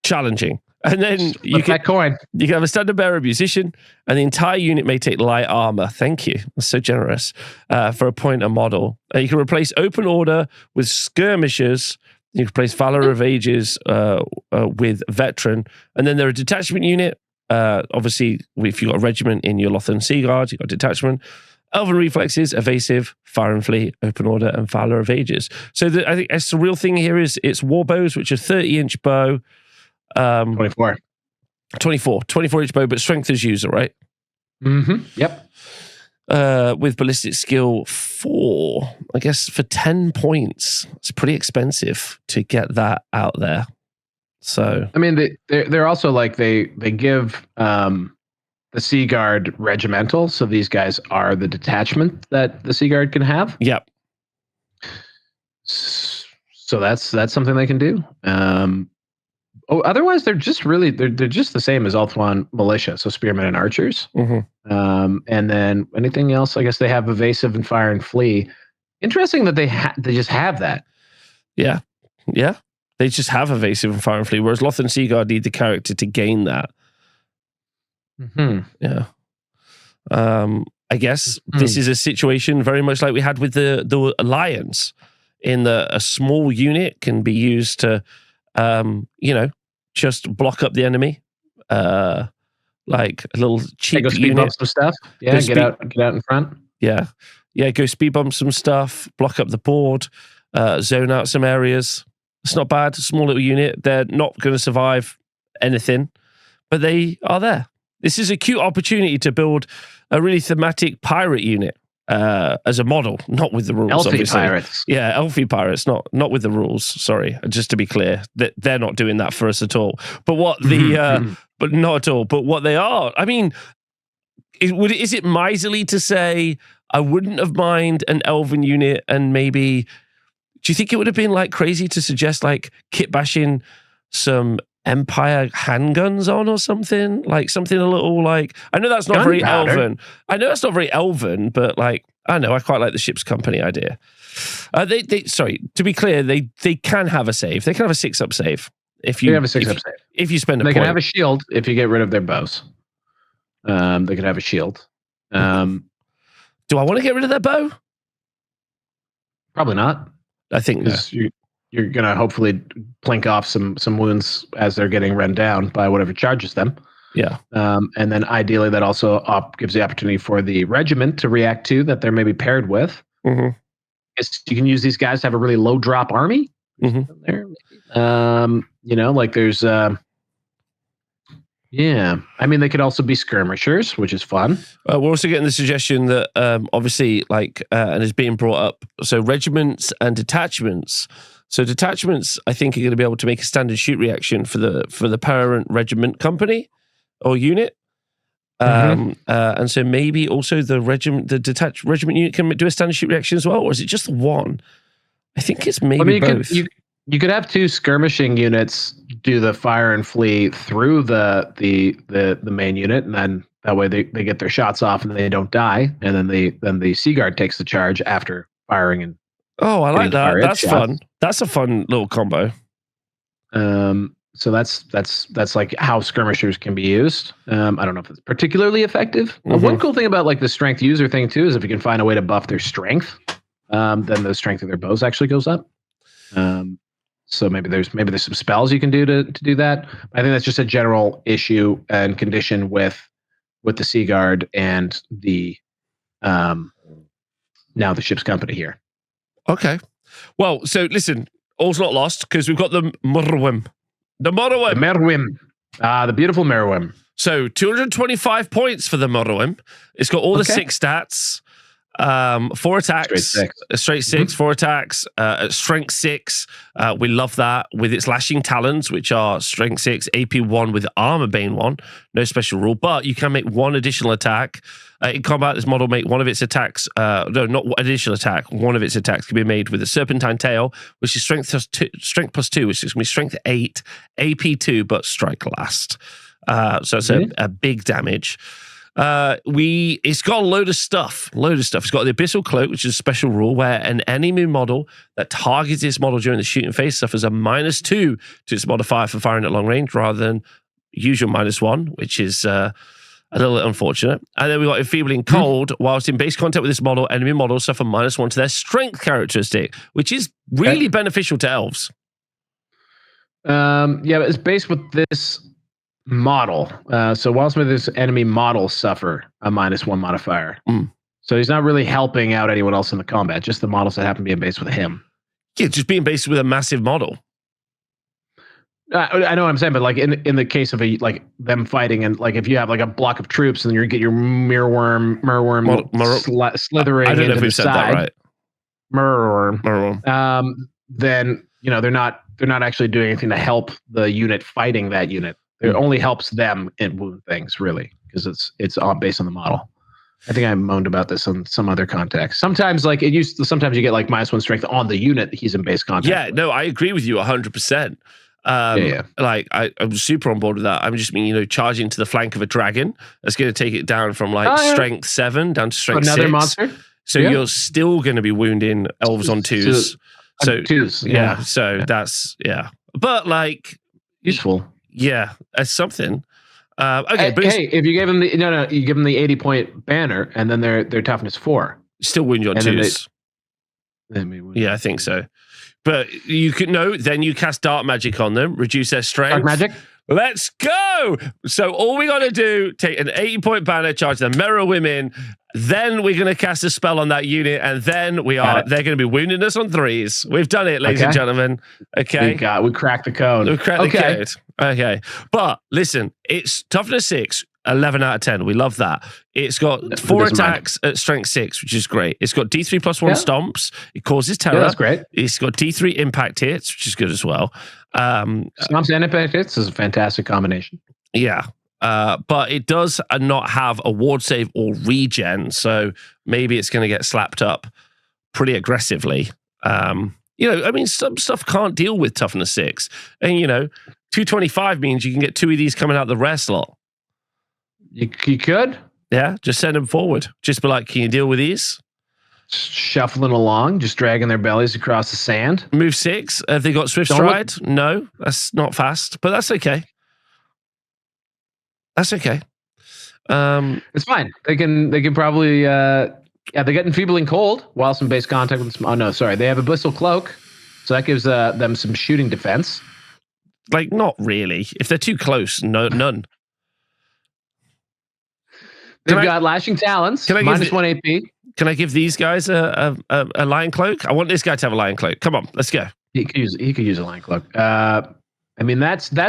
Speaker 1: challenging. And then you can have a standard bearer musician, and the entire unit may take light armor. Thank you. That's so generous. For a point a model. You can replace open order with skirmishers. You can replace Valor of Ages with veteran. And then they're a detachment unit. Obviously, if you've got a regiment in your Lothran Seaguard, you've got a detachment. Elven reflexes, evasive, fire and flee, open order, and Fowler of Ages. So I think that's the real thing here is it's war bows, which are 30-inch bow.
Speaker 2: 24
Speaker 1: inch bow, but strength as user, right?
Speaker 2: Mm-hmm. Yep.
Speaker 1: With ballistic skill 4, I guess for 10 points. It's pretty expensive to get that out there. So
Speaker 2: I mean, they're also like they give the Sea Guard regimental, so these guys are the detachment that the Sea Guard can have.
Speaker 1: Yep.
Speaker 2: So that's something they can do. Otherwise they're just the same as Ulthuan militia, so spearmen and archers.
Speaker 1: Mm-hmm.
Speaker 2: And then anything else, I guess they have evasive and fire and flee. Interesting that they just have that.
Speaker 1: Yeah. They just have evasive and fire and flee, whereas Loth and Sea Guard need the character to gain that.
Speaker 2: Mm-hmm.
Speaker 1: Yeah. I guess this is a situation very much like we had with the Lions, in a small unit can be used to, just block up the enemy. Like a little cheap
Speaker 2: go speed
Speaker 1: unit.
Speaker 2: bump some stuff. Yeah, get out in front.
Speaker 1: Yeah. Go speed bump some stuff, block up the board, zone out some areas. It's not bad. Small little unit. They're not going to survive anything, but they are there. This is a cute opportunity to build a really thematic pirate unit as a model, not with the rules.
Speaker 2: Elfie
Speaker 1: obviously.
Speaker 2: pirates.
Speaker 1: Yeah, Elfie pirates, not with the rules. Sorry, just to be clear, that they're not doing that for us at all. But what but not at all. But what they are, I mean, is it miserly to say I wouldn't have mind an elven unit and maybe? Do you think it would have been like crazy to suggest like kit bashing some Empire handguns on or something? Like something a little like, I know that's not very elven. I know that's not very elven, but like, I know, I quite like the ship's company idea. Sorry, to be clear, they can have a save. They can have a 6-up save. If you have a 6-up save. If you spend a point.
Speaker 2: They can have a shield if you get rid of their bows. They can have a shield.
Speaker 1: Do I want to get rid of their bow?
Speaker 2: Probably not.
Speaker 1: I think
Speaker 2: you're going to hopefully plink off some wounds as they're getting run down by whatever charges them.
Speaker 1: Yeah.
Speaker 2: And then ideally that also gives the opportunity for the regiment to react to that they're maybe paired with.
Speaker 1: Mm-hmm.
Speaker 2: You can use these guys to have a really low drop army.
Speaker 1: Mm-hmm.
Speaker 2: There, like there's I mean, they could also be skirmishers, which is fun.
Speaker 1: We're also getting the suggestion that obviously, and is being brought up. So regiments and detachments. So detachments, I think, are going to be able to make a standard shoot reaction for the parent regiment company or unit. And so maybe also the detached regiment unit can do a standard shoot reaction as well, or is it just the one? I think it's maybe both.
Speaker 2: You could have 2 skirmishing units do the fire and flee through the main unit, and then that way they get their shots off and they don't die, and then the Sea Guard takes the charge after firing and.
Speaker 1: Oh, I like that. That's fun. That's a fun little combo.
Speaker 2: So that's like how skirmishers can be used. I don't know if it's particularly effective.
Speaker 1: Mm-hmm.
Speaker 2: One cool thing about like the strength user thing too is if you can find a way to buff their strength, then the strength of their bows actually goes up. So maybe there's some spells you can do to do that. I think that's just a general issue and condition with the Sea Guard and the now the ship's company here.
Speaker 1: Okay. Well, so listen, all's not lost because we've got the Merwim. The
Speaker 2: Merwim. The beautiful Merwim.
Speaker 1: So 225 points for the Merwim. It's got all the 6 stats. 4 attacks, straight 6, 4 attacks, strength 6. We love that with its lashing talons, which are strength 6, AP 1 with armor bane 1. No special rule, but you can make 1 additional attack. In combat, this model make one of its attacks, no, not additional attack. One of its attacks can be made with a serpentine tail, which is strength plus 2, which is going to be strength 8, AP 2, but strike last. So it's a big damage. It's got a load of stuff. It's got the Abyssal Cloak, which is a special rule where an enemy model that targets this model during the shooting phase suffers a -2 to its modifier for firing at long range rather than usual -1, which is a little unfortunate. And then we got Enfeebling Cold. Whilst in base contact with this model, enemy models suffer -1 to their strength characteristic, which is really beneficial to elves.
Speaker 2: Yeah, it's based with this model. So whilst with this enemy model suffer a -1 modifier. So he's not really helping out anyone else in the combat, just the models that happen to be in base with him.
Speaker 1: Yeah, just being based with a massive model.
Speaker 2: I know what I'm saying, but like in the case of them fighting, and like if you have like a block of troops and you get your mirror worm slithering
Speaker 1: I don't know
Speaker 2: into
Speaker 1: if we've said that right.
Speaker 2: Mirror worm. Then they're not actually doing anything to help the unit fighting that unit. It only helps them in wound things, really, because it's all based on the model. I think I moaned about this in some other context. Sometimes sometimes you get like -1 strength on the unit he's in base contact.
Speaker 1: Yeah, no, I agree with you 100%. Like I'm super on board with that. I'm just charging to the flank of a dragon. That's going to take it down from strength 7 down to strength 6.
Speaker 2: Another monster.
Speaker 1: So you're still going to be wounding elves on 2s. So
Speaker 2: twos,
Speaker 1: So that's but like
Speaker 2: useful.
Speaker 1: Yeah, as something. Okay, but
Speaker 2: if you give them you give them the 80-point banner, and then their toughness 4.
Speaker 1: Still wound your 2s. I think so. But then you cast dark magic on them, reduce their strength.
Speaker 2: Dark magic?
Speaker 1: Let's go! So all we got to do, take an 80-point banner, charge the Mirror Women, then we're going to cast a spell on that unit, and then they're going to be wounding us on 3s. We've done it, ladies and gentlemen. Okay?
Speaker 2: We cracked the code.
Speaker 1: We cracked the code. Okay. But listen, it's toughness 6. 11 out of 10. We love that. It's got 4 attacks at strength 6, which is great. It's got D3 plus 1 stomps. It causes terror.
Speaker 2: Yeah, that's great.
Speaker 1: It's got D3 impact hits, which is good as well.
Speaker 2: Stomps and impact hits is a fantastic combination.
Speaker 1: Yeah. But it does not have a ward save or regen, so maybe it's going to get slapped up pretty aggressively. Some stuff can't deal with toughness 6. And, 225 means you can get 2 of these coming out the rest lot.
Speaker 2: You could?
Speaker 1: Yeah, just send them forward. Just be like, can you deal with these?
Speaker 2: Shuffling along, just dragging their bellies across the sand.
Speaker 1: Move 6. Have they got Swift Stride? No, that's not fast, but that's okay. That's okay.
Speaker 2: It's fine. They can probably they get enfeebling cold while some base contact with oh no, sorry. They have a Abyssal Cloak, so that gives them some shooting defense.
Speaker 1: Like, not really. If they're too close, none.
Speaker 2: They've got Lashing Talons, -1 AP.
Speaker 1: Can I give these guys a Lion Cloak? I want this guy to have a Lion Cloak. Come on, let's go.
Speaker 2: He could use a Lion Cloak. That's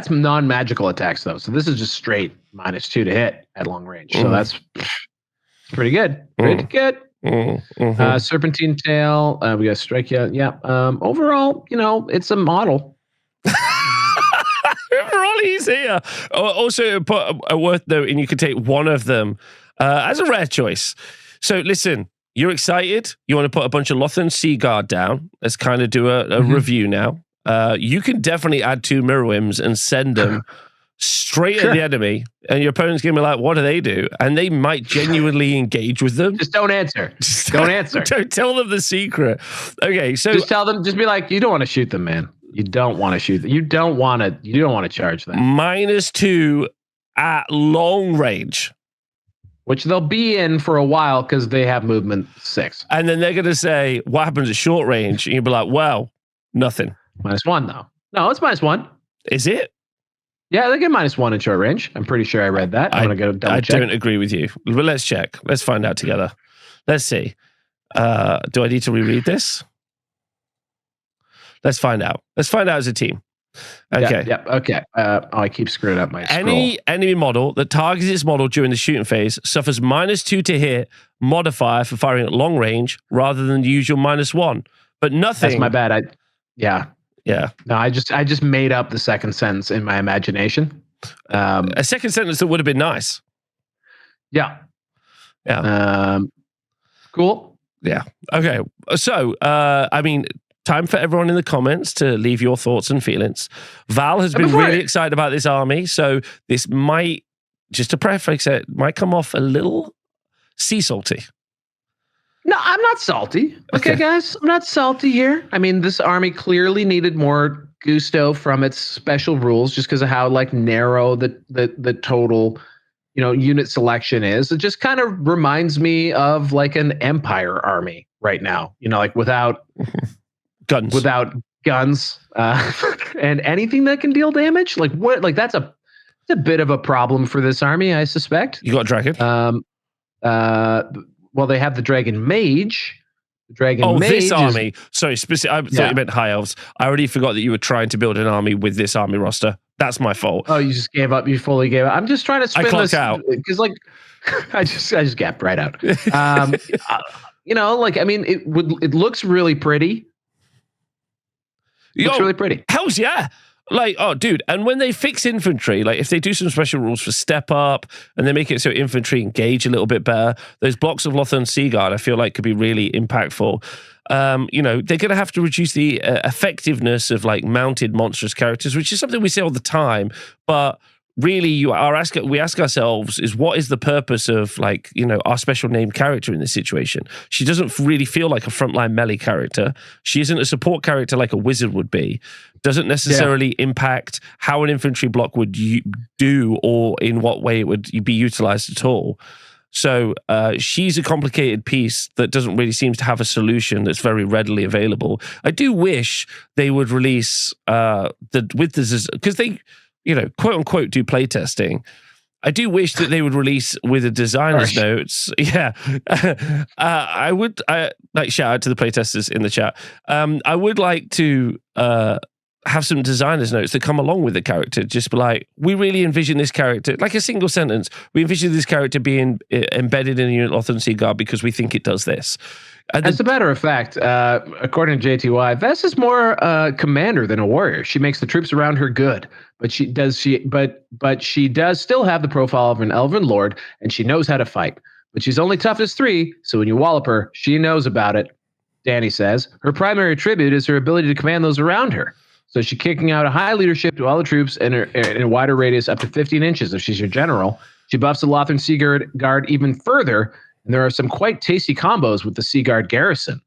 Speaker 2: non-magical attacks though. So this is just straight -2 to hit at long range. So that's pretty good. Pretty good. Serpentine Tail. We got Strike. Yeah. Overall, it's a model.
Speaker 1: Overall, he's here. Also, put a worth note, and you can take one of them as a rare choice. So listen, you're excited. You want to put a bunch of Lothan Sea Guard down. Let's kind of do a review now. You can definitely add 2 Mirror Whims and send them straight at the enemy, and your opponent's going to be like, what do they do? And they might genuinely engage with them.
Speaker 2: Just don't answer. Don't answer.
Speaker 1: Don't tell them the secret. Okay, so
Speaker 2: just tell them, just be like, you don't want to shoot them, man. You don't want to shoot them. You don't want to charge them.
Speaker 1: -2 at long range.
Speaker 2: Which they'll be in for a while because they have movement 6.
Speaker 1: And then they're going to say, what happens at short range? And you'll be like, well, nothing.
Speaker 2: -1, though. No, it's -1.
Speaker 1: Is it?
Speaker 2: Yeah, they get -1 in short range. I'm pretty sure I read that. I'm going to go double check.
Speaker 1: I don't agree with you. But let's check. Let's find out together. Let's see. Do I need to reread this? Let's find out. Let's find out as a team. Okay.
Speaker 2: Yep. Okay. I keep screwing up my scroll.
Speaker 1: Any enemy model that targets its model during the shooting phase suffers -2 to hit modifier for firing at long range rather than the usual -1. But nothing.
Speaker 2: That's my bad. Yeah. No, I just made up the second sentence in my imagination.
Speaker 1: A second sentence that would have been nice.
Speaker 2: Yeah. Cool.
Speaker 1: Yeah. Okay. So, time for everyone in the comments to leave your thoughts and feelings. Val has been really excited about this army, so this might, just to preface it, might come off a little sea salty.
Speaker 2: No, I'm not salty. Okay, guys, I'm not salty here. This army clearly needed more gusto from its special rules, just because of how narrow the total, unit selection is. It just kind of reminds me of an Empire army right now. Without
Speaker 1: guns.
Speaker 2: Without guns, and anything that can deal damage. That's a bit of a problem for this army, I suspect.
Speaker 1: You got a dragon.
Speaker 2: they have the Dragon Mage. The Dragon Mage
Speaker 1: this army. Sorry, I thought you meant High Elves. I already forgot that you were trying to build an army with this army roster. That's my fault.
Speaker 2: Oh, you just gave up. You fully gave up. I'm just trying to spin this
Speaker 1: out
Speaker 2: because, like, I just gapped right out. I mean, it looks really pretty. It looks really pretty.
Speaker 1: Hells yeah. Like, oh, dude. And when they fix infantry, like if they do some special rules for step up and they make it so infantry engage a little bit better, those blocks of Lothern Seaguard, I feel like could be really impactful. They're going to have to reduce the effectiveness of like mounted monstrous characters, which is something we say all the time. But really, we ask ourselves is what is the purpose of our special named character in this situation? She doesn't really feel like a frontline melee character. She isn't a support character like a wizard would be. Doesn't necessarily impact how an infantry block would do or in what way it would be utilized at all. So she's a complicated piece that doesn't really seem to have a solution that's very readily available. I do wish they would release because they, quote unquote, do playtesting. I do wish that they would release with a designer's notes. Yeah. I would shout out to the playtesters in the chat. I would like to have some designer's notes that come along with the character. Just be like, we really envision this character, like a single sentence. We envision this character being embedded in a unit Lothern Seaguard because we think it does this.
Speaker 2: As a matter of fact, according to JTY, Vess is more a commander than a warrior. She makes the troops around her good, but she does still have the profile of an elven lord, and she knows how to fight. But she's only toughness 3, so when you wallop her, she knows about it. Danny says her primary attribute is her ability to command those around her. So she's kicking out a high leadership to all the troops in a wider radius up to 15 inches if she's your general. She buffs the Lothern Seaguard even further, and there are some quite tasty combos with the Seaguard garrison.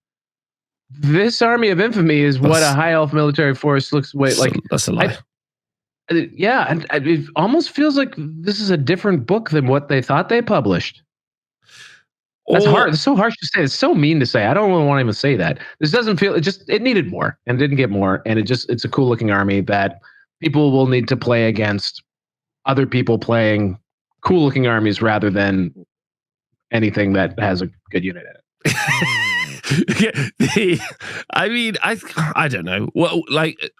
Speaker 2: This army of infamy is what a high elf military force looks like.
Speaker 1: That's a lie.
Speaker 2: And it almost feels like this is a different book than what they thought they published. That's hard. It's so harsh to say. It's so mean to say. I don't really want to even say that. This doesn't feel. It needed more and didn't get more. And it's a cool looking army that people will need to play against other people playing cool looking armies rather than anything that has a good unit in it.
Speaker 1: I don't know. Well,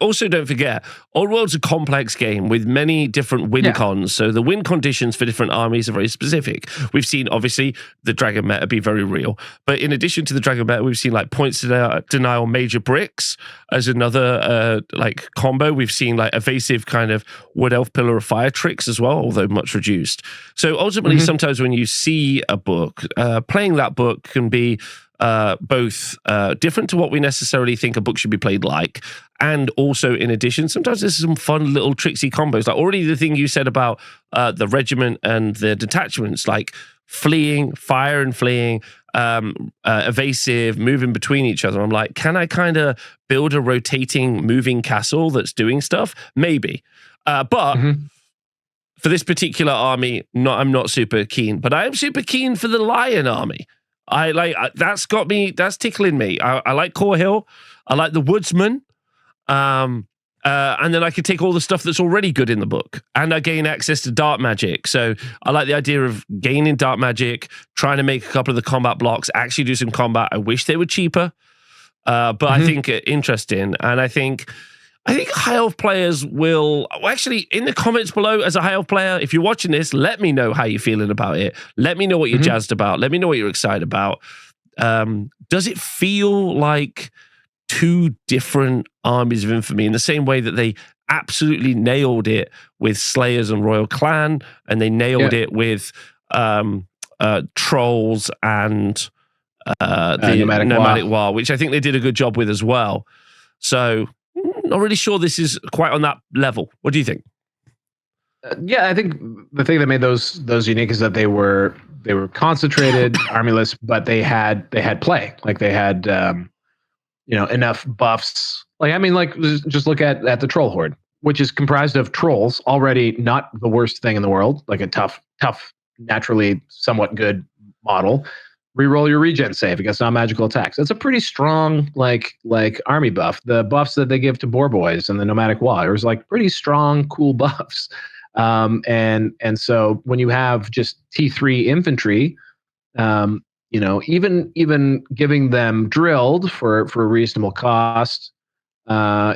Speaker 1: also don't forget, Old World's a complex game with many different win cons. So the win conditions for different armies are very specific. We've seen, obviously, the Dragon meta be very real. But in addition to the Dragon meta, we've seen points denial major bricks as another combo. We've seen evasive kind of Wood Elf Pillar of Fire tricks as well, although much reduced. So ultimately, sometimes when you see a book, playing that book can be both different to what we necessarily think a book should be played like, and also in addition, sometimes there's some fun little tricksy combos. Like already the thing you said about the regiment and the detachments, like fleeing, fire and fleeing, evasive, moving between each other. I'm like, can I kind of build a rotating, moving castle that's doing stuff? Maybe. But for this particular army, I'm not super keen, but I am super keen for the Lion army. That's tickling me. I like Core Hill. I like the Woodsman. And then I could take all the stuff that's already good in the book and I gain access to dark magic. So I like the idea of gaining dark magic, trying to make a couple of the combat blocks, actually do some combat. I wish they were cheaper. But I think interesting. And I think high elf players will actually in the comments below as a high elf player, if you're watching this, let me know how you're feeling about it. Let me know what you're jazzed about. Let me know what you're excited about. Does it feel like two different armies of infamy in the same way that they absolutely nailed it with Slayers and Royal Clan, and they nailed it with Trolls and the Nomadic War, which I think they did a good job with as well. So not really sure this is quite on that level. What do you think?
Speaker 2: I think the thing that made those unique is that they were concentrated, armyless, but they had play. Like they had enough buffs. Just look at the Troll Horde, which is comprised of trolls, already not the worst thing in the world, like a tough, naturally somewhat good model. Reroll your regen save against non-magical attacks. That's a pretty strong like army buff. The buffs that they give to Boar Boys and the Nomadic Warriors is pretty strong, cool buffs. And so when you have just T3 infantry, even giving them drilled for a reasonable cost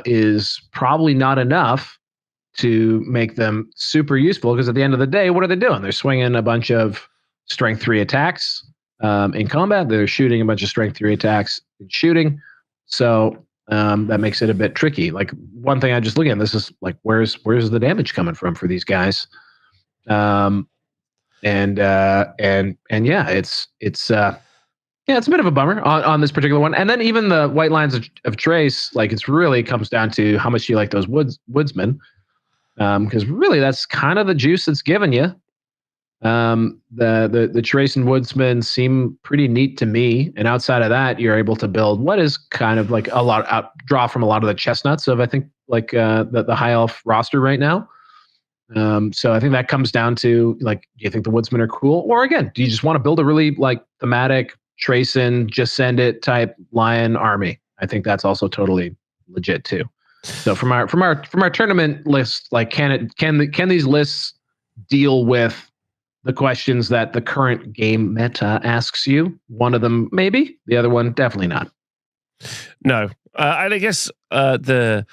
Speaker 2: is probably not enough to make them super useful, because at the end of the day, what are they doing? They're swinging a bunch of strength 3 attacks in combat. They're shooting a bunch of strength 3 attacks in shooting. So that makes it a bit tricky. Like, one thing I just look at, this is like, where's the damage coming from for these guys? And yeah, it's a bit of a bummer on this particular one. And then even the White Lines of Trace, like, it's really comes down to how much you like those woodsmen. Because really, that's kind of the juice that's given you. The Trace and Woodsmen seem pretty neat to me, and outside of that, you're able to build what is kind of like draw from a lot of the chestnuts of, I think, like the High Elf roster right now. So I think that comes down to, like, do you think the Woodsmen are cool, or again, do you just want to build a really like thematic Trace-in, just send it type Lion army? I think that's also totally legit too. So from our tournament list, like, can these lists deal with the questions that the current game meta asks you? One of them maybe, the other one definitely not.
Speaker 1: No, and I guess the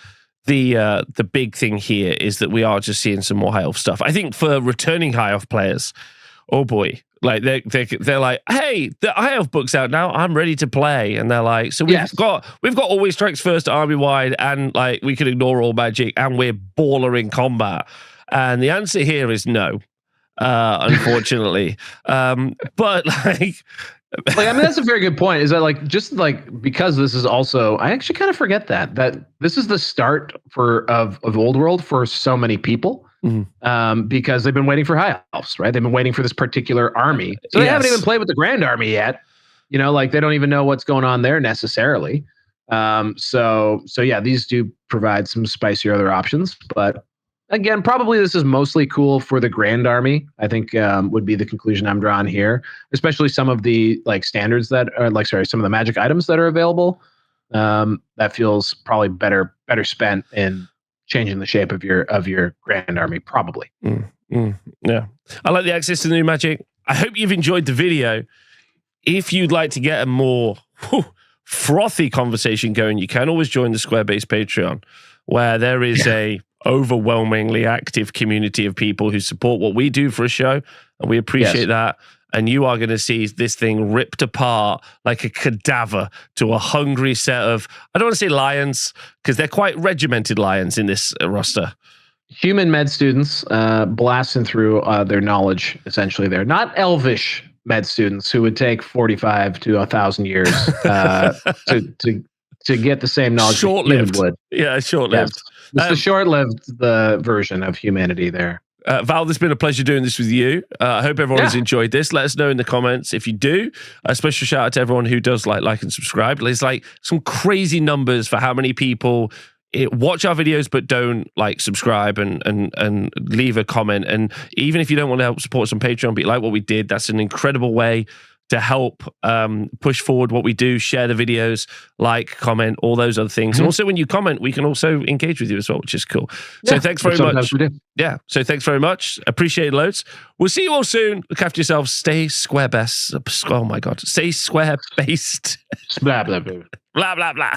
Speaker 1: big thing here is that we are just seeing some more High Elf stuff. I think for returning High Elf players, oh boy. Like, they're like, hey, the High Elf book's out now, I'm ready to play. And they're like, so we've got Always Strikes First army wide, and like we can ignore all magic, and we're baller in combat. And the answer here is no, unfortunately. But like,
Speaker 2: I mean, that's a very good point. Is that, like, just like, because this is also, I actually kind of forget that this is the start of Old World for so many people. Because they've been waiting for High Elves, right? They've been waiting for this particular army. So they haven't even played with the Grand Army yet. Like, they don't even know what's going on there necessarily. So yeah, these do provide some spicier other options. But again, probably this is mostly cool for the Grand Army, I think, would be the conclusion I'm drawing here. Especially some of the, like, standards that are, like, some of the magic items that are available. That feels probably better spent in changing the shape of your Grand Army, probably.
Speaker 1: Yeah, I like the access to the new magic. I hope you've enjoyed the video. If you'd like to get a more frothy conversation going, you can always join the Squarebase Patreon, where there is a overwhelmingly active community of people who support what we do for a show, and we appreciate that. And you are going to see this thing ripped apart like a cadaver to a hungry set of, I don't want to say lions, because they're quite regimented lions in this roster.
Speaker 2: Human med students blasting through their knowledge, essentially. They're not elvish med students who would take 45 to 1,000 years to get the same knowledge
Speaker 1: short-lived.
Speaker 2: Would.
Speaker 1: Yeah, short-lived.
Speaker 2: Yes. It's the short-lived version of humanity there.
Speaker 1: Val, it's been a pleasure doing this with you. I hope everyone has enjoyed this. Let us know in the comments if you do. A special shout out to everyone who does like and subscribe. There's like some crazy numbers for how many people watch our videos but don't like, subscribe and leave a comment. And even if you don't want to help support us on Patreon, but you like what we did, that's an incredible way to help push forward what we do. Share the videos, like, comment, all those other things. And also, when you comment, we can also engage with you as well, which is cool. So thanks very much. Yeah, so thanks very much. Appreciate it loads. We'll see you all soon. Look after yourselves. Stay square-based. Oh my God. Stay square-based.
Speaker 2: Blah, blah, blah.
Speaker 1: Blah, blah, blah.